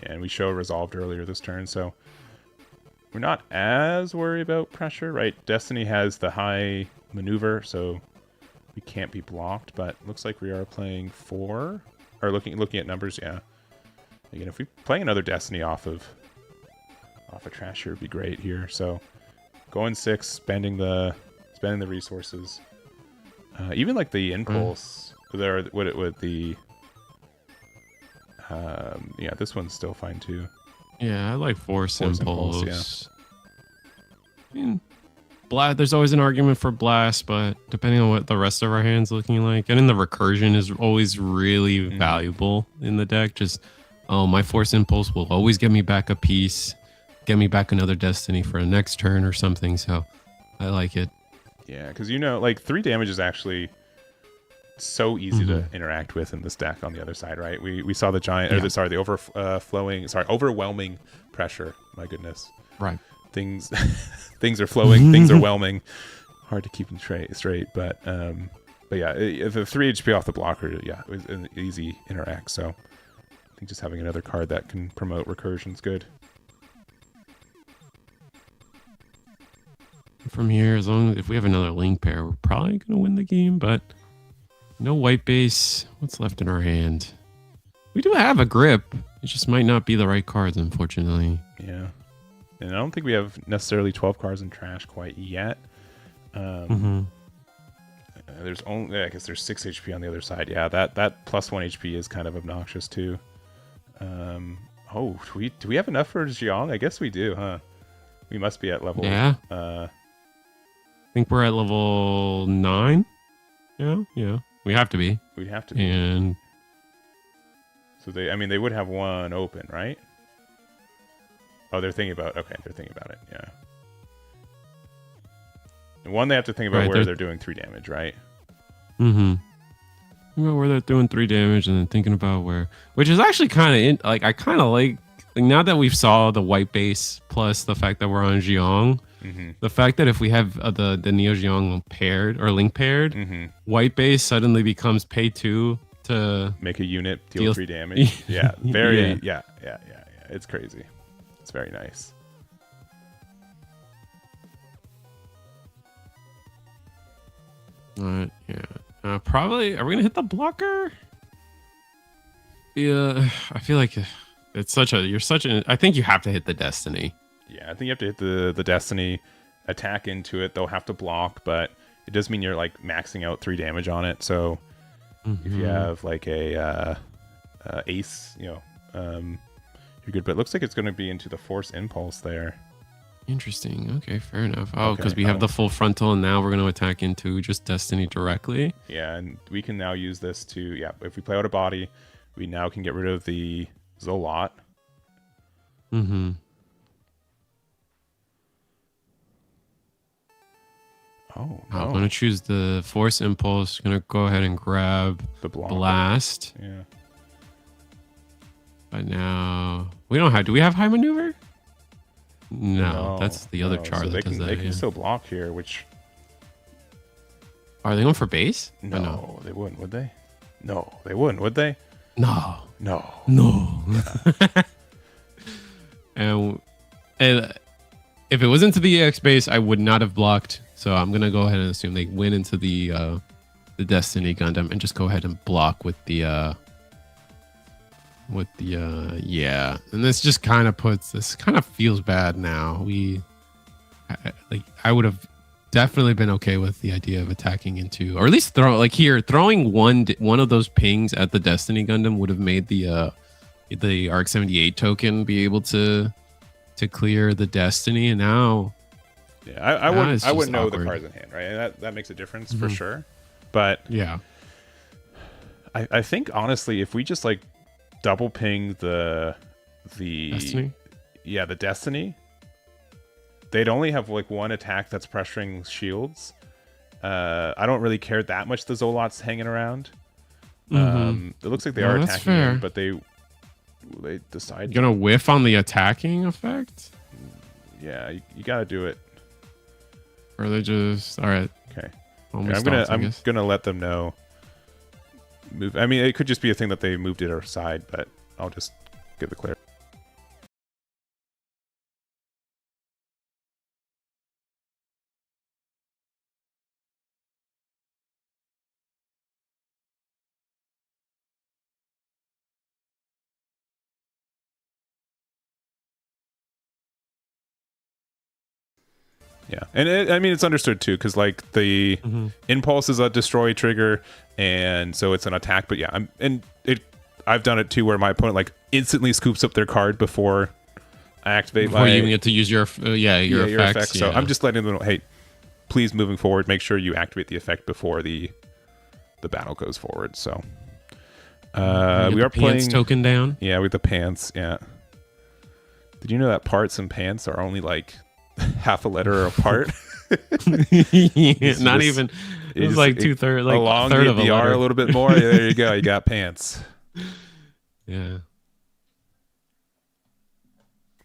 Yeah, and we show resolved earlier this turn, so we're not as worried about pressure, right? Destiny has the high maneuver, so we can't be blocked, but looks like we are playing 4. Or looking at numbers, yeah. Again, if we play another Destiny off of Trash here would be great here. So going 6, spending the resources. Even like the impulse there, yeah, this one's still fine too. Yeah, I like force impulse. Yeah. I mean, there's always an argument for blast, but depending on what the rest of our hand's looking like, and then the recursion is always really valuable in the deck. Just my force impulse will always get me back a piece, get me back another destiny for a next turn or something. So I like it. Yeah, because like 3 damage is actually so easy to interact with in this deck on the other side, right? We saw the giant, or the overwhelming pressure. My goodness, right? Things are flowing, things are whelming. Hard to keep them straight, but yeah, the 3 HP off the blocker, yeah, it was an easy interact. So I think just having another card that can promote recursion is good. From here, as long as if we have another link pair, we're probably gonna win the game, but. No white base. What's left in our hand? We do have a grip. It just might not be the right cards, unfortunately. Yeah. And I don't think we have necessarily 12 cards in trash quite yet. There's only, I guess there's 6 HP on the other side. Yeah, that +1 HP is kind of obnoxious too. Oh, do we have enough for Jiang? I guess we do, huh? We must be at level... Yeah. I think we're at level 9. Yeah. We have to be. We'd have to be. And so they would have one open, right? Oh, they're thinking about it, yeah. And one, they have to think about where they're doing 3 damage, right? Where they're doing 3 damage and then thinking about where, which is actually kind of I kind of like now that we've saw the white base plus the fact that we're on Jiang. The fact that if we have the Neo Jiang paired or link paired, white base suddenly becomes pay 2 to make a unit deal 3 damage. Yeah, yeah. It's crazy. It's very nice. Yeah. Probably. Are we gonna hit the blocker? Yeah. I feel like it's such a. I think you have to hit the destiny. Yeah, I think you have to hit the destiny, attack into it. They'll have to block, but it does mean you're like maxing out 3 damage on it. So if you have like a ace, you're good. But it looks like it's going to be into the force impulse there. Interesting. Okay, fair enough. Oh, because we have the full frontal, and now we're going to attack into just destiny directly. Yeah, and we can now use this to if we play out a body, we now can get rid of the Zolot. Oh, no. I'm going to choose the force impulse. Going to go ahead and grab the blast. Yeah. But now we don't have. Do we have high maneuver? No, that's the other char that does that. They can still block here. Which are they going for base? No, they wouldn't, would they? No, they wouldn't, would they? No. Yeah. and if it was into the EX base, I would not have blocked. So I'm gonna go ahead and assume they went into the Destiny Gundam and just go ahead and block with the yeah. And this just kind of feels bad now. I would have definitely been okay with the idea of attacking into, or at least throwing one of those pings at the Destiny Gundam would have made the ARC-78 token be able to clear the Destiny, and now. Yeah, I wouldn't know the cards in hand, right? And that makes a difference for sure. But yeah, I think honestly, if we just like double ping the Destiny, the Destiny, they'd only have like one attack that's pressuring shields. I don't really care that much. The Zolot's hanging around. It looks like they are attacking him, but they decide. You're gonna whiff on the attacking effect. Yeah, you gotta do it. Or they just all right. Okay. I'm gonna let them know. Move. I mean, it could just be a thing that they moved it aside, but I'll just give the clarity. Yeah, and I mean it's understood too, because like the impulse is a destroy trigger, and so it's an attack. But yeah, I've done it too, where my opponent like instantly scoops up their card before I activate. Before you even get to use your effects. So I'm just letting them know, hey, please, moving forward, make sure you activate the effect before the battle goes forward. So we are playing token down. Yeah, with the pants. Yeah. Did you know that parts and pants are only like half a letter apart? Not even. It was like 2/3, like a third of a letter. R a little bit more. Yeah, there you go. You got pants. Yeah.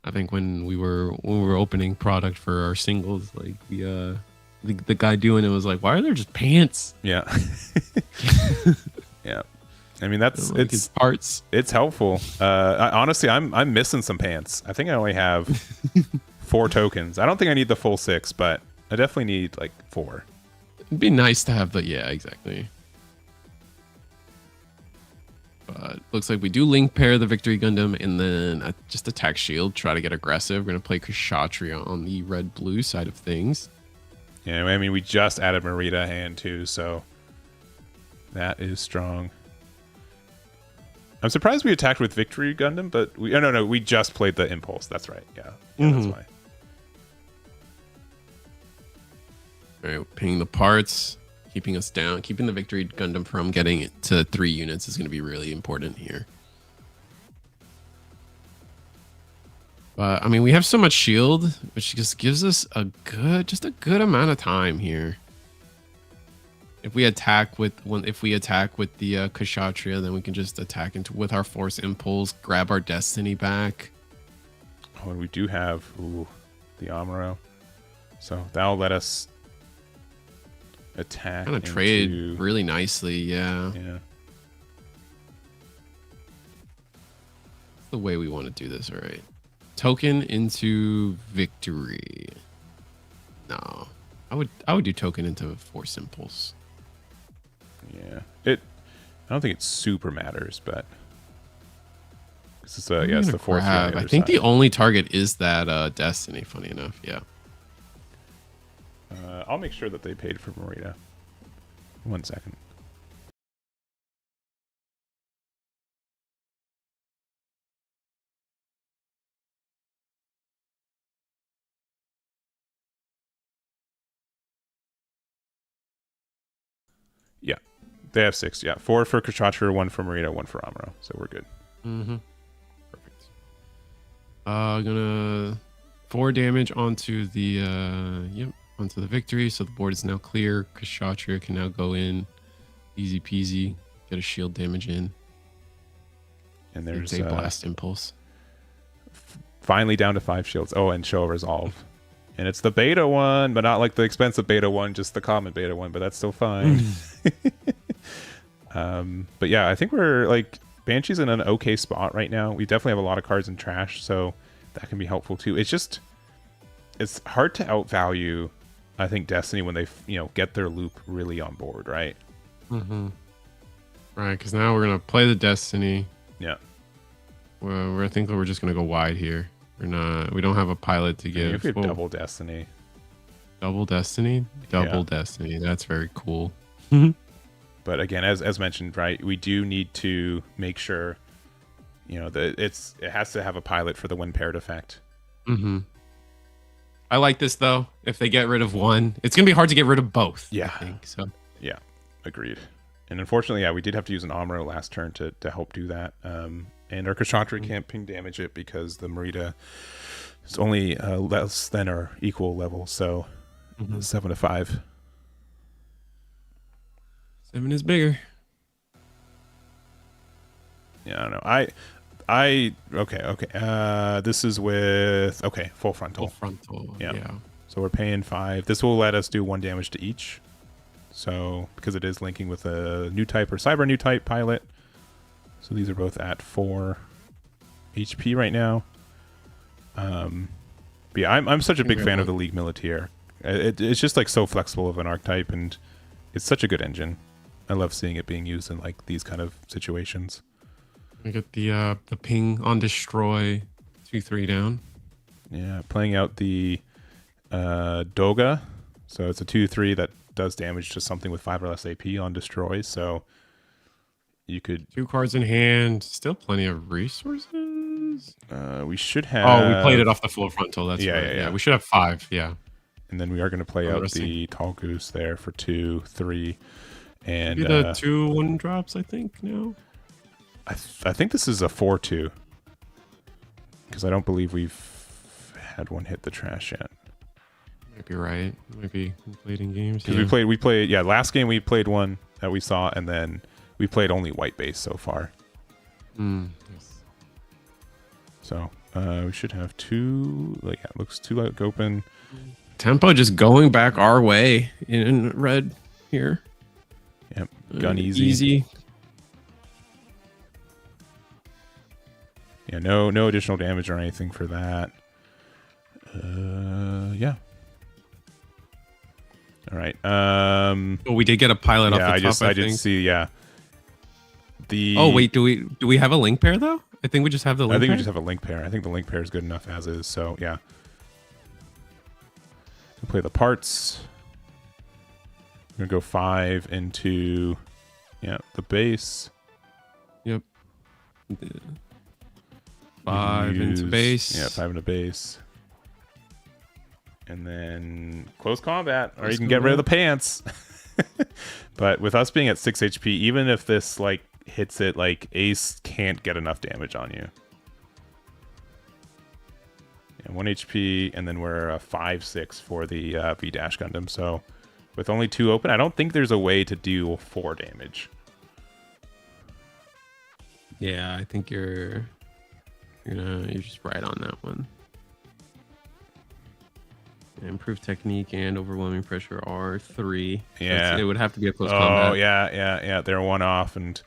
I think when we were opening product for our singles, like the guy doing it was like, "Why are there just pants?" Yeah. Yeah. I mean, it's parts. It's helpful. Honestly, I'm missing some pants. I think I only have 4 tokens. I don't think I need the full 6, but I definitely need like 4. It'd be nice to have exactly. But looks like we do link pair the Victory Gundam and then just attack shield, try to get aggressive. We're gonna play Kshatriya on the red-blue side of things. Yeah, I mean, we just added Marita hand too, so that is strong. I'm surprised we attacked with Victory Gundam, but we just played the Impulse. That's right. Yeah, that's why. All right, pinging the parts, keeping us down, keeping the Victory Gundam from getting it to 3 units is going to be really important here. But I mean, we have so much shield, which just gives us a good amount of time here. If we attack with the Kshatriya, then we can just attack with our Force Impulse, grab our Destiny back. Oh, and we do have the Amuro, so that'll let us attack. Kind of trade really nicely, yeah. Yeah. That's the way we want to do this, all right. Token into Victory. No, I would do token into Force Impulse. Yeah, I don't think it super matters, but this is it's the fourth. I think the only target is that Destiny. Funny enough, yeah. I'll make sure that they paid for Marita. 1 second. Yeah, they have 6. Yeah, 4 for Kshatriya, 1 for Marita, 1 for Amuro. So we're good. Perfect. Gonna 4 damage onto the onto the Victory. So the board is now clear. Kshatriya can now go in, easy peasy, get a shield damage in. And there's a blast impulse. Finally down to 5 shields. Oh, and show resolve. And it's the beta one, but not like the expensive beta one, just the common beta one, but that's still fine. But yeah, I think we're like Banshee's in an okay spot right now. We definitely have a lot of cards in trash, so that can be helpful too. It's hard to outvalue, I think, Destiny when they get their loop really on board, right? Right, because now we're gonna play the Destiny. Yeah. Well, I think we're just gonna go wide here. We don't have a pilot to give. You could double Destiny. Double Destiny? Double Destiny. That's very cool. But again, as mentioned, right, we do need to make sure, that it has to have a pilot for the when paired effect. I like this though. If they get rid of one, it's gonna be hard to get rid of both. Yeah. I think so. Yeah, agreed. And unfortunately, we did have to use an Amuro last turn to help do that. And our Kshatriya can't ping damage it because the Marita is only less than or equal level. So 7 to 5. 7 is bigger. Yeah, I don't know. Okay. This is with full frontal. Full frontal. Yeah. So we're paying 5. This will let us do 1 damage to each. So because it is linking with a new type or cyber new type pilot. So these are both at 4 HP right now. But yeah, I'm such a big fan of the League Militaire. It's just like so flexible of an archetype, and it's such a good engine. I love seeing it being used in like these kind of situations. We get the ping on destroy 2/3 down. Yeah, playing out the Doga. So it's a 2/3 that does damage to something with 5 or less AP on destroys. So you could 2 cards in hand. Still plenty of resources. We should have. Oh, we played it off the full frontal. That's Yeah, right. yeah, yeah. We should have 5. Yeah. And then we are going to play out the Tall Goose there for 2, 3, and maybe the 2 1-drops. I think now. I think this is a 4/2 because I don't believe we've had one hit the trash yet. Might be right. Might be completing games. Because we played. Yeah, last game we played one that we saw, and then we played only white base so far. Yes. So we should have 2. Like, yeah, it looks 2 like open. Tempo just going back our way in red here. Yep, gun easy. Easy. Yeah, no additional damage or anything for that. Yeah. All right. Oh, we did get a pilot off the top. I did see. Yeah. Oh wait, do we have a link pair though? I think we just have the link. I think pair? we just have a link pair. I think the link pair is good enough as is. So yeah. We'll play the parts. I'm gonna go 5 into the base. Yep. 5 into base. Yeah, 5 into base. And then close combat, or you can get rid of the pants. But with us being at 6 HP, even if this like hits it, like Ace can't get enough damage on you. Yeah, 1 HP, and then we're 5/6 for the V-Dash Gundam. So with only 2 open, I don't think there's a way to do 4 damage. Yeah, I think you're just right on that one. Improved technique and overwhelming pressure are 3. Yeah, it would have to be a close combat. Oh yeah. They're 1 off, and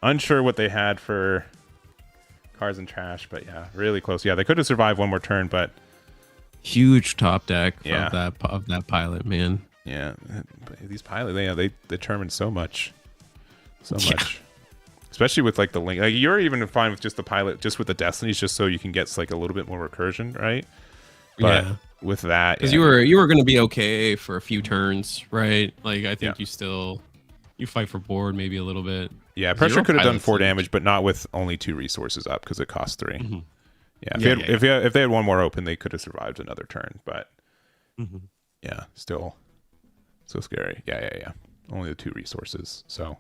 unsure what they had for cards and trash, but yeah, really close. Yeah, they could have survived 1 more turn, but huge top deck of that pilot, man. Yeah, these pilots, they determine so much, especially with like the link. Like you're even fine with just the pilot, just with the destinies, just so you can get like a little bit more recursion, right? But with that, because you were going to be okay for a few turns, right? Like I think you fight for board maybe a little bit. Yeah, pressure could have done 4 damage, but not with only 2 resources up because it costs 3. Mm-hmm. Yeah, if they had 1 more open, they could have survived another turn. But yeah, still so scary. Yeah. Only the 2 resources. So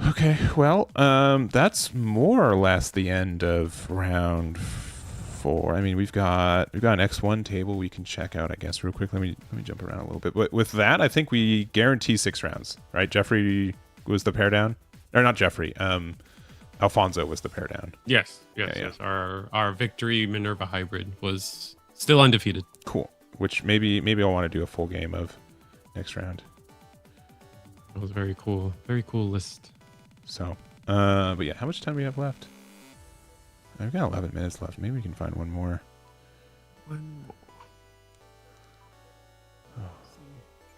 okay, well, that's more or less the end of round 4. I mean, we've got an X1 table we can check out, I guess, real quick. Let me jump around a little bit. But with that, I think we guarantee 6 rounds, right? Jeffrey was the pair down, or not Jeffrey. Alfonso was the pair down. Yes. Our victory Minerva hybrid was still undefeated. Cool. Which maybe I'll want to do a full game of next round. That was very cool. Very cool list. So, but yeah, how much time do we have left? I've got 11 minutes left. Maybe we can find one more. Oh,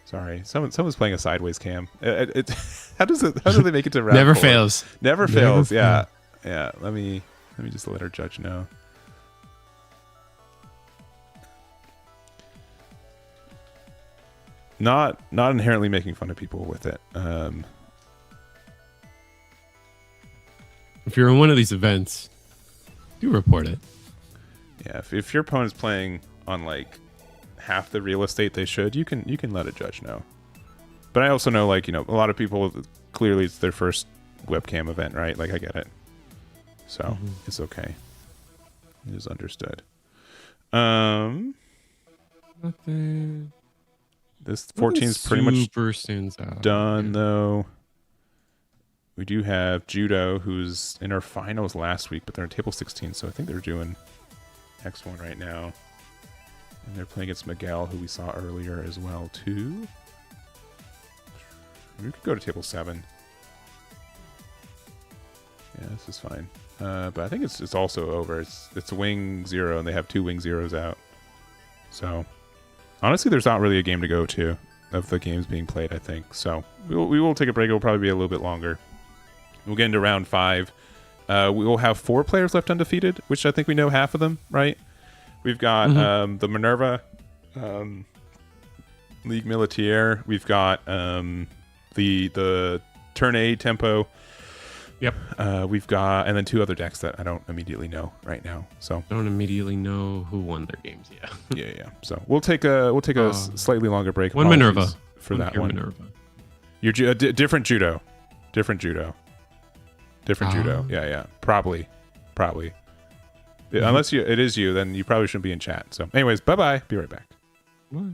sorry, someone's playing a sideways cam. How do they make it to round Never 4? fails. Never fails. Yeah. Let me just let our judge know. Not inherently making fun of people with it. If you're in one of these events, do report it. Yeah, if your opponent's playing on like half the real estate they should, you can let a judge know. But I also know, like, a lot of people, clearly it's their first webcam event, right? Like, I get it. So it's okay. It is understood. Nothing. This 14 is pretty much stands out. done, though. We do have Judo, who's in our finals last week, but they're in table 16, so I think they're doing X1 right now. And they're playing against Miguel, who we saw earlier as well, too. We could go to table 7. Yeah, this is fine. But I think it's also over. It's wing 0, and they have 2 wing 0s out. So, honestly, there's not really a game to go to of the games being played, I think. So, we will take a break. It will probably be a little bit longer. We'll get into round 5. We will have 4 players left undefeated, which I think we know half of them, right? We've got the Minerva, League Militaire. We've got the turn A tempo. Yep. We've got, and then 2 other decks that I don't immediately know right now. So don't immediately know who won their games. Yeah. yeah. So we'll take a slightly longer break. One Minerva for that one. Minerva. You're different judo. Yeah. Probably. Unless it is you, then you probably shouldn't be in chat. So, anyways, bye. Be right back. What?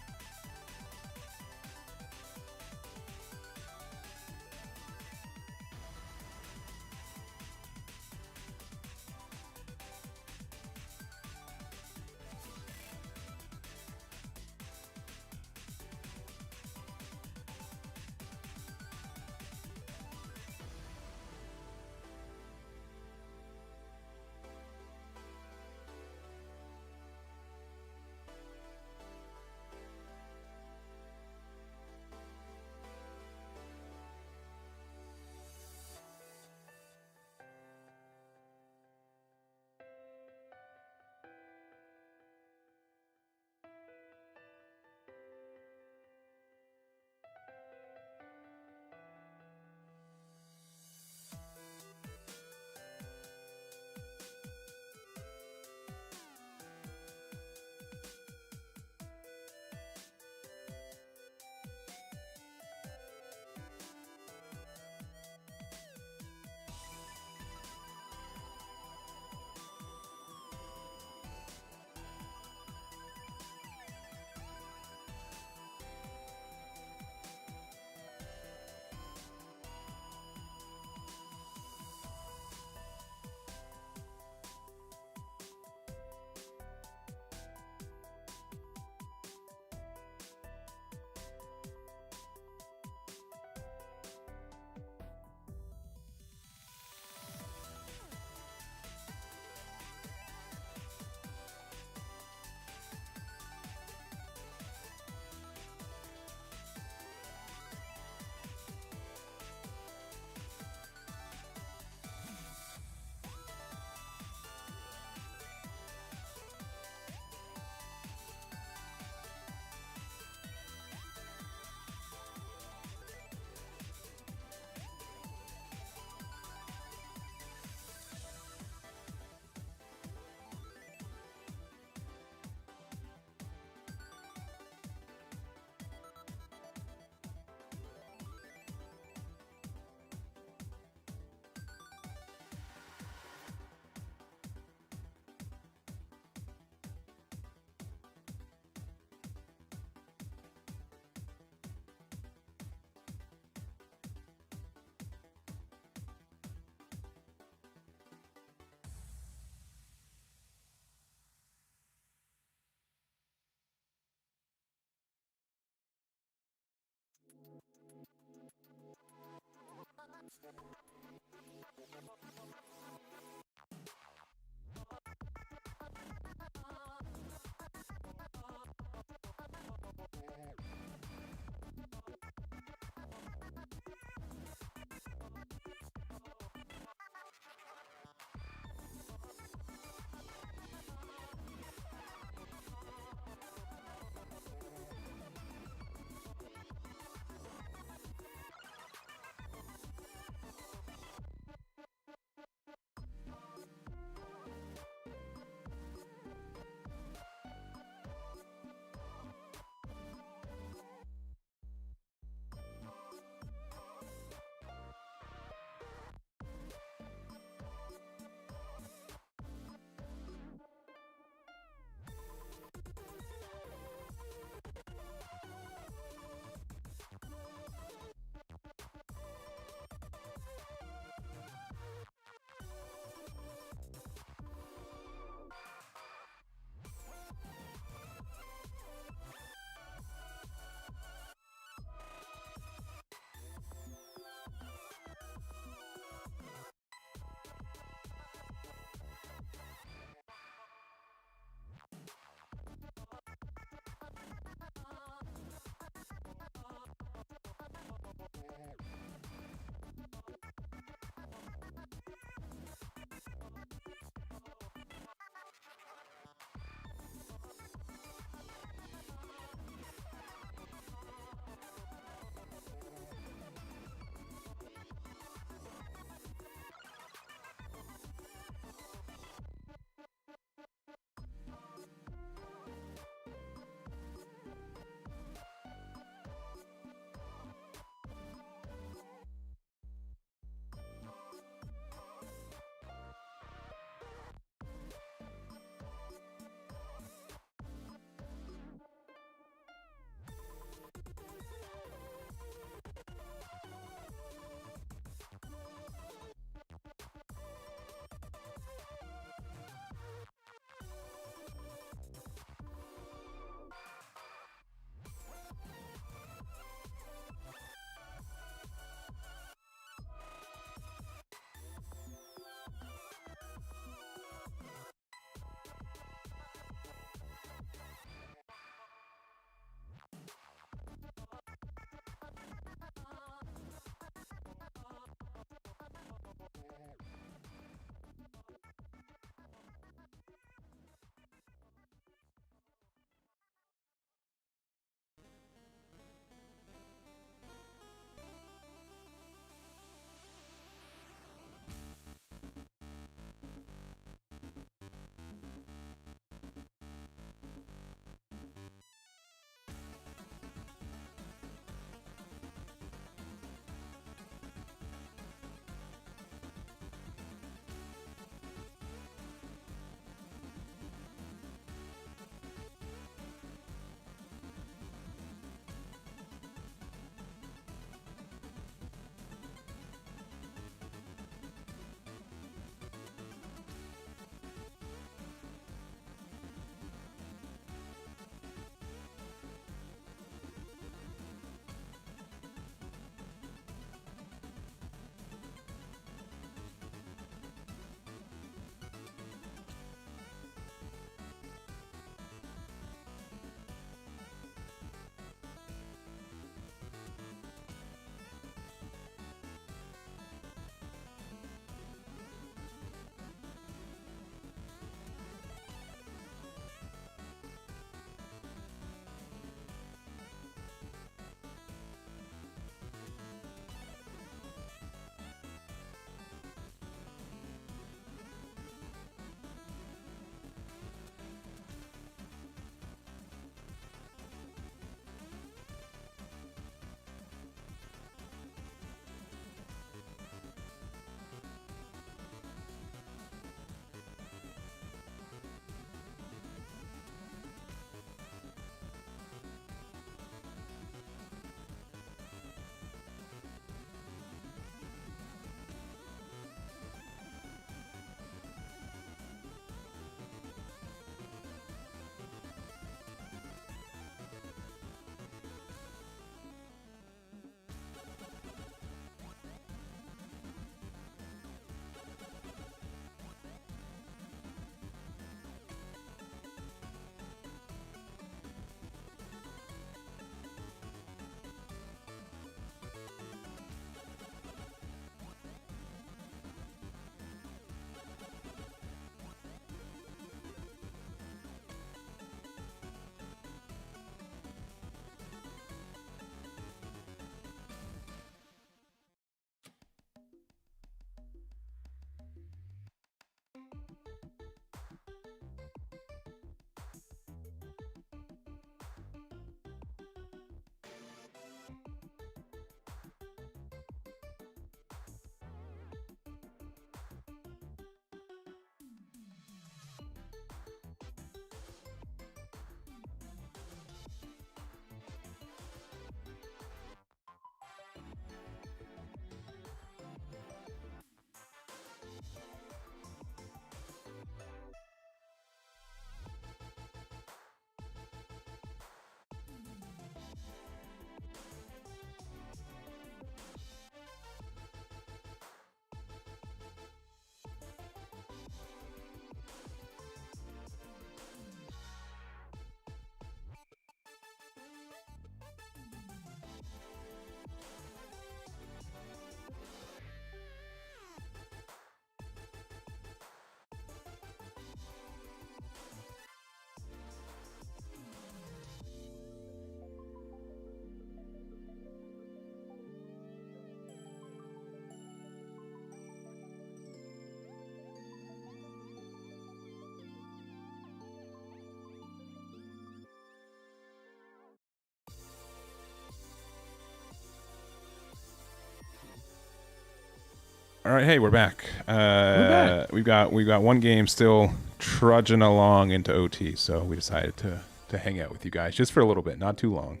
All right, hey, we're back. We're back. We've got one game still trudging along into OT, so we decided to hang out with you guys just for a little bit, not too long,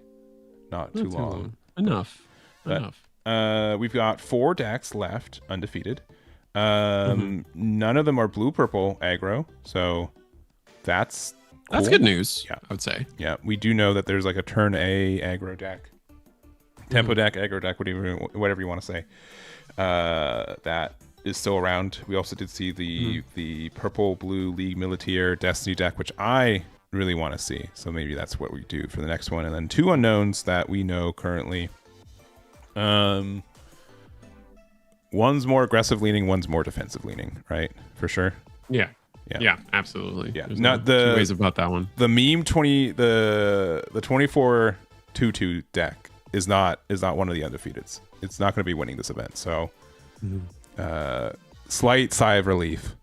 not too long. Enough. We've got 4 decks left, undefeated. None of them are blue purple aggro, so that's cool. That's good news. Yeah, I would say. Yeah, we do know that there's like a turn A aggro deck, tempo deck, aggro deck, whatever you want to say. That is still around. We also did see the purple blue League Militaire Destiny deck, which I really want to see. So maybe that's what we do for the next one. And then 2 unknowns that we know currently. One's more aggressive leaning, one's more defensive leaning, right? For sure. Yeah, absolutely. Yeah, There's not no the two ways about that one. The meme 24 2/2 deck is not one of the undefeateds. It's not going to be winning this event. So, slight sigh of relief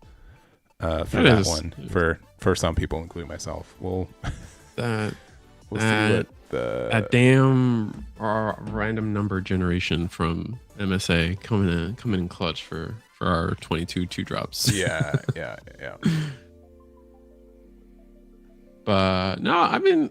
for that one for some people, including myself. We'll see what that damn random number generation from MSA coming in clutch for our 22 2-drops. Yeah. But no, I mean,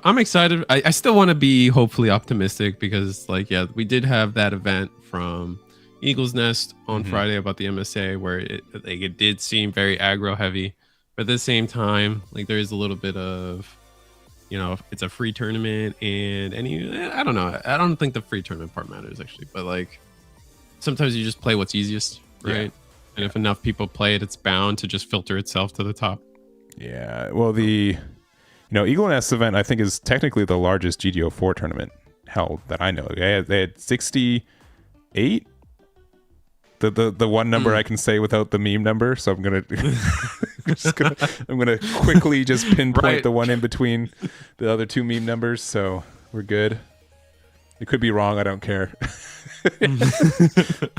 I'm excited. I still want to be hopefully optimistic because, like, yeah, we did have that event from Eagle's Nest on Friday about the MSA where it did seem very aggro heavy, but at the same time, like, there is a little bit of, it's a free tournament and I don't know. I don't think the free tournament part matters actually, but like sometimes you just play what's easiest, right? Yeah. And if enough people play it, it's bound to just filter itself to the top. Yeah. Well, the Eagle Nest event I think is technically the largest GD04 tournament held that I know. They had 68. The one number I can say without the meme number, so I'm gonna quickly just pinpoint the one in between the other 2 meme numbers, so we're good. It could be wrong, I don't care.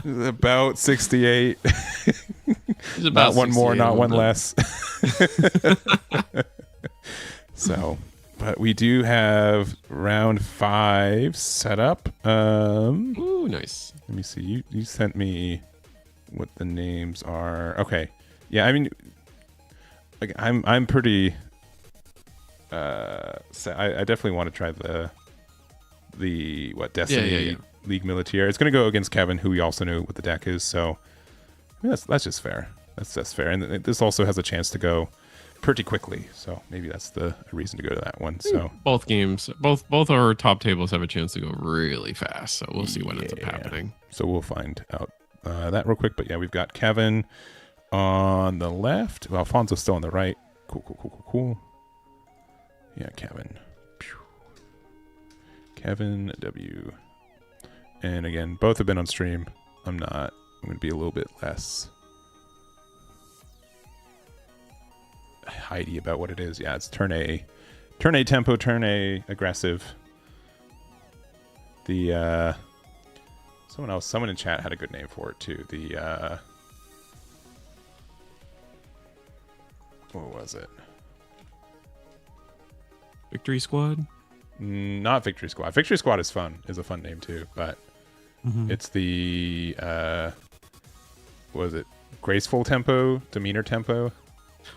About 68. Not one more, not one less. So, but we do have round 5 set up. Ooh, nice. Let me see. You sent me what the names are. Okay. Yeah, I mean, like, I'm pretty I definitely want to try the Destiny League Militaire. It's going to go against Kevin, who we also know what the deck is, so I mean, that's just fair. That's fair. And this also has a chance to go pretty quickly, so maybe that's the reason to go to that one. So both games, both our top tables have a chance to go really fast, so we'll see what ends up happening. So we'll find out that real quick. But yeah, we've got Kevin on the left, Alfonso's still on the right. Cool. Yeah, Kevin W. And again, both have been on stream. I'm going to be a little bit less Heidi about what it is. Yeah, it's turn A tempo, turn A aggressive. The someone in chat had a good name for it too. The what was it? Victory Squad? Not Victory Squad. Victory Squad is a fun name too, but it's the what was it? Graceful tempo, demeanor tempo.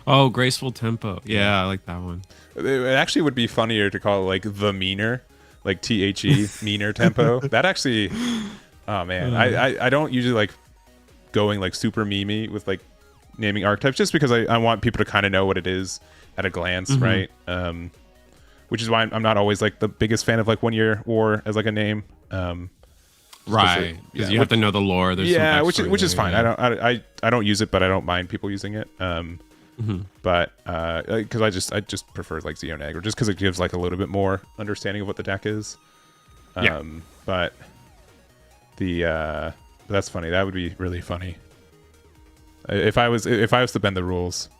Oh, graceful tempo. Yeah, I like that one. It actually would be funnier to call it like the meaner, like THE meaner tempo. That actually, oh man, I don't usually like going like super memey with like naming archetypes just because I want people to kind of know what it is at a glance, right? Which is why I'm not always like the biggest fan of like 1 Year War as like a name. Right, because you have to know the lore. There's which is fine. I don't use it, but I don't mind people using it. But because I just prefer like Xeon Aggro just because it gives like a little bit more understanding of what the deck is. But that's funny. That would be really funny. If I was to bend the rules,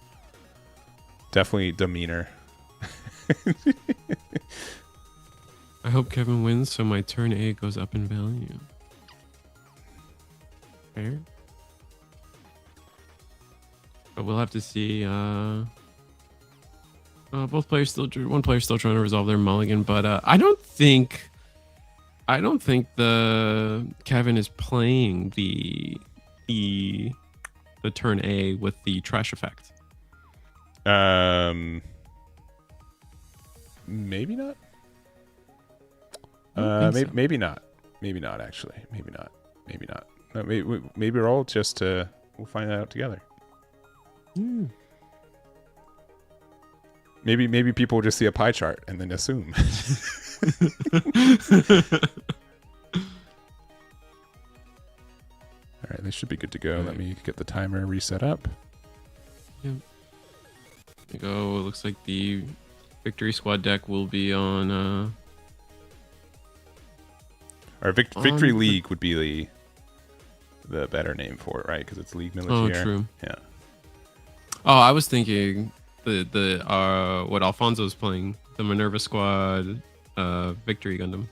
definitely demeanor. I hope Kevin wins so my turn A goes up in value. Fair. But we'll have to see. Both players one player still trying to resolve their mulligan, but I don't think the Kevin is playing the the turn A with the trash effect? Maybe not. Maybe not. Maybe not. Actually, maybe not. Maybe not. No, maybe roll just to. We'll find that out together. Maybe people will just see a pie chart and then assume. All right, they should be good to go. Right. Let me get the timer reset up. Yep. There you go. It looks like the Victory Squad deck will be on. Or Victory League would be the better name for it, right? Because it's League Militaire. Oh, true. Yeah. Oh, I was thinking the what Alfonso's playing, the Minerva Squad, Victory Gundam.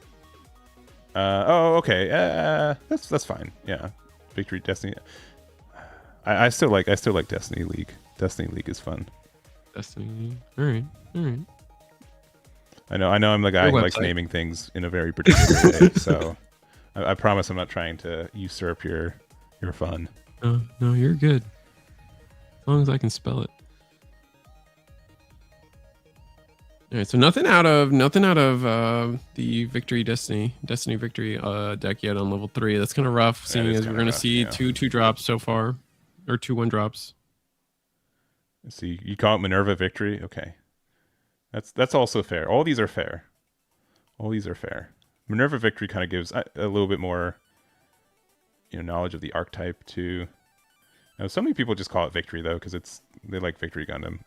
Okay. That's fine. Yeah. Victory Destiny. I still like Destiny League. Destiny League is fun. Destiny League. All right. I know I'm the guy who likes naming things in a very particular way. So I promise I'm not trying to usurp your fun. No, you're good. As long as I can spell it. All right, so nothing out of the Victory Destiny Victory deck yet on level 3. That's kind of rough, seeing as we're going to see two drops so far, or 2/1 drops. Let's see, you call it Minerva Victory, okay. That's also fair. All these are fair. Minerva Victory kind of gives a little bit more, knowledge of the archetype too. Now, so many people just call it Victory though, because they like Victory Gundam.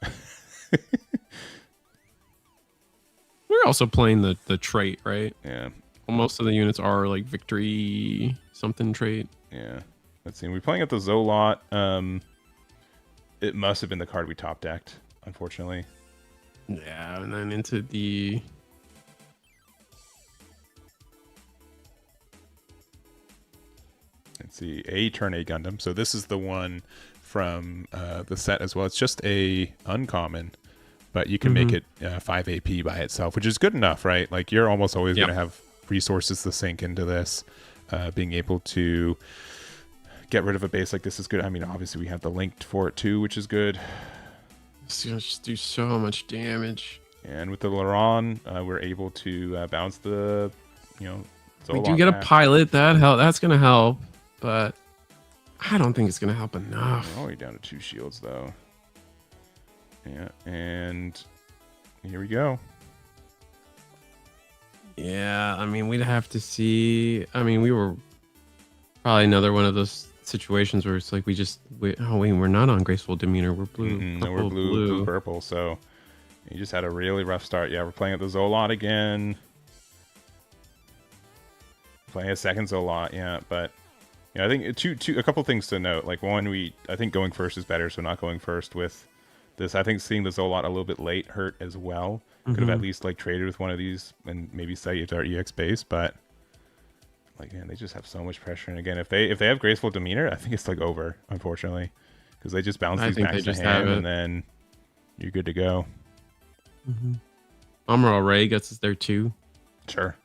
We're also playing the trait, right? Yeah. Well, most of the units are like Victory something trait. Yeah. Let's see. We're playing at the Zolot. It must have been the card we top decked, unfortunately. Yeah, and then into the. Let's see, a turn A Gundam. So this is the one from the set as well. It's just a uncommon, but you can make it 5 AP by itself, which is good enough, right? Like you're almost always going to have resources to sink into this. Being able to get rid of a base like this is good. I mean, obviously we have the link for it too, which is good. It's gonna just do so much damage. And with the Laron, we're able to bounce the, we do get a pilot. That's gonna help, but I don't think it's gonna help enough. We're only down to 2 shields though. Yeah, and here we go. Yeah, I mean, we'd have to see. I mean, we were probably another one of those situations where it's like we're not on Graceful Demeanor. We're blue. No, we're blue, purple. So you just had a really rough start. Yeah, we're playing at the Zolot again. Playing a second Zolot, yeah, but I think a couple things to note. Like one, I think going first is better, so not going first with this. I think seeing the Zolot a little bit late hurt as well. Could have at least traded with one of these and maybe saved our EX base, but man, they just have so much pressure. And again, if they have Graceful Demeanor, I think it's over, unfortunately, because they just bounce these backs to hand and then you're good to go. Armor Ray gets us there too. Sure.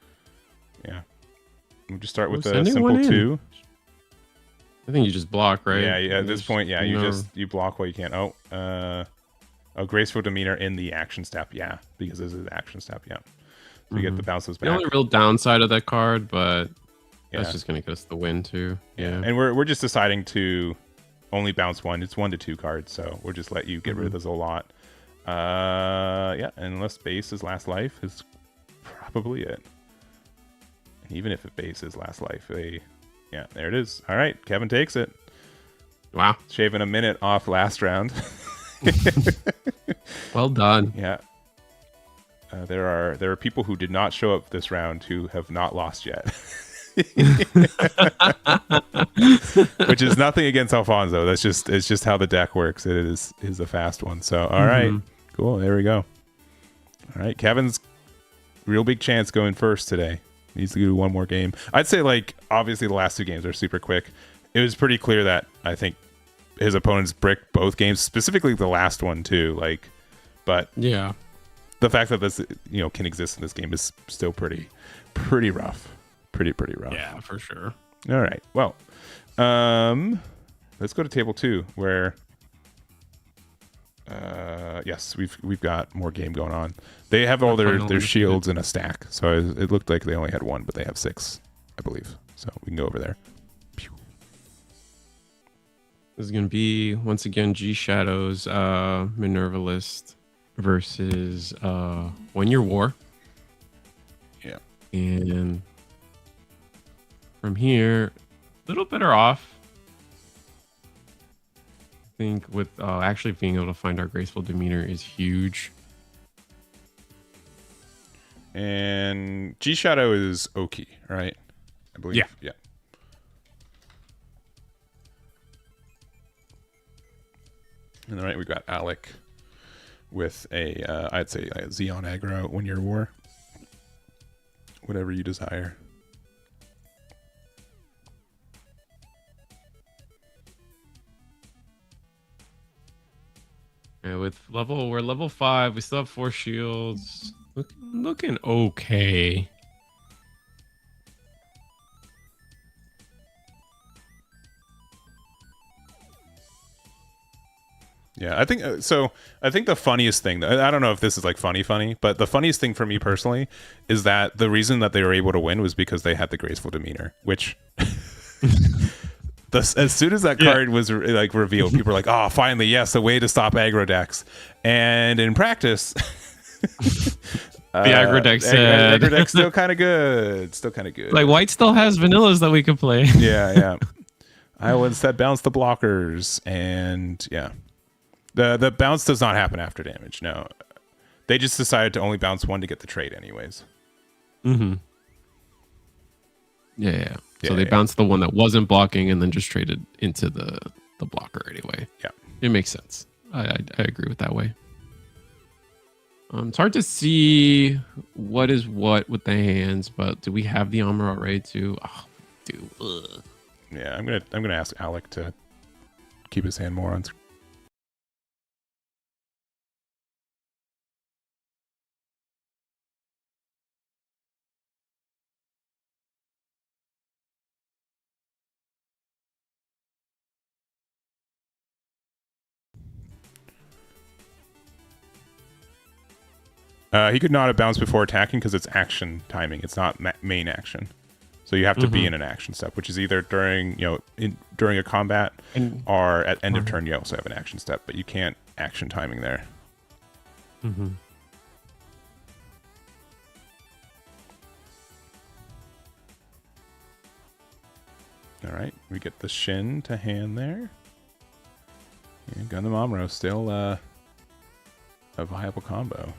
Yeah. We'll just start with a simple 2. I think you just block, right? Yeah. At this point, yeah, you block what you can. Oh, Graceful Demeanor in the action step. Yeah, because this is the action step. Yeah. So you get the bounces back. The only real downside of that card, but that's just going to get us the win too. Yeah. And we're just deciding to only bounce one. It's 1 to 2 cards, so we'll just let you get rid of the Zolot. Yeah, unless base is last life is probably it. And even if it base is last life, yeah, there it is. All right, Kevin takes it. Wow. Shaving a minute off last round. Well done. Yeah. There are people who did not show up this round who have not lost yet. Which is nothing against Alfonso. It's just how the deck works. It is a fast one. So all right, cool. There we go. All right, Kevin's real big chance going first today. Needs to do one more game. I'd say obviously the last 2 games are super quick. It was pretty clear that I think his opponents bricked both games, specifically the last one too. But yeah, the fact that this can exist in this game is still pretty rough. Pretty rough. Yeah, for sure. All right. Well, let's go to table 2 where yes, we've got more game going on. They have all their shields in a stack, so it looked like they only had 1, but they have 6, I believe. So we can go over there. Pew. This is gonna be once again G Shadows Minerva list versus 1 Year War. Yeah. And from here, a little better off. I think with actually being able to find our graceful demeanor is huge. And G Shadow is Oki, right? I believe. Yeah. And then right, we've got Alec with a I'd say a Xeon aggro 1 Year War. Whatever you desire. Yeah, we're level 5. We still have 4 shields. Looking okay. Yeah, I think so. I think the funniest thing, I don't know if this is like funny, but the funniest thing for me personally is that the reason that they were able to win was because they had the graceful demeanor, which as soon as that card was like revealed, people were like, "Oh, finally, yes, a way to stop aggro decks." And in practice, the aggro deck said, "Aggro deck's still kind of good, Like white still has vanillas that we could play." Yeah. I would instead bounce the blockers, and yeah, the bounce does not happen after damage. No, they just decided to only bounce 1 to get the trade, anyways. Mm-hmm. Yeah. So they bounced the one that wasn't blocking and then just traded into the blocker anyway. Yeah. It makes sense. I agree with that way. It's hard to see what is what with the hands, but do we have the armor already too? Oh, dude. Ugh. Yeah, I'm gonna ask Alec to keep his hand more on screen. He could not have bounced before attacking because it's action timing. It's not main action. So you have to be in an action step, which is either during during a combat or at end of turn. You also have an action step, but you can't action timing there. Mm-hmm. All right, we get the Shin to hand there. And Gundam Amuro still a viable combo.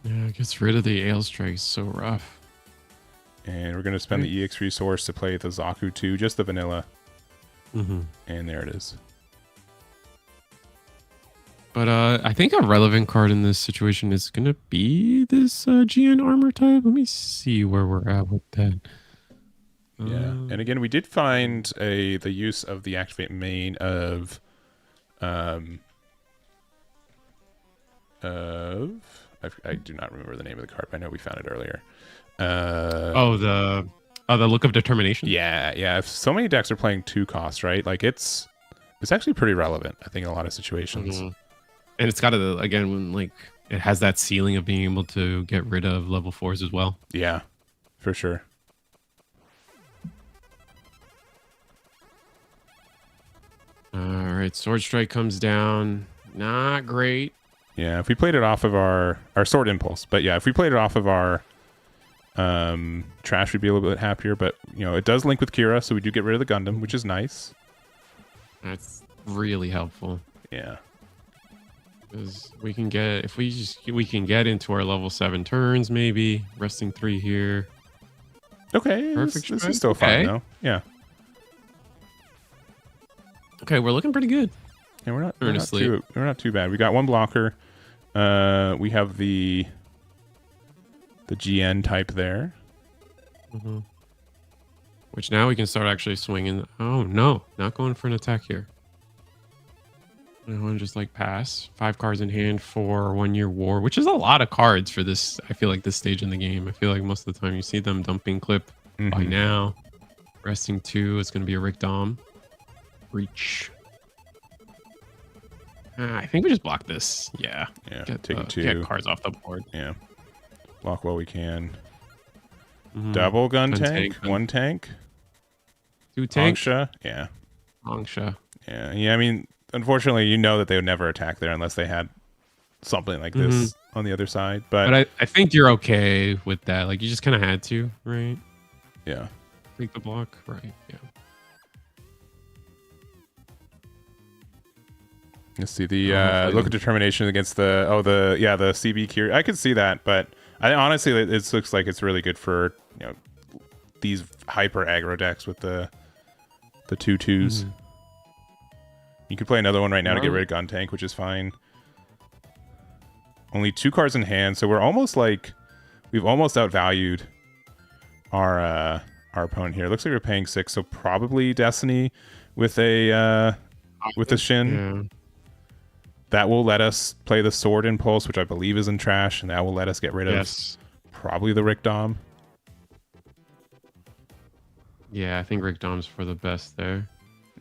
Yeah, it gets rid of the Ale Strike. So rough. And we're going to spend the EX resource to play the Zaku 2, just the vanilla. Mm-hmm. And there it is. But I think a relevant card in this situation is going to be this GN armor type. Let me see where we're at with that. Yeah. And again, we did find the use of the activate main of I do not remember the name of the card, but I know we found it earlier. The Look of Determination. Yeah. So many decks are playing 2 costs, right? Like it's actually pretty relevant, I think, in a lot of situations. Mm-hmm. And it's got it has that ceiling of being able to get rid of level 4s as well. Yeah, for sure. All right, Sword Strike comes down. Not great. Yeah, if we played it off of our Sword Impulse, but yeah, if we played it off of our trash, we'd be a little bit happier. But it does link with Kira, so we do get rid of the Gundam, which is nice. That's really helpful. Yeah, because we can get we can get into our level 7 turns, maybe resting 3 here. Okay, Perfect. This is still fine though. Yeah. Okay, we're looking pretty good. Yeah, we're not too bad. We got 1 blocker. We have the GN type there. Mm-hmm. Which now we can start actually swinging. Oh no, not going for an attack here. I want to just pass. 5 cards in hand for 1 Year War, which is a lot of cards for this. I feel like this stage in the game. I feel like most of the time you see them dumping clip by now. Resting 2, it's going to be a Rick Dom. breach. I think we just block this. Yeah. Yeah. Get 2. Get cards off the board. Yeah. Block while we can. Double gun tank. 1 tank. 2 tank. Angsha. Yeah. Angsha. Yeah. Yeah. I mean, unfortunately, you know that they would never attack there unless they had something like this on the other side. But I think you're okay with that. Like, you just kind of had to, right? Yeah. Take the block. Right. Yeah. Let's see the look at determination against the the CB Cure. I could see that, but I honestly it looks like it's really good for these hyper aggro decks with the 2/2s. You could play another one right now to get rid of gun tank, which is fine. Only 2 cards in hand, so we're almost like we've almost outvalued our opponent here. It looks like we're paying 6, so probably Destiny with a Shin. Yeah. That will let us play the Sword Impulse, which I believe is in trash, and that will let us get rid of probably the Rick Dom. Yeah, I think Rick Dom's for the best there.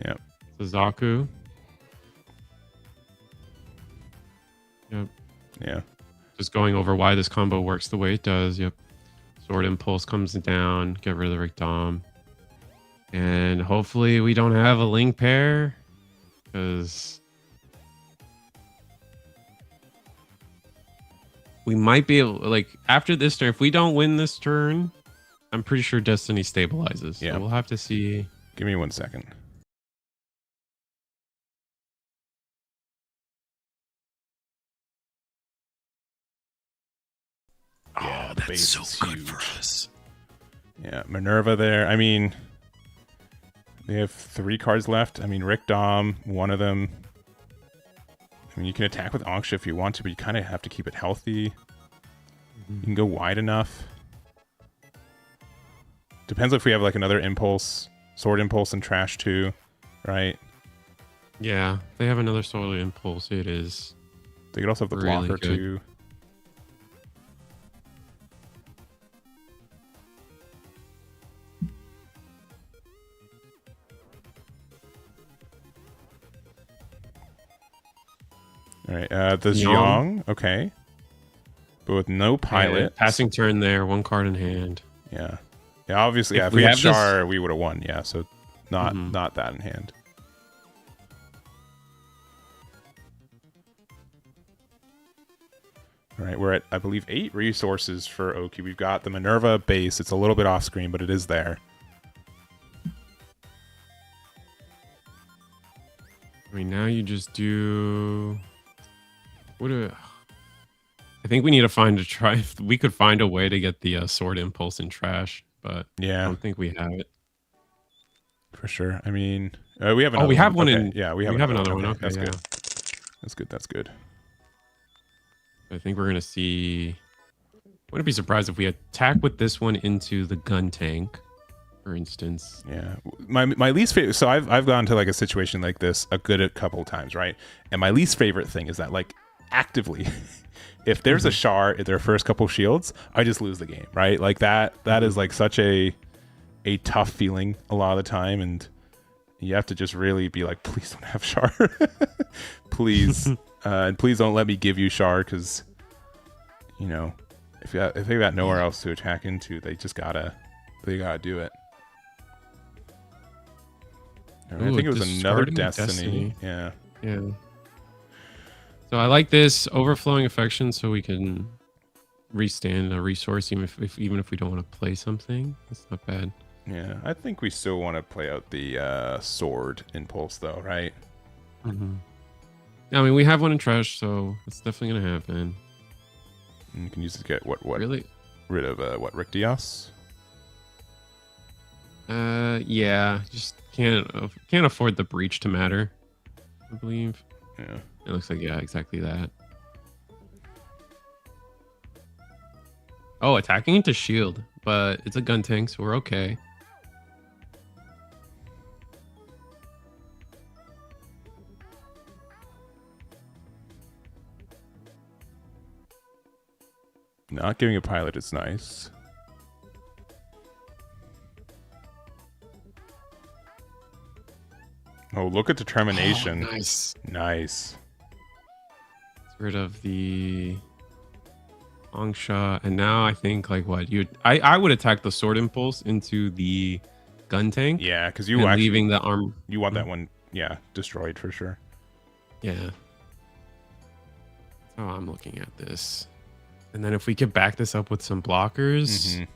Yeah. Suzaku. Yep. Yeah. Just going over why this combo works the way it does. Yep. Sword Impulse comes down, get rid of the Rick Dom. And hopefully we don't have a Link pair, because we might be able, like, after this turn, if we don't win this turn, I'm pretty sure Destiny stabilizes. Yeah. So we'll have to see. Give me 1 second. Yeah, the base is so good for us. Yeah, Minerva there. I mean, they have 3 cards left. I mean, Rick Dom, one of them. I mean, you can attack with Angsha if you want to, but you kind of have to keep it healthy. You can go wide enough. Depends if we have like another Impulse, Sword Impulse, and Trash too, right? Yeah, they have another Sword Impulse. It is. They could also have the really blocker good. too. All right, the Xiong, okay. But with no pilot. Yeah, passing turn there, 1 card in hand. Yeah. Yeah, obviously, if we had Char, we would have won. Yeah, so not that in hand. All right, we're at, I believe, 8 resources for Oki. We've got the Minerva base. It's a little bit off screen, but it is there. I mean, now you just do... I think we need to if we could find a way to get the Sword Impulse in trash, but yeah, I don't think we have it. For sure. I mean, we have another we have one okay. in... Yeah, we have another one. Okay, that's good. That's good. That's good. I think we're going to see... Wouldn't be surprised if we attack with this one into the gun tank, for instance. Yeah. My least favorite... So I've gone to like a situation like this a good couple times, right? And my least favorite thing is that like actively... if there's a Char at their first couple shields, I just lose the game, right? Like that is like such a tough feeling a lot of the time, and you have to just really be like, please don't have Char. Please. And please don't let me give you Char, because, you know, if they've got nowhere else to attack into, they gotta do it. Ooh, I think it was another Destiny. Yeah. Yeah. So I like this overflowing affection, so we can restand a resource even if we don't want to play something. That's not bad. Yeah, I think we still want to play out the Sword Impulse though, right? Mm-hmm. I mean, we have one in trash, so it's definitely gonna happen. And you can use it to get what really rid of Rick Dios. Yeah, just can't afford the breach to matter, I believe. Yeah. It looks like, yeah, exactly that. Oh, attacking into shield, but it's a gun tank, so we're okay. Not giving a pilot is nice. Oh, look at determination. Oh, nice. Nice. Get rid of the Angsha, and now I think like what I would attack the sword impulse into the gun tank. Yeah, because you actually leaving the arm. You want that one, yeah, destroyed for sure. Yeah. That's how I'm looking at this. And then if we could back this up with some blockers.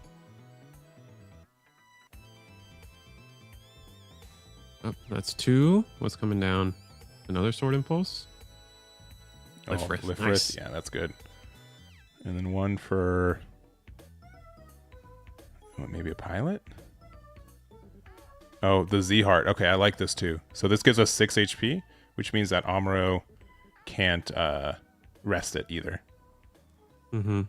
Oh, that's 2. What's coming down? Another sword impulse. Lifrith. Nice. Yeah, that's good. And then 1 for maybe a pilot. Oh, the Z Heart. Okay, I like this too. So this gives us 6 HP, which means that Amuro can't rest it either. Mm-hmm.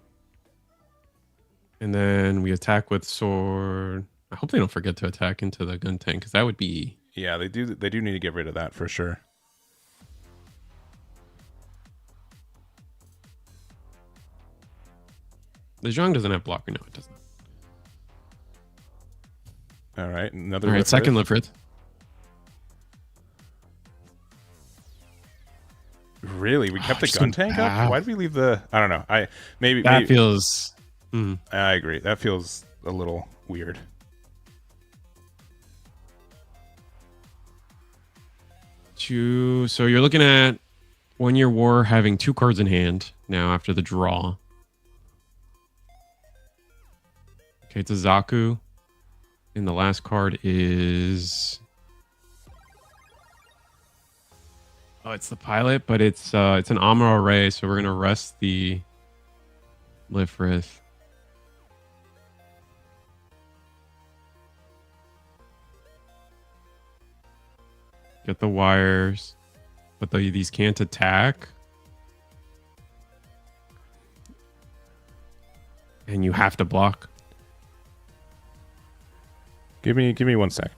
And then we attack with sword. I hope they don't forget to attack into the gun tank, because that would be... Yeah, they do need to get rid of that for sure. The Zhang doesn't have blocker. No, it doesn't. All right, another. All right, second Lifrith. Really, we kept the gun tank up. Why did we leave the? I don't know. Maybe feels. I agree. That feels a little weird. So you're looking at 1 Year War having 2 cards in hand now after the draw. Okay, it's a Zaku. And the last card is... Oh, it's the pilot, but it's an Amuro Array, so we're going to rest the Lifrith. Get the wires. But these can't attack. And you have to block. Give me 1 sec.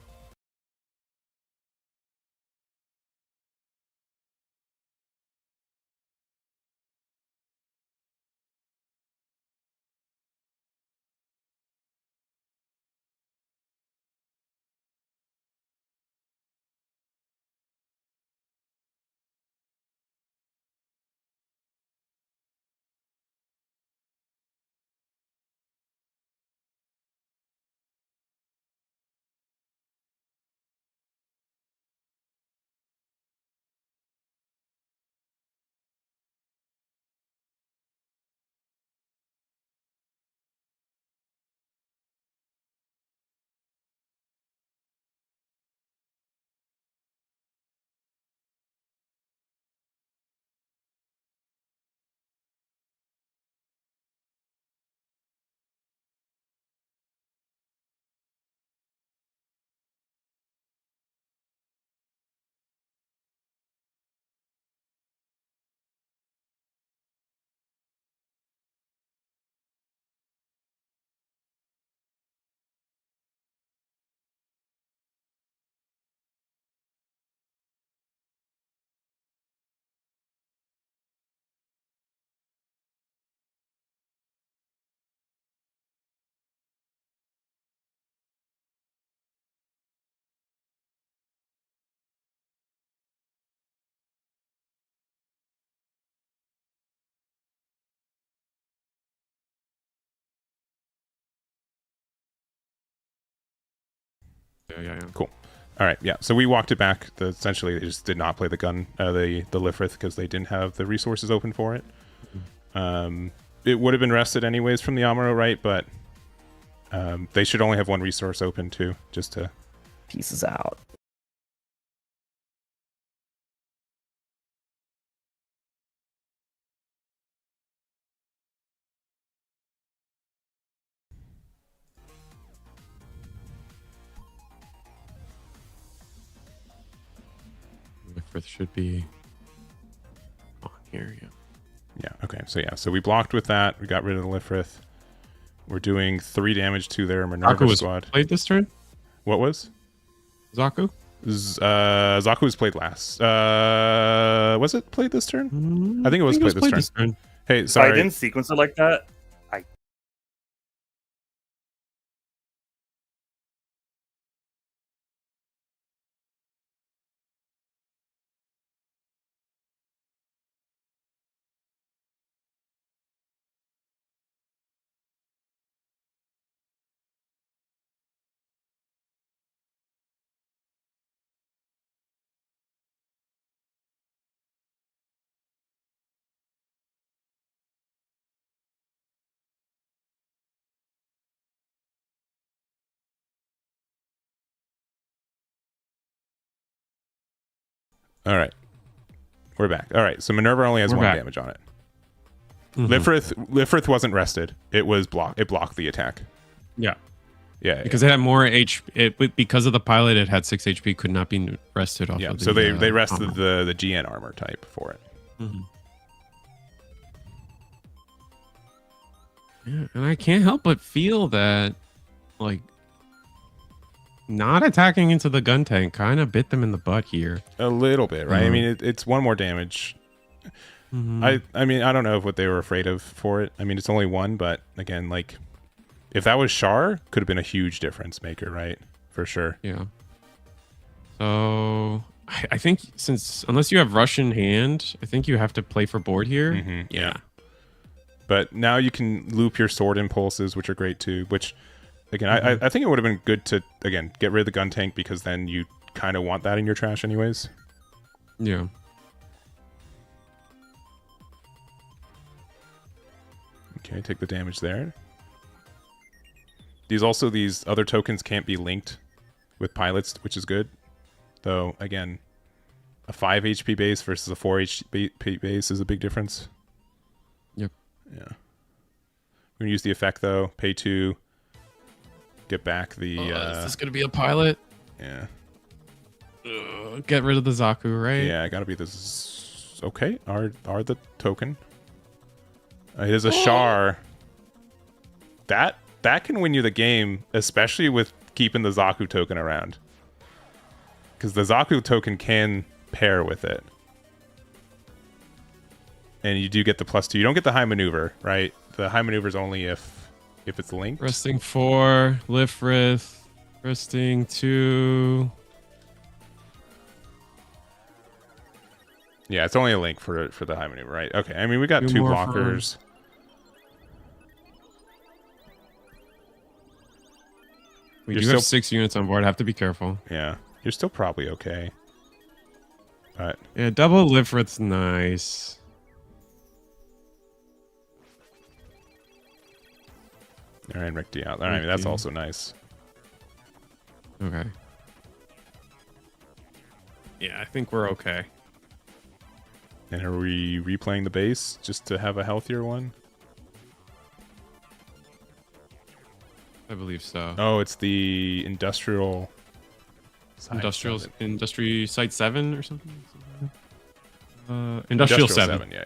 Yeah. Cool. All right, yeah. So we walked it back. Essentially, they just did not play the gun, the Lifrith, because they didn't have the resources open for it. It would have been rested anyways from the Amuro, right? But they should only have 1 resource open too, just to... Pieces out. Lifrith should be on here, yeah. Yeah, okay. So we blocked with that. We got rid of the Lifrith. We're doing 3 damage to their Minerva squad. Played this turn? What was? Zaku? Zaku was played last. Was it played this turn? I think it was played this turn. Hey, sorry. I didn't sequence it like that. All right. We're back. All right. So Minerva only has 1 damage on it. Lifrith wasn't rested. It was blocked. It blocked the attack. Yeah. Yeah. Because it had more HP. Because of the pilot, it had 6 HP. Could not be rested off of the, so they rested the GN armor type for it. Yeah, and I can't help but feel that, like, not attacking into the gun tank kind of bit them in the butt here. A little bit, right? I mean, it's 1 more damage. I mean, I don't know what they were afraid of for it. I mean, it's only 1, but again, like, if that was Char, could have been a huge difference maker, right? For sure. Yeah. So I think unless you have Rush in hand, I think you have to play for board here. Yeah. But now you can loop your sword impulses, which are great too. Which, again, I think it would have been good to, again, get rid of the gun tank because then you kind of want that in your trash anyways. Yeah. Okay, take the damage there. These other tokens can't be linked with pilots, which is good. Though, again, a 5 HP base versus a 4 HP base is a big difference. Yep. Yeah. We're going to use the effect, though. Pay 2. Get back the... is this going to be a pilot? Yeah. Get rid of the Zaku, right? Yeah, gotta be this... Okay, are the token. It is a Char. That can win you the game, especially with keeping the Zaku token around. Because the Zaku token can pair with it. And you do get the +2. You don't get the high maneuver, right? The high maneuver is only if it's linked. Resting 4, Lifrith, resting 2. Yeah, it's only a link for the high maneuver, right? Okay, I mean, we got 2 blockers. We do have 6 units on board. Have to be careful. Yeah, you're still probably okay. But yeah, double Lifrith's nice. All right, Rick D out. All right, that's also nice. Okay. Yeah, I think we're okay. And are we replaying the base just to have a healthier one? I believe so. Oh, it's the industrial industry site 7 or something. Industrial 7. Yeah.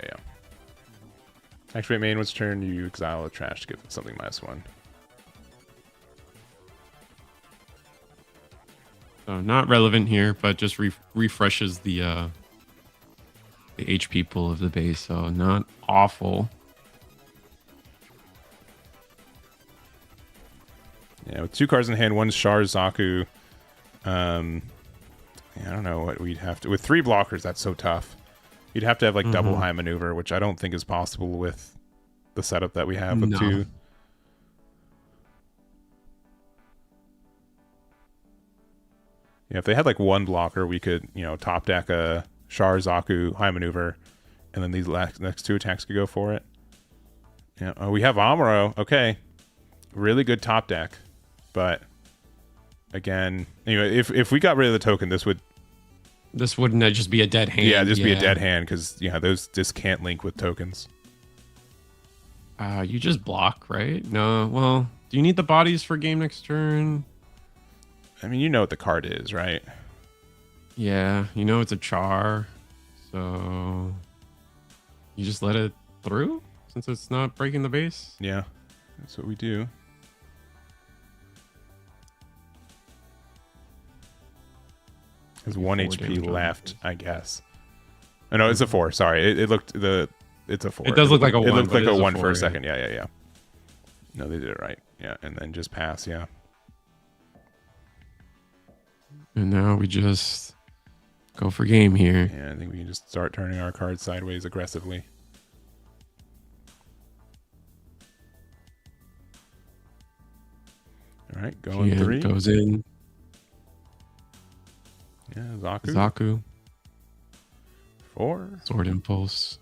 Activate main once turn. You exile a trash to give it something -1. So not relevant here, but just refreshes the HP pool of the base. So not awful. Yeah, with 2 cards in hand, 1 Char Zaku. I don't know what we'd have to... With 3 blockers, that's so tough. You'd have to have, like, double high maneuver, which I don't think is possible with the setup that we have with 2. Yeah, if they had, like, 1 blocker, we could, top deck a Char Zaku high maneuver, and then these next 2 attacks could go for it. Yeah. Oh, we have Amuro. Okay. Really good top deck. But again, anyway, if we got rid of the token, this wouldn't just be a dead hand. Yeah, just be a dead hand because those just can't link with tokens. You just block, right? No, well, do you need the bodies for game next turn? I mean, you know what the card is, right? Yeah, it's a Char, so you just let it through since it's not breaking the base. Yeah, that's what we do. There's 1 HP left, I guess. Oh, no, it's a 4. Sorry, it's a 4. It does look like a 1. It looked like a 1 for a second. Yeah. No, they did it right. Yeah, and then just pass. Yeah. And now we just go for game here. Yeah, I think we can just start turning our cards sideways aggressively. All right, going 3. Goes in. Yeah, Zaku. Zaku. 4. Sword Impulse.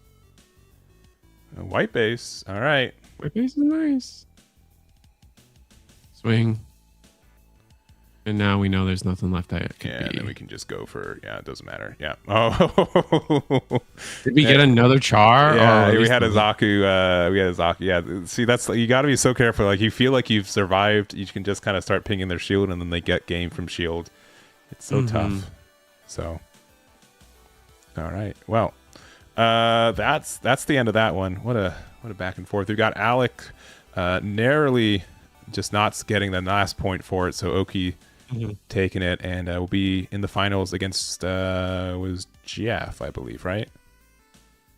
A white base. All right. White base is nice. Swing. And now we know there's nothing left that it could Yeah, be. and then we can just go for, it doesn't matter. Yeah. Oh. Did we get another Char? Yeah, we had a Zaku. Yeah, see, that's, you got to be so careful. Like, you feel like you've survived, you can just kind of start pinging their shield, and then they get game from shield. It's so tough. So, all right. Well, that's the end of that one. What a back and forth. We've got Alec narrowly just not getting the last point for it. So Oki taking it, and will be in the finals against was Jeff, I believe, right?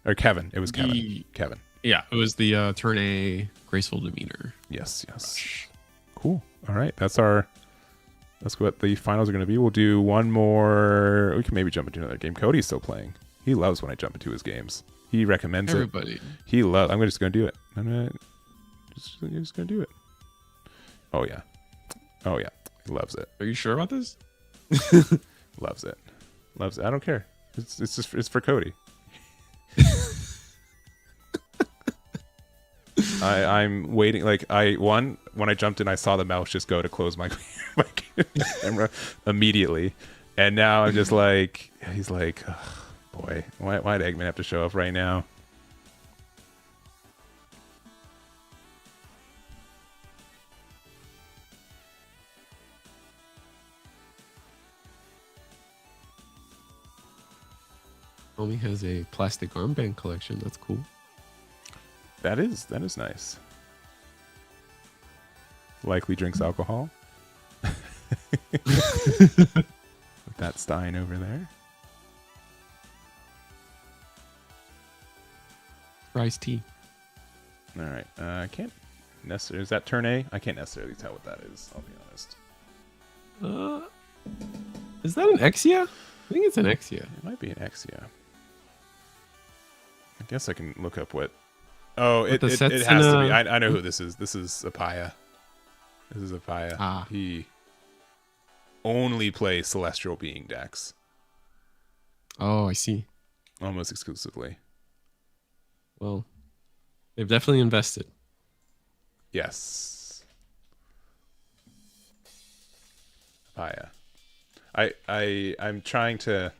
Or Kevin. It was Kevin. Kevin. Yeah, it was the turn A graceful demeanor. Yes. Cool. All right. That's what the finals are going to be. We'll do one more. We can maybe jump into another game. Cody's still playing. He loves when I jump into his games. He recommends Everybody. He loves. I'm just going to do it. Just going to do it. Oh yeah. He loves it. Are you sure about this? Loves it. I don't care. It's for Cody. I'm waiting. Like, when I jumped in, I saw the mouse just go to close my camera immediately, and now I'm just like, he's like, oh, boy, why'd Eggman have to show up right now? Homie has a plastic armband collection. That's cool. That is nice. Likely drinks alcohol. With that Stein over there. Rice tea. All right. I can't necessarily. Is that turn A? I can't necessarily tell what that is. I'll be honest. Is that an Exia? I think it's an Exia. It might be an Exia. I guess I can look up what. Oh, it has to be. I know who this is. This is Apaya. He only plays Celestial Being decks. Oh, I see. Almost exclusively. Well, they've definitely invested. Yes. Apaya. I'm trying to.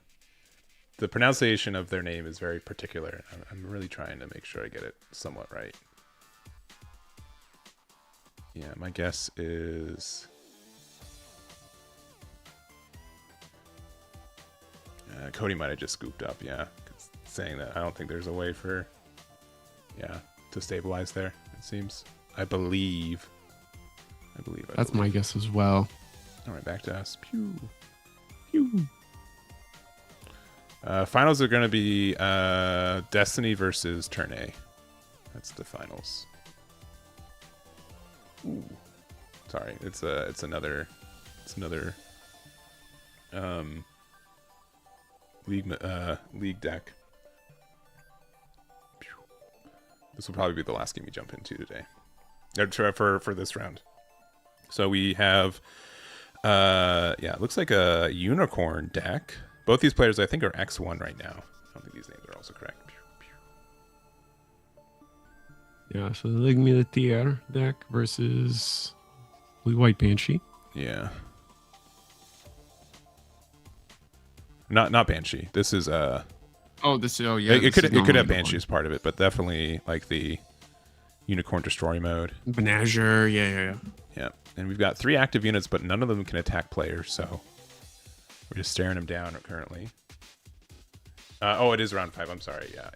The pronunciation of their name is very particular. I'm really trying to make sure I get it somewhat right. Yeah, my guess is... Cody might have just scooped up, yeah. Saying that I don't think there's a way for... Yeah, to stabilize there, it seems. I believe. That's my guess as well. All right, back to us. Pew. Finals are going to be Destiny versus Turn A. That's the finals. Ooh. Sorry, it's another league deck. This will probably be the last game we jump into today, for this round. So we have it looks like a unicorn deck. Both these players, I think, are X1 right now. I don't think these names are also correct. Yeah, so the Ligue Militaire deck versus Blue-White Banshee. Yeah. Not Banshee. This is yeah. It could have Banshee as part of it, but definitely like the Unicorn Destroy mode. Benager, yeah. Yeah, and we've got 3 active units, but none of them can attack players, so we're just staring them down currently. It is round 5. I'm sorry. Yeah.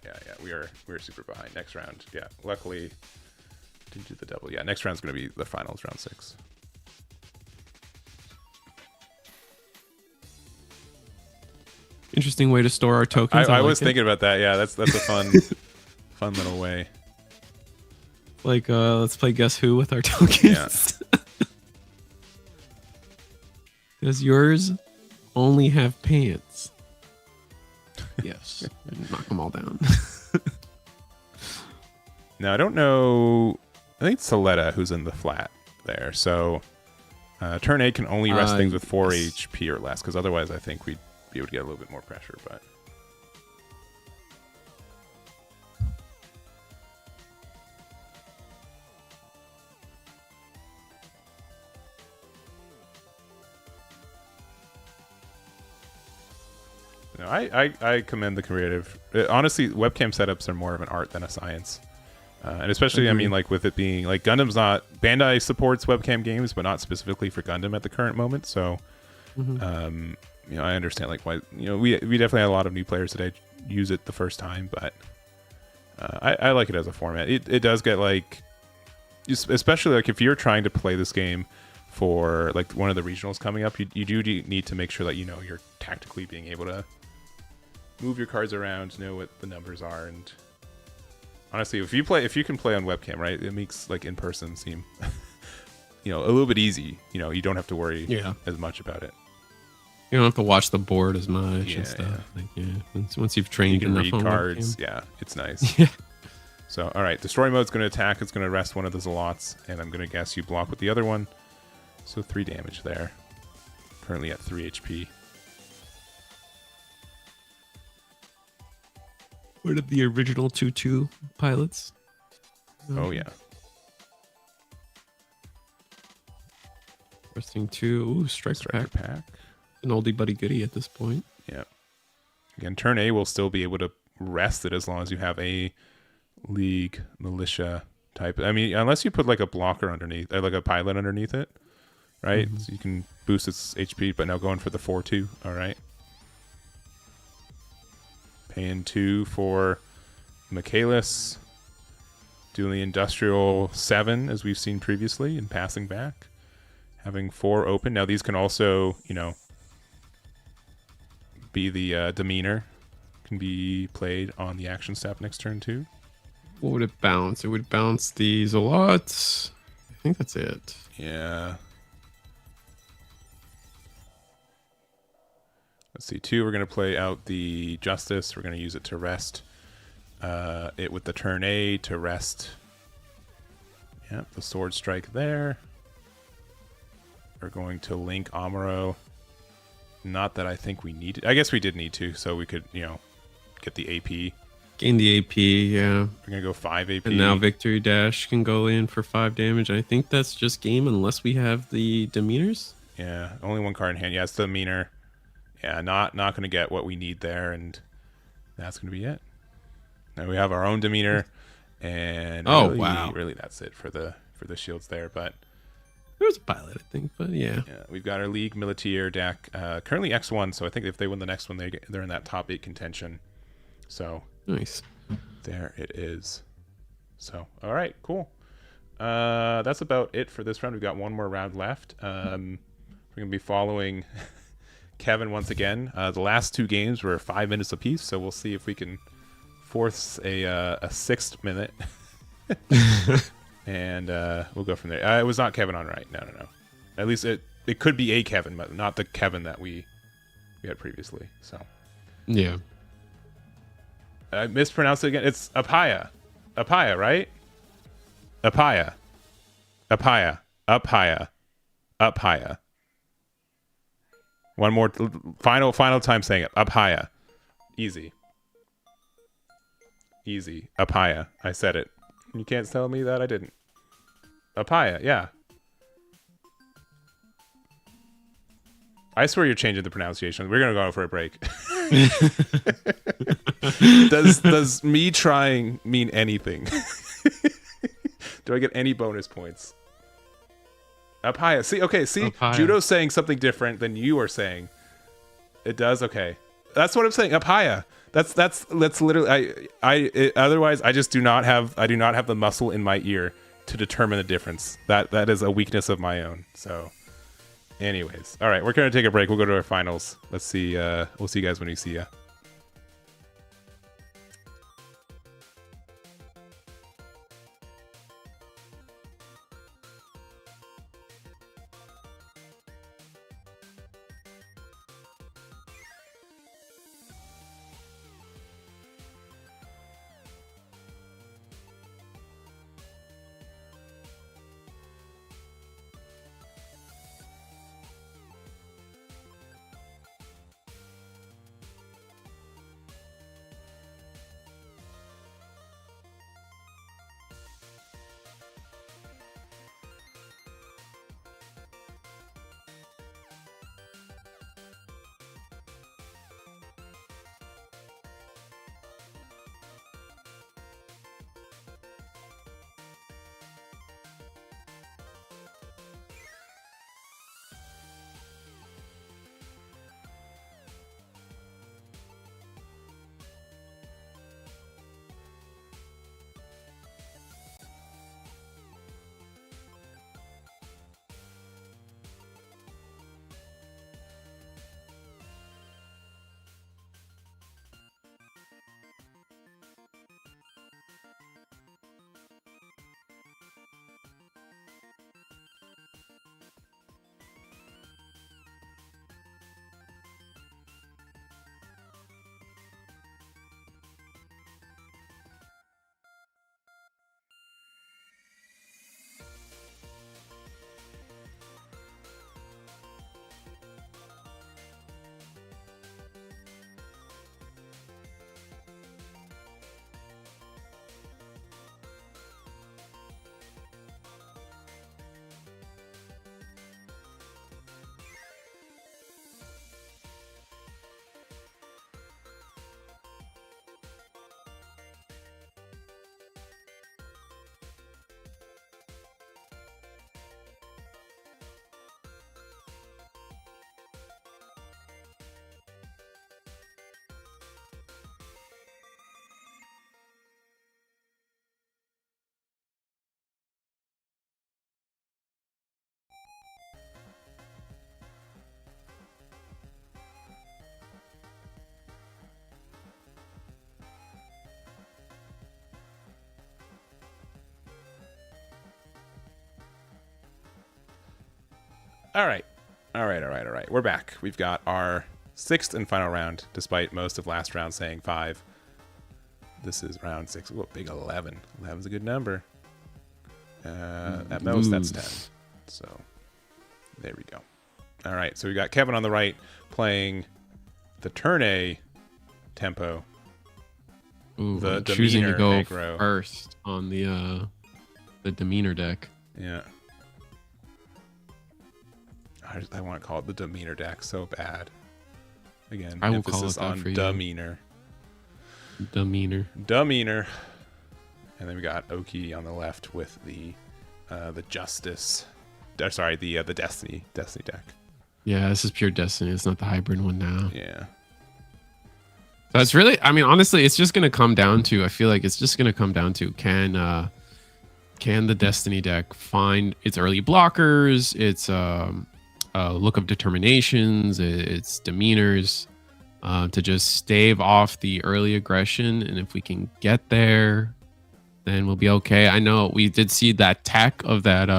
We're super behind. Next round. Yeah. Luckily, didn't do the double. Yeah. Next round's going to be the finals, round 6. Interesting way to store our tokens. I was thinking about that. Yeah. That's a fun little way. Like, let's play Guess Who with our tokens. Yeah. Does yours only have pants? Yes. Knock them all down. Now, I don't know. I think it's Soletta who's in the flat there. So, turn A can only rest things with 4 HP or less, because otherwise I think we'd be able to get a little bit more pressure. But No, I commend the creative. Honestly, webcam setups are more of an art than a science. And especially, I mean, like with it being like Gundam's not Bandai supports webcam games, but not specifically for Gundam at the current moment. So, you know, I understand like why, you know, we definitely had a lot of new players today use it the first time, but I like it as a format. It does get like, especially like if you're trying to play this game for like one of the regionals coming up, you do need to make sure that, you know, you're tactically being able to move your cards around, know what the numbers are, and honestly, if you can play on webcam, right, it makes like in person seem, you know, a little bit easy. You know, you don't have to worry as much about it. You don't have to watch the board as much and stuff. Yeah. Like, once you've trained you can enough read on cards. webcam. Yeah, it's nice. Yeah. So, all right, destroy mode's going to attack. It's going to rest one of the Zealots, and I'm going to guess you block with the other one. So 3 damage there. Currently at 3 HP. One of the original 2-2 pilots. Oh, yeah. Resting 2. Ooh, Striker pack. An oldie buddy goodie at this point. Yeah. Again, turn A will still be able to rest it as long as you have a League Militia type. I mean, unless you put like a blocker underneath, like a pilot underneath it, right? So you can boost its HP, but now going for the 4-2. All right. Paying 2 for Michaelis. Doing the Industrial 7, as we've seen previously, and passing back. Having 4 open. Now these can also, you know, be the demeanor. Can be played on the action step next turn too. What would it bounce? It would bounce the Zealots. I think that's it. Yeah. Let's see. 2, we're going to play out the Justice. We're going to use it to rest it with the turn A to rest. Yep, the Sword Strike there. We're going to link Amuro. Not that I think we need it. I guess we did need to, so we could, you know, get the AP. Gain the AP, yeah. We're going to go 5 AP. And now Victory Dash can go in for 5 damage. I think that's just game unless we have the Demeanors. Yeah, only 1 card in hand. Yeah, it's the Demeanor. Yeah, not going to get what we need there, and that's going to be it. Now we have our own Demeanor, and really that's it for the shields there, but there was a pilot, I think, but yeah. We've got our League Militaire deck, currently X1, so I think if they win the next one, they're in that top 8 contention. So nice. There it is. So, all right, cool. That's about it for this round. We've got one more round left. We're going to be following Kevin once again. The last 2 games were 5 minutes apiece, so we'll see if we can force a 6th minute. And we'll go from there. It was not Kevin on right. No. At least it could be a Kevin, but not the Kevin that we had previously. So yeah, I mispronounced it again. It's Apaya, right? Apaya. One more final time saying it. Apaya. Easy. Apaya. I said it. You can't tell me that I didn't. Apaya, yeah. I swear you're changing the pronunciation. We're gonna go for a break. Does me trying mean anything? Do I get any bonus points? Apaya. See, Apaya. Judo's saying something different than you are saying. It does, okay. That's what I'm saying. Apaya. That's literally otherwise I just do not have the muscle in my ear to determine the difference. That is a weakness of my own. So anyways, all right, we're going to take a break. We'll go to our finals. Let's see we'll see you guys when we see ya. All right. We're back. We've got our 6th and final round, despite most of last round saying 5. This is round 6. Ooh, big 11. 11's a good number. At most, that's 10. So there we go. All right. So we got Kevin on the right playing the turn A tempo. Ooh, the choosing to go aggro. first on the demeanor deck. Yeah. I want to call it the demeanor deck so bad. Again, I will emphasis call it that on for you. demeanor. Demeanor. And then we got Oki on the left with the Justice. Sorry, the Destiny deck. Yeah, this is pure Destiny. It's not the hybrid one now. Yeah. So it's really, I mean, honestly, it's just going to come down to, I feel like it's just going to come down to can the Destiny deck find its early blockers, its look of determinations, its demeanors, to just stave off the early aggression. And if we can get there, then we'll be okay. I know we did see that tech of that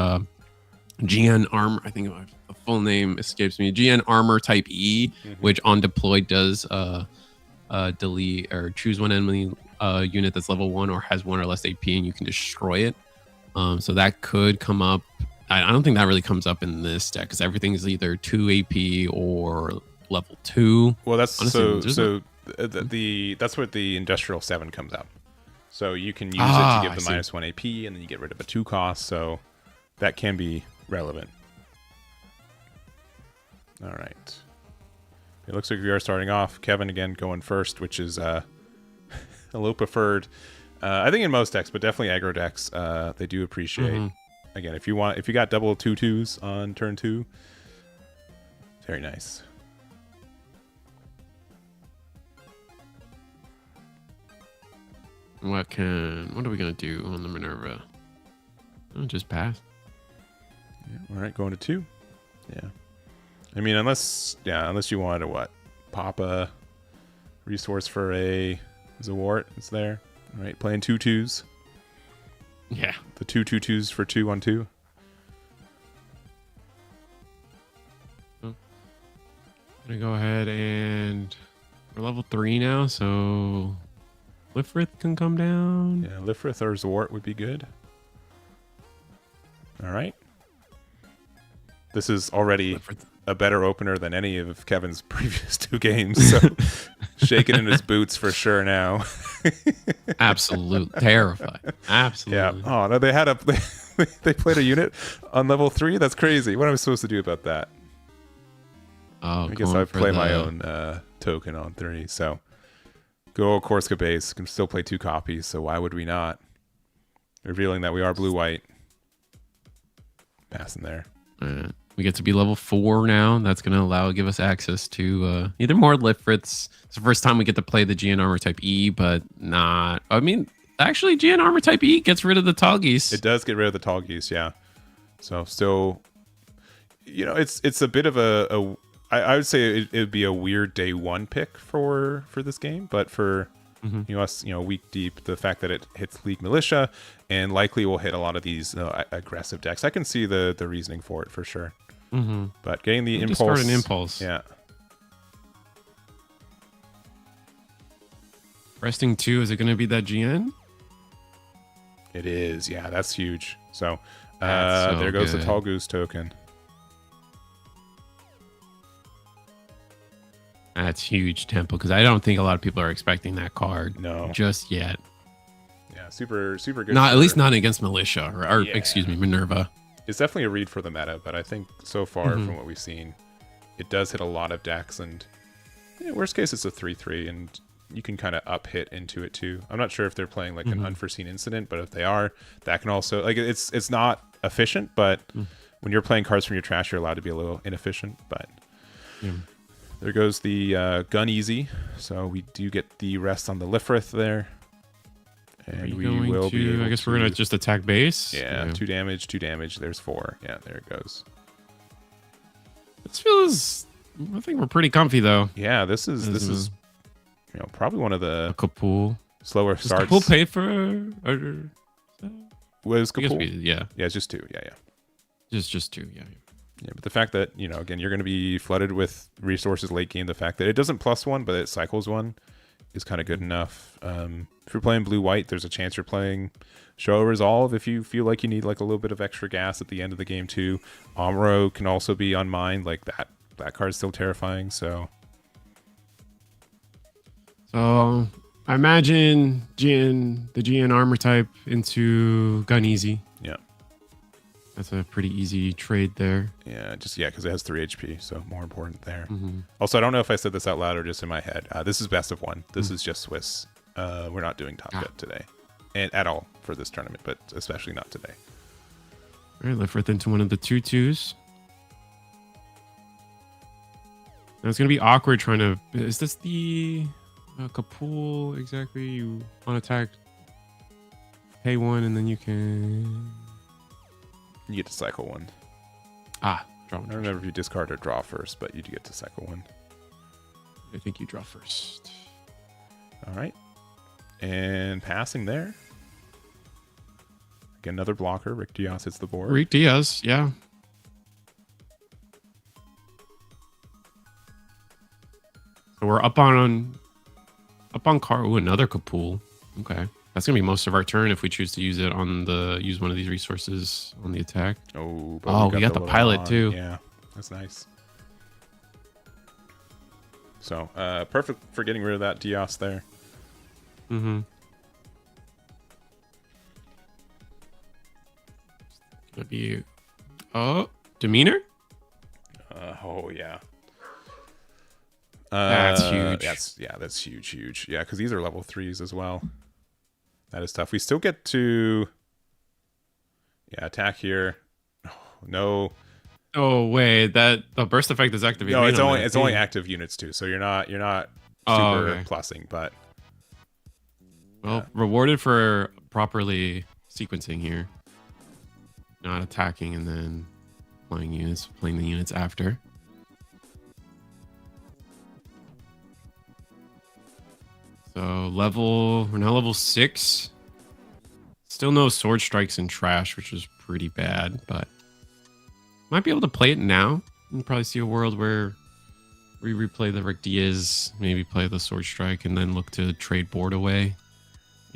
GN armor. I think the full name escapes me. GN armor type E, which on deploy does delete or choose one enemy unit that's level 1 or has 1 or less AP, and you can destroy it. So that could come up. I don't think that really comes up in this deck because everything is either 2 AP or level 2. Well, that's that's what the Industrial 7 comes out. So you can use it to give the -1 AP, and then you get rid of a 2 cost. So that can be relevant. All right. It looks like we are starting off. Kevin again going first, which is a little preferred. I think in most decks, but definitely aggro decks, they do appreciate. Again, if you got double 2/2s on turn 2, very nice. What are we gonna do on the Minerva? Oh, just pass. Yeah, all right, going to 2. Yeah. I mean, unless you wanted to pop a resource for a Zawart. It's there. All right, playing 2/2s. Yeah. The 2/2/2s for 2/2. Gonna go ahead and we're level 3 now, so Lifrith can come down. Yeah, Lifrith or Zawart would be good. All right. This is already a better opener than any of Kevin's previous 2 games. So shaking in his boots for sure now. Absolute terrified. Absolutely. Yeah. Oh no, they played a unit on level 3. That's crazy. What am I supposed to do about that? Oh, I guess I play my own token on 3. So go Korska base. Can still play 2 copies. So why would we not? Revealing that we are blue-white. Passing there. We get to be level 4 now. That's going to give us access to either more Lifriths. It's the first time we get to play the GN Armor Type E, but not... I mean, actually, GN Armor Type E gets rid of the Tallgeese. It does get rid of the Tallgeese, yeah. So still... it's a bit of I would say it would be a weird day 1 pick for this game, but for... us, week deep, the fact that it hits League Militia and likely will hit a lot of these aggressive decks. I can see the reasoning for it for sure. But getting the impulse, start an impulse. Yeah. Resting 2, is it going to be that GN? It is, yeah. That's huge. So, So there goes good. the Tall Goose token. That's huge tempo because I don't think a lot of people are expecting that card. No, just yet. Yeah, super good. Not at least not against Militia or Yeah. excuse me, Minerva. It's definitely a read for the meta, but I think so far from what we've seen, it does hit a lot of decks. And worst case, it's a 3/3, and you can kind of up hit into it too. I'm not sure if they're playing like an unforeseen incident, but if they are, that can also it's not efficient, but when you're playing cards from your trash, you're allowed to be a little inefficient. But there goes the gun easy, so we do get the rest on the Lifrith there, and we will be able I guess we're gonna just attack base. Yeah, 2 damage, 2 damage. There's 4. Yeah, there it goes. This feels. I think we're pretty comfy though. Yeah, this is probably one of the Kapul. slower Does starts. Kapul pay for? Was I guess Kapul? yeah, Yeah, it's just 2. Yeah. just 2. Yeah. Yeah, but the fact that, again, you're going to be flooded with resources late game, the fact that it doesn't plus one, but it cycles one is kind of good enough. If you're playing blue-white, there's a chance you're playing Show Resolve if you feel like you need like a little bit of extra gas at the end of the game too. Amuro can also be unmined, like that card's still terrifying, so... So I imagine the GN armor type into gun easy. Yeah. That's a pretty easy trade there. Yeah, because it has 3 HP, so more important there. Also, I don't know if I said this out loud or just in my head. This is best of one. This is just Swiss. We're not doing Top Cut today. And at all for this tournament, but especially not today. All right, Lefrith into one of the 2/2s. Now it's going to be awkward trying to... Is this the... Kapul exactly? You on attack, pay one, and then you can... You get to cycle one. Draw one. I don't remember if you discard or draw first, but you do get to cycle one. I think you draw first. All right. And passing there. Again, another blocker. Rick Diaz hits the board. Rick Diaz, yeah. So we're up on car. Ooh, another Kapul. Okay. That's gonna be most of our turn if we choose to use use one of these resources on the attack. Oh, we got the pilot too. Yeah, that's nice. So perfect for getting rid of that Dios there. Gonna be demeanor. Oh yeah. That's huge. That's huge. Yeah, because these are level 3s as well. That is tough. We still get to attack here. Oh, no. Oh wait, the burst effect is activated. No, it's only active units too. So you're not super plussing, but rewarded for properly sequencing here. Not attacking and then playing the units after. So we're now level 6. Still no sword strikes and trash, which is pretty bad, but might be able to play it now. You can probably see a world where we replay the Rick Diaz, maybe play the sword strike, and then look to trade board away.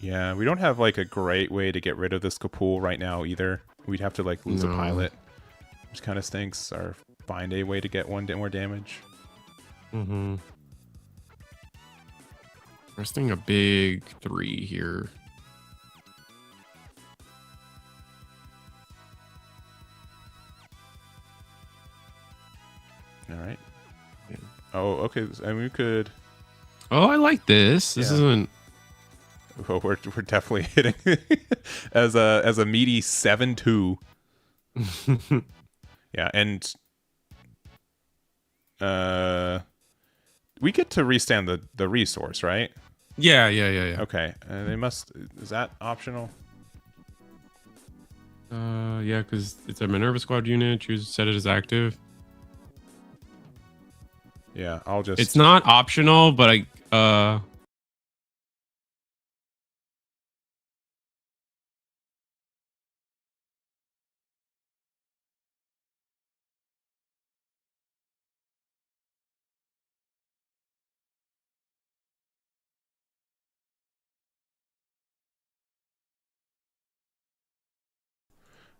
Yeah, we don't have like a great way to get rid of this Kapul right now either. We'd have to like lose a pilot, which kind of stinks, or find a way to get one more damage. Resting a big 3 here. All right. Yeah. Oh, okay. And we could. Oh, I like this. This isn't. Oh, we're definitely hitting as a meaty 7-2. Yeah, and we get to restand the resource, right? Yeah. Okay. They must. Is that optional? Yeah, because it's a Minerva Squad unit. Set it as active. Yeah, I'll just. It's not optional, but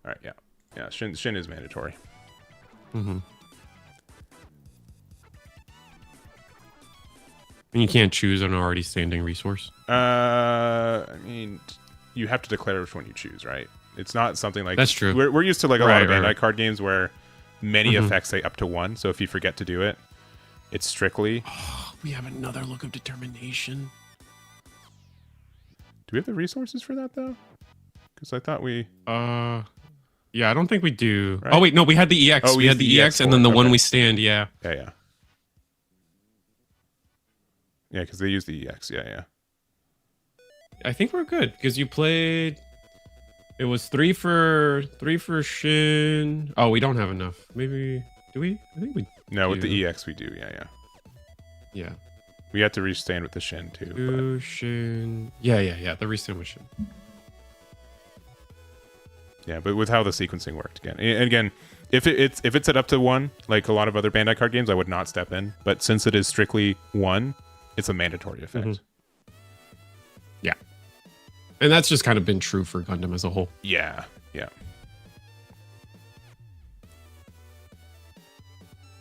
All right, yeah. Shin is mandatory. And you can't choose an already standing resource. I mean, you have to declare which one you choose, right? It's not something like that's true. We're used to like a lot of Bandai card games where many effects say up to 1. So if you forget to do it, it's strictly. Oh, we have another look of determination. Do we have the resources for that though? Because I thought we. Yeah, I don't think we do. Right? Oh wait, no, we had the EX. We had the EX, and then the one we stand. Yeah. Yeah, because they use the EX. Yeah. I think we're good because you played. It was 3 for Shin. Oh, we don't have enough. Maybe do we? I think we. No, with the EX we do. Yeah. We had to restand with the Shin too. Shin. Yeah. The restand with Shin. Yeah, but with how the sequencing worked again. And again, If it's set up to 1, like a lot of other Bandai card games, I would not step in. But since it is strictly 1, it's a mandatory effect. Mm-hmm. Yeah. And that's just kind of been true for Gundam as a whole. Yeah.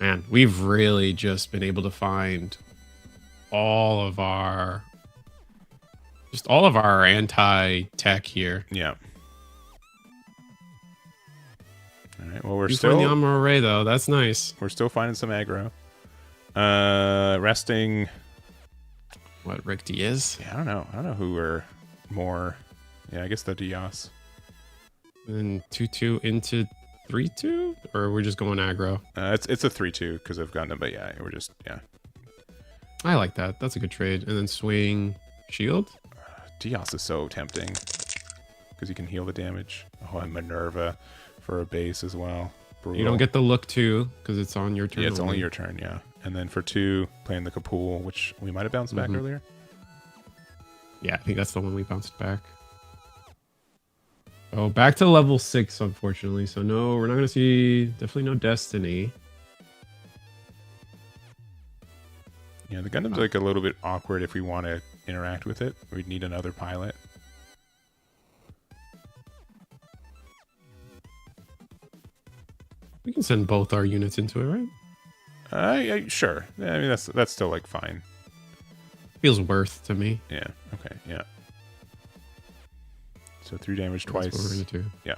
Man, we've really just been able to find all of our anti-tech here. Yeah. All right. Well, we're you still find the armor array though. That's nice. We're still finding some aggro. Resting. What, Rick Diaz? Yeah, I don't know who we're more. Yeah, I guess the Diaz. And 2-2 into 3-2, or we're just going aggro. It's a 3-2 because of Gundam, but yeah, we're just I like that. That's a good trade. And then swing shield. Diaz is so tempting because you can heal the damage. Oh, and Minerva for a base as well. Brutal. You don't get the look 2 because it's on your turn. Yeah, it's only your turn. Yeah, and then for 2, playing the Kapool, which we might have bounced back earlier. Yeah, I think that's the one we bounced back. Oh, back to level 6, unfortunately. So no, we're not going to see, definitely no Destiny. Yeah, the Gundam's like a little bit awkward if we want to interact with it. We'd need another pilot. We can send both our units into it, right? Sure. Yeah, I mean, that's still like fine. Feels worth to me. Yeah. Okay. Yeah. So 3 damage twice. That's what we're gonna do. Yeah.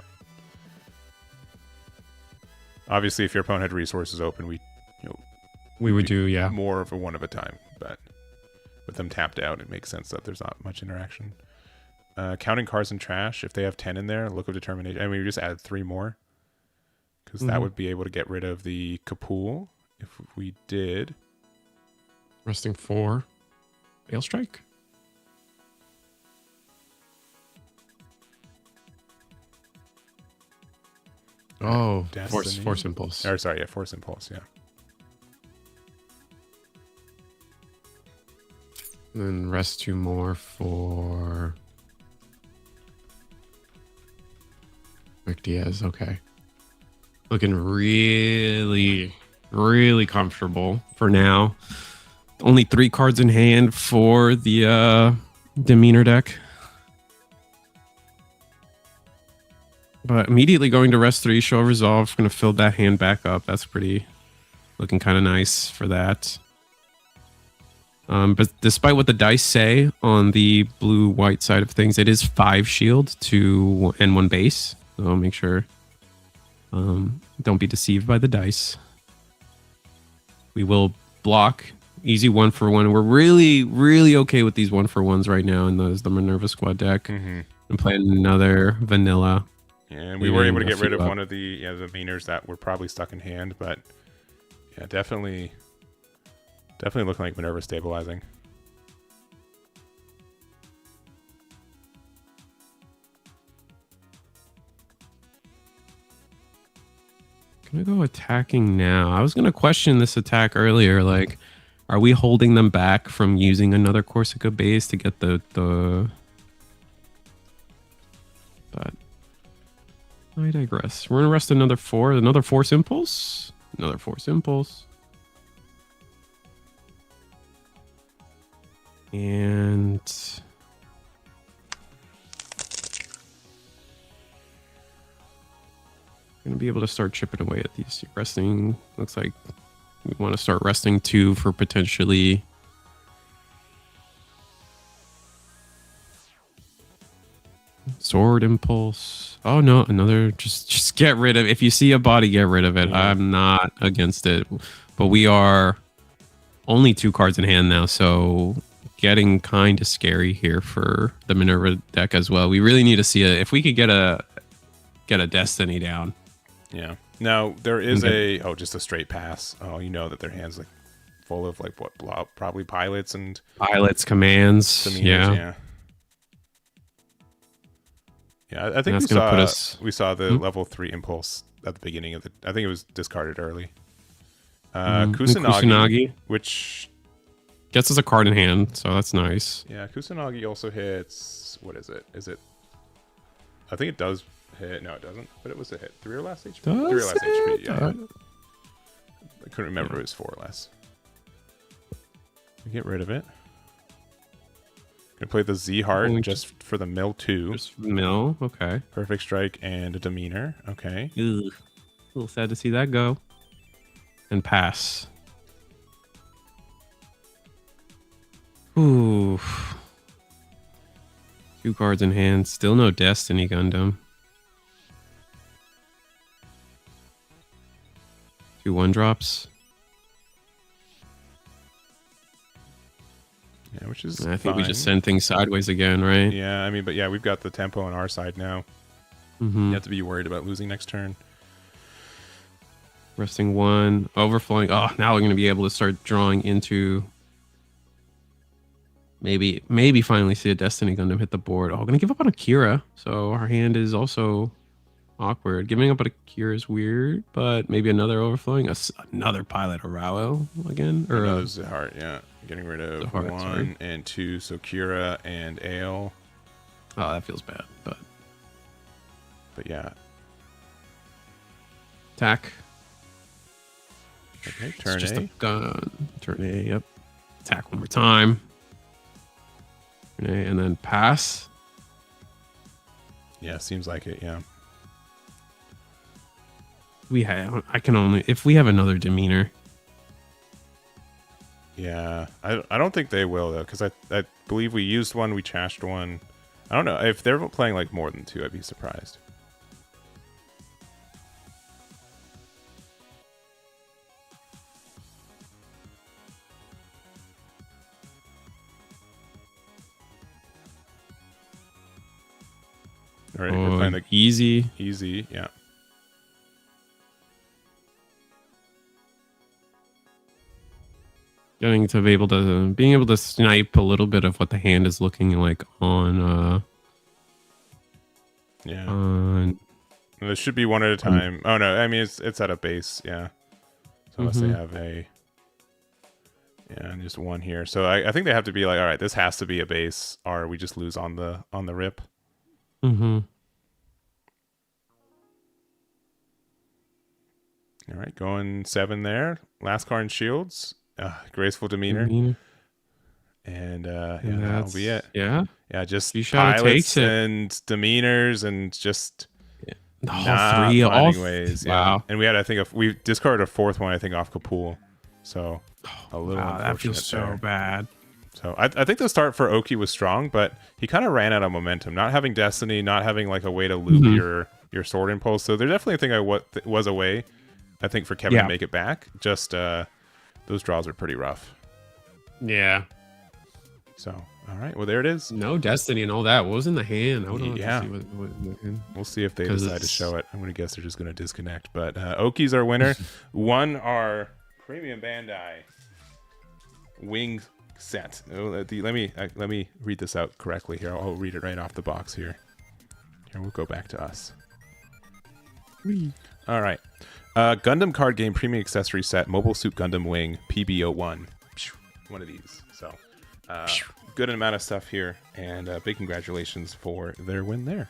Obviously, if your opponent had resources open, we would do more of a one of a time. But with them tapped out, it makes sense that there's not much interaction. Counting cards and trash. If they have 10 in there, look of determination. I mean, we just add 3 more because that would be able to get rid of the Kapool if we did. Resting 4. Bale strike. Oh, force impulse. Or sorry, yeah, force impulse, yeah. And then rest 2 more for Rick Diaz. Okay. Looking really, really comfortable for now. Only 3 cards in hand for the demeanor deck. But immediately going to rest 3, show resolve. Going to fill that hand back up. That's pretty looking kind of nice for that. But despite what the dice say on the blue-white side of things, it is 5 shield and 1 base. So make sure don't be deceived by the dice. We will block easy 1-for-1. We're really, really okay with these 1-for-1s right now in the Minerva squad deck. And playing another vanilla. Yeah, and we were able to get rid of one of the meaners that were probably stuck in hand, but yeah, definitely looking like Minerva stabilizing. Can I go attacking now? I was going to question this attack earlier. Like, are we holding them back from using another Corsica base to get the... But I digress. We're going to rest another force impulse. Another force impulse. And going to be able to start chipping away at these. Resting, looks like we want to start resting 2 for potentially sword impulse. Oh no, another, just get rid of, if you see a body, get rid of it. Yeah. I'm not against it, but we are only 2 cards in hand now, so getting kind of scary here for the Minerva deck as well. We really need to see if we could get a Destiny down. Yeah. Now there is just a straight pass. Oh, you know that their hands like full of like what, probably pilots, commands. Yeah. Yeah, I think we saw the level 3 impulse at the beginning of I think it was discarded early. Kusanagi, which gets us a card in hand, so that's nice. Yeah, Kusanagi also hits, what is it? I think it does hit. No, it doesn't. But it was a hit. 3 or less HP. Does 3 or less HP. it? Yeah. I couldn't remember if it was 4 or less. Get rid of it. Gonna play the Z Heart just for the mill 2. Just mill. Okay. Perfect Strike and a Demeanor. Okay. Ugh. A little sad to see that go. And pass. Ooh. 2 cards in hand. Still no Destiny Gundam. 2 1-drops. Yeah, which is I think fine. we just send things sideways again, right? Yeah, I mean, but yeah, we've got the tempo on our side now. Mm-hmm. You have to be worried about losing next turn. Resting 1, overflowing. Oh, now we're going to be able to start drawing into maybe finally see a Destiny Gundam hit the board. Oh, going to give up on Akira. So our hand is also awkward. Giving up on Akira is weird, but maybe another overflowing. Another Pilot Arao again? Or another Heart, yeah. Getting rid of 1 and 2, so Kira and Ale. Oh, that feels bad, but yeah. Attack. Okay, turn just A. A gun. Turn A, yep. Attack one more time. Turn A, and then pass. Yeah, seems like it, yeah. If we have another Demeanor. Yeah, I don't think they will, though, because I believe we used one, we trashed one. I don't know. If they're playing like more than 2, I'd be surprised. All right, we're playing the easy, yeah. being able to snipe a little bit of what the hand is looking like on yeah. There should be one at a time. Oh no, I mean it's at a base, yeah. So unless they have a and just 1 here. So I think they have to be like, all right, this has to be a base, or we just lose on the rip. Mm-hmm. All right, going 7 there. Last card in Shields. Graceful Demeanor. And yeah, that'll be it. Yeah? Yeah, just pilots and Demeanors and just all 3 finding ways. Yeah. Wow. And we had, I think, we discarded a 4th one, I think, off Kapul. So a little unfortunate that feels so bad. So I think the start for Oki was strong, but he kind of ran out of momentum. Not having Destiny, not having like a way to loop your sword impulse. So there's definitely a thing was a way, I think, for Kevin to make it back. Just those draws are pretty rough. Yeah. So, all right. Well, there it is. No Destiny and all that. What was in the hand? I would love yeah. to see what in the hand. We'll see if they decide to show it. I'm going to guess they're just going to disconnect. But Oki's our winner. Won our Premium Bandai Wing set. Let me read this out correctly here. I'll read it right off the box here. Here, we'll go back to us. All right. Gundam card game premium accessory set, Mobile Suit Gundam Wing PB01. One of these. So, good amount of stuff here, and big congratulations for their win there.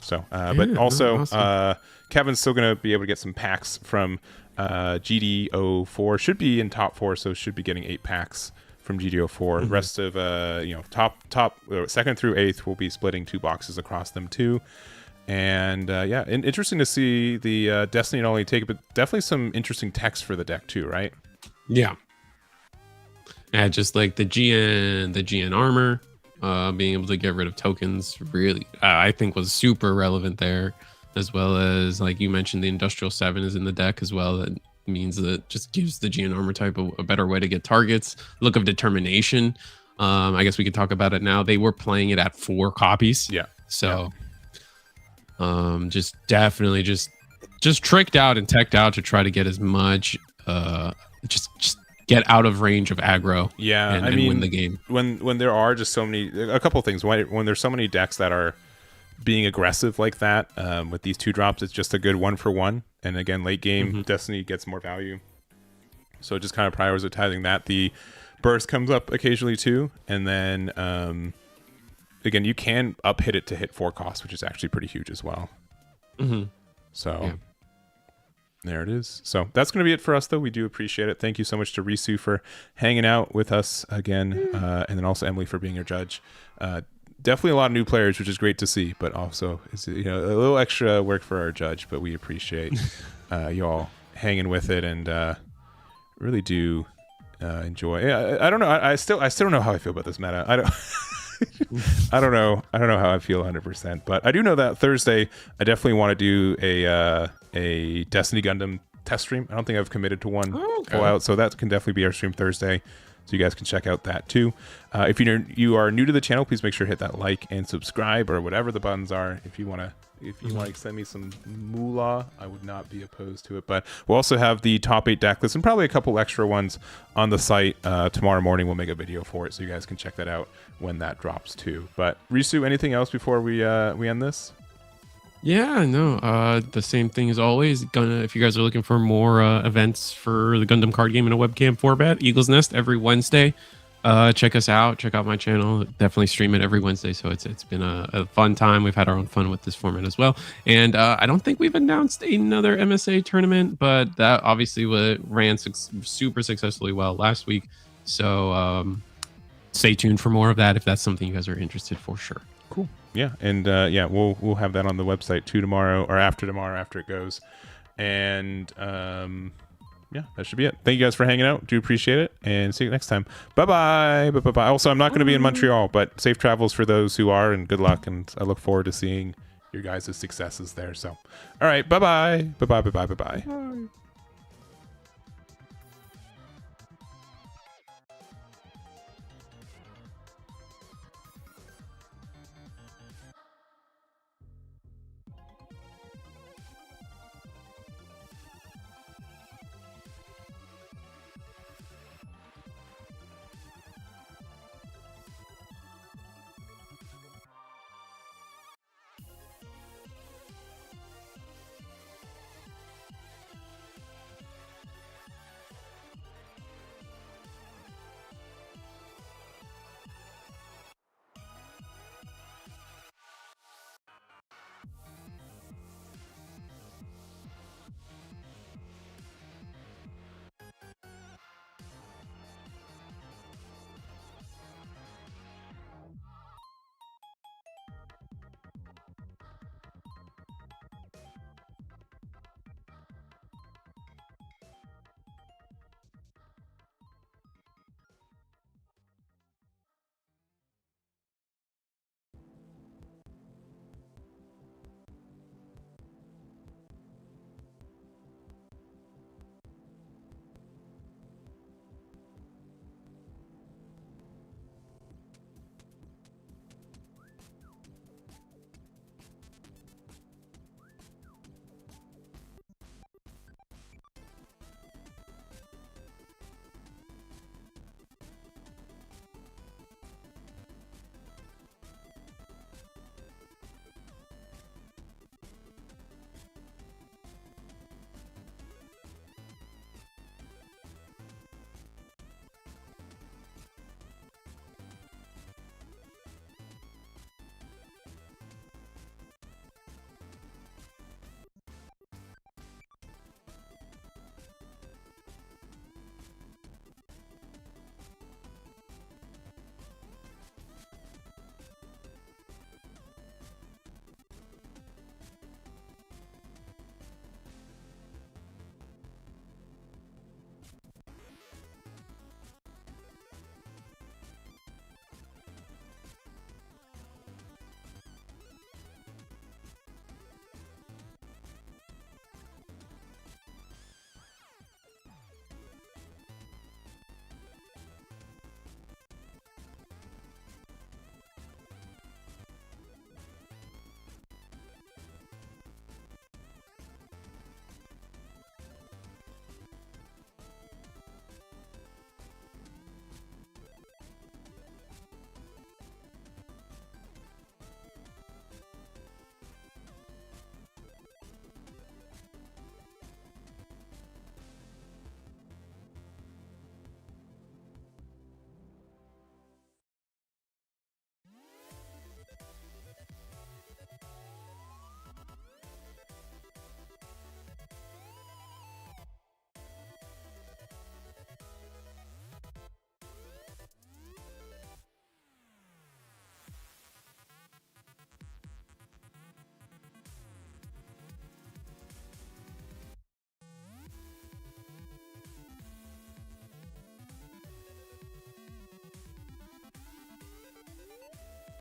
So, but also, awesome. Kevin's still going to be able to get some packs from GD04. Should be in top 4, so should be getting 8 packs from GD04. Rest of top second through 8th, we'll be splitting 2 boxes across them too. And yeah, interesting to see the Destiny not only take it, but definitely some interesting text for the deck too, right? Yeah. Yeah, just like the GN armor, being able to get rid of tokens really, I think was super relevant there, as well as like you mentioned, the Industrial 7 is in the deck as well. That means that it just gives the GN armor type a better way to get targets. Look of Determination. I guess we could talk about it now. They were playing it at 4 copies. Yeah. So. Yeah. Just definitely just tricked out and teched out to try to get as much just get out of range of aggro. Yeah, and win the game. When there are just so many, a couple of things. When there's so many decks that are being aggressive like that, with these 2 drops, it's just a good 1-for-1. And again, late game, Destiny gets more value. So just kind of prioritizing that. The burst comes up occasionally too, and then again, you can hit it to hit 4 costs, which is actually pretty huge as well. So there it is. So that's going to be it for us, though. We do appreciate it. Thank you so much to Risu for hanging out with us again, and then also Emily for being your judge. Definitely a lot of new players, which is great to see, but also it's, a little extra work for our judge, but we appreciate you all hanging with it, and really do enjoy. I don't know. I still don't know how I feel about this meta. I don't know how I feel 100%, but I do know that Thursday I definitely want to do a Destiny Gundam test stream. I don't think I've committed to one full out, so that can definitely be our stream Thursday. So you guys can check out that too. If you are new to the channel, please make sure to hit that like and subscribe, or whatever the buttons are. If you want to send me some moolah, I would not be opposed to it. But we'll also have the top 8 deck list and probably a couple extra ones on the site. Tomorrow morning we'll make a video for it, so you guys can check that out when that drops too. But Risu, anything else before we end this? Yeah, no, the same thing as always. If you guys are looking for more events for the Gundam card game in a webcam format, Eagle's Nest every Wednesday. Check us out. Check out my channel. Definitely stream it every Wednesday. So it's been a fun time. We've had our own fun with this format as well. And I don't think we've announced another MSA tournament, but that obviously ran super successfully well last week. So stay tuned for more of that if that's something you guys are interested for sure. Cool. Yeah, and we'll have that on the website too tomorrow, or after tomorrow, after it goes. And that should be it. Thank you guys for hanging out. Do appreciate it, and see you next time. Bye-bye. Bye-bye. Also, I'm not going to be in Montreal, but safe travels for those who are, and good luck, and I look forward to seeing your guys' successes there. So, all right, bye-bye. Bye-bye. Bye-bye. Bye-bye.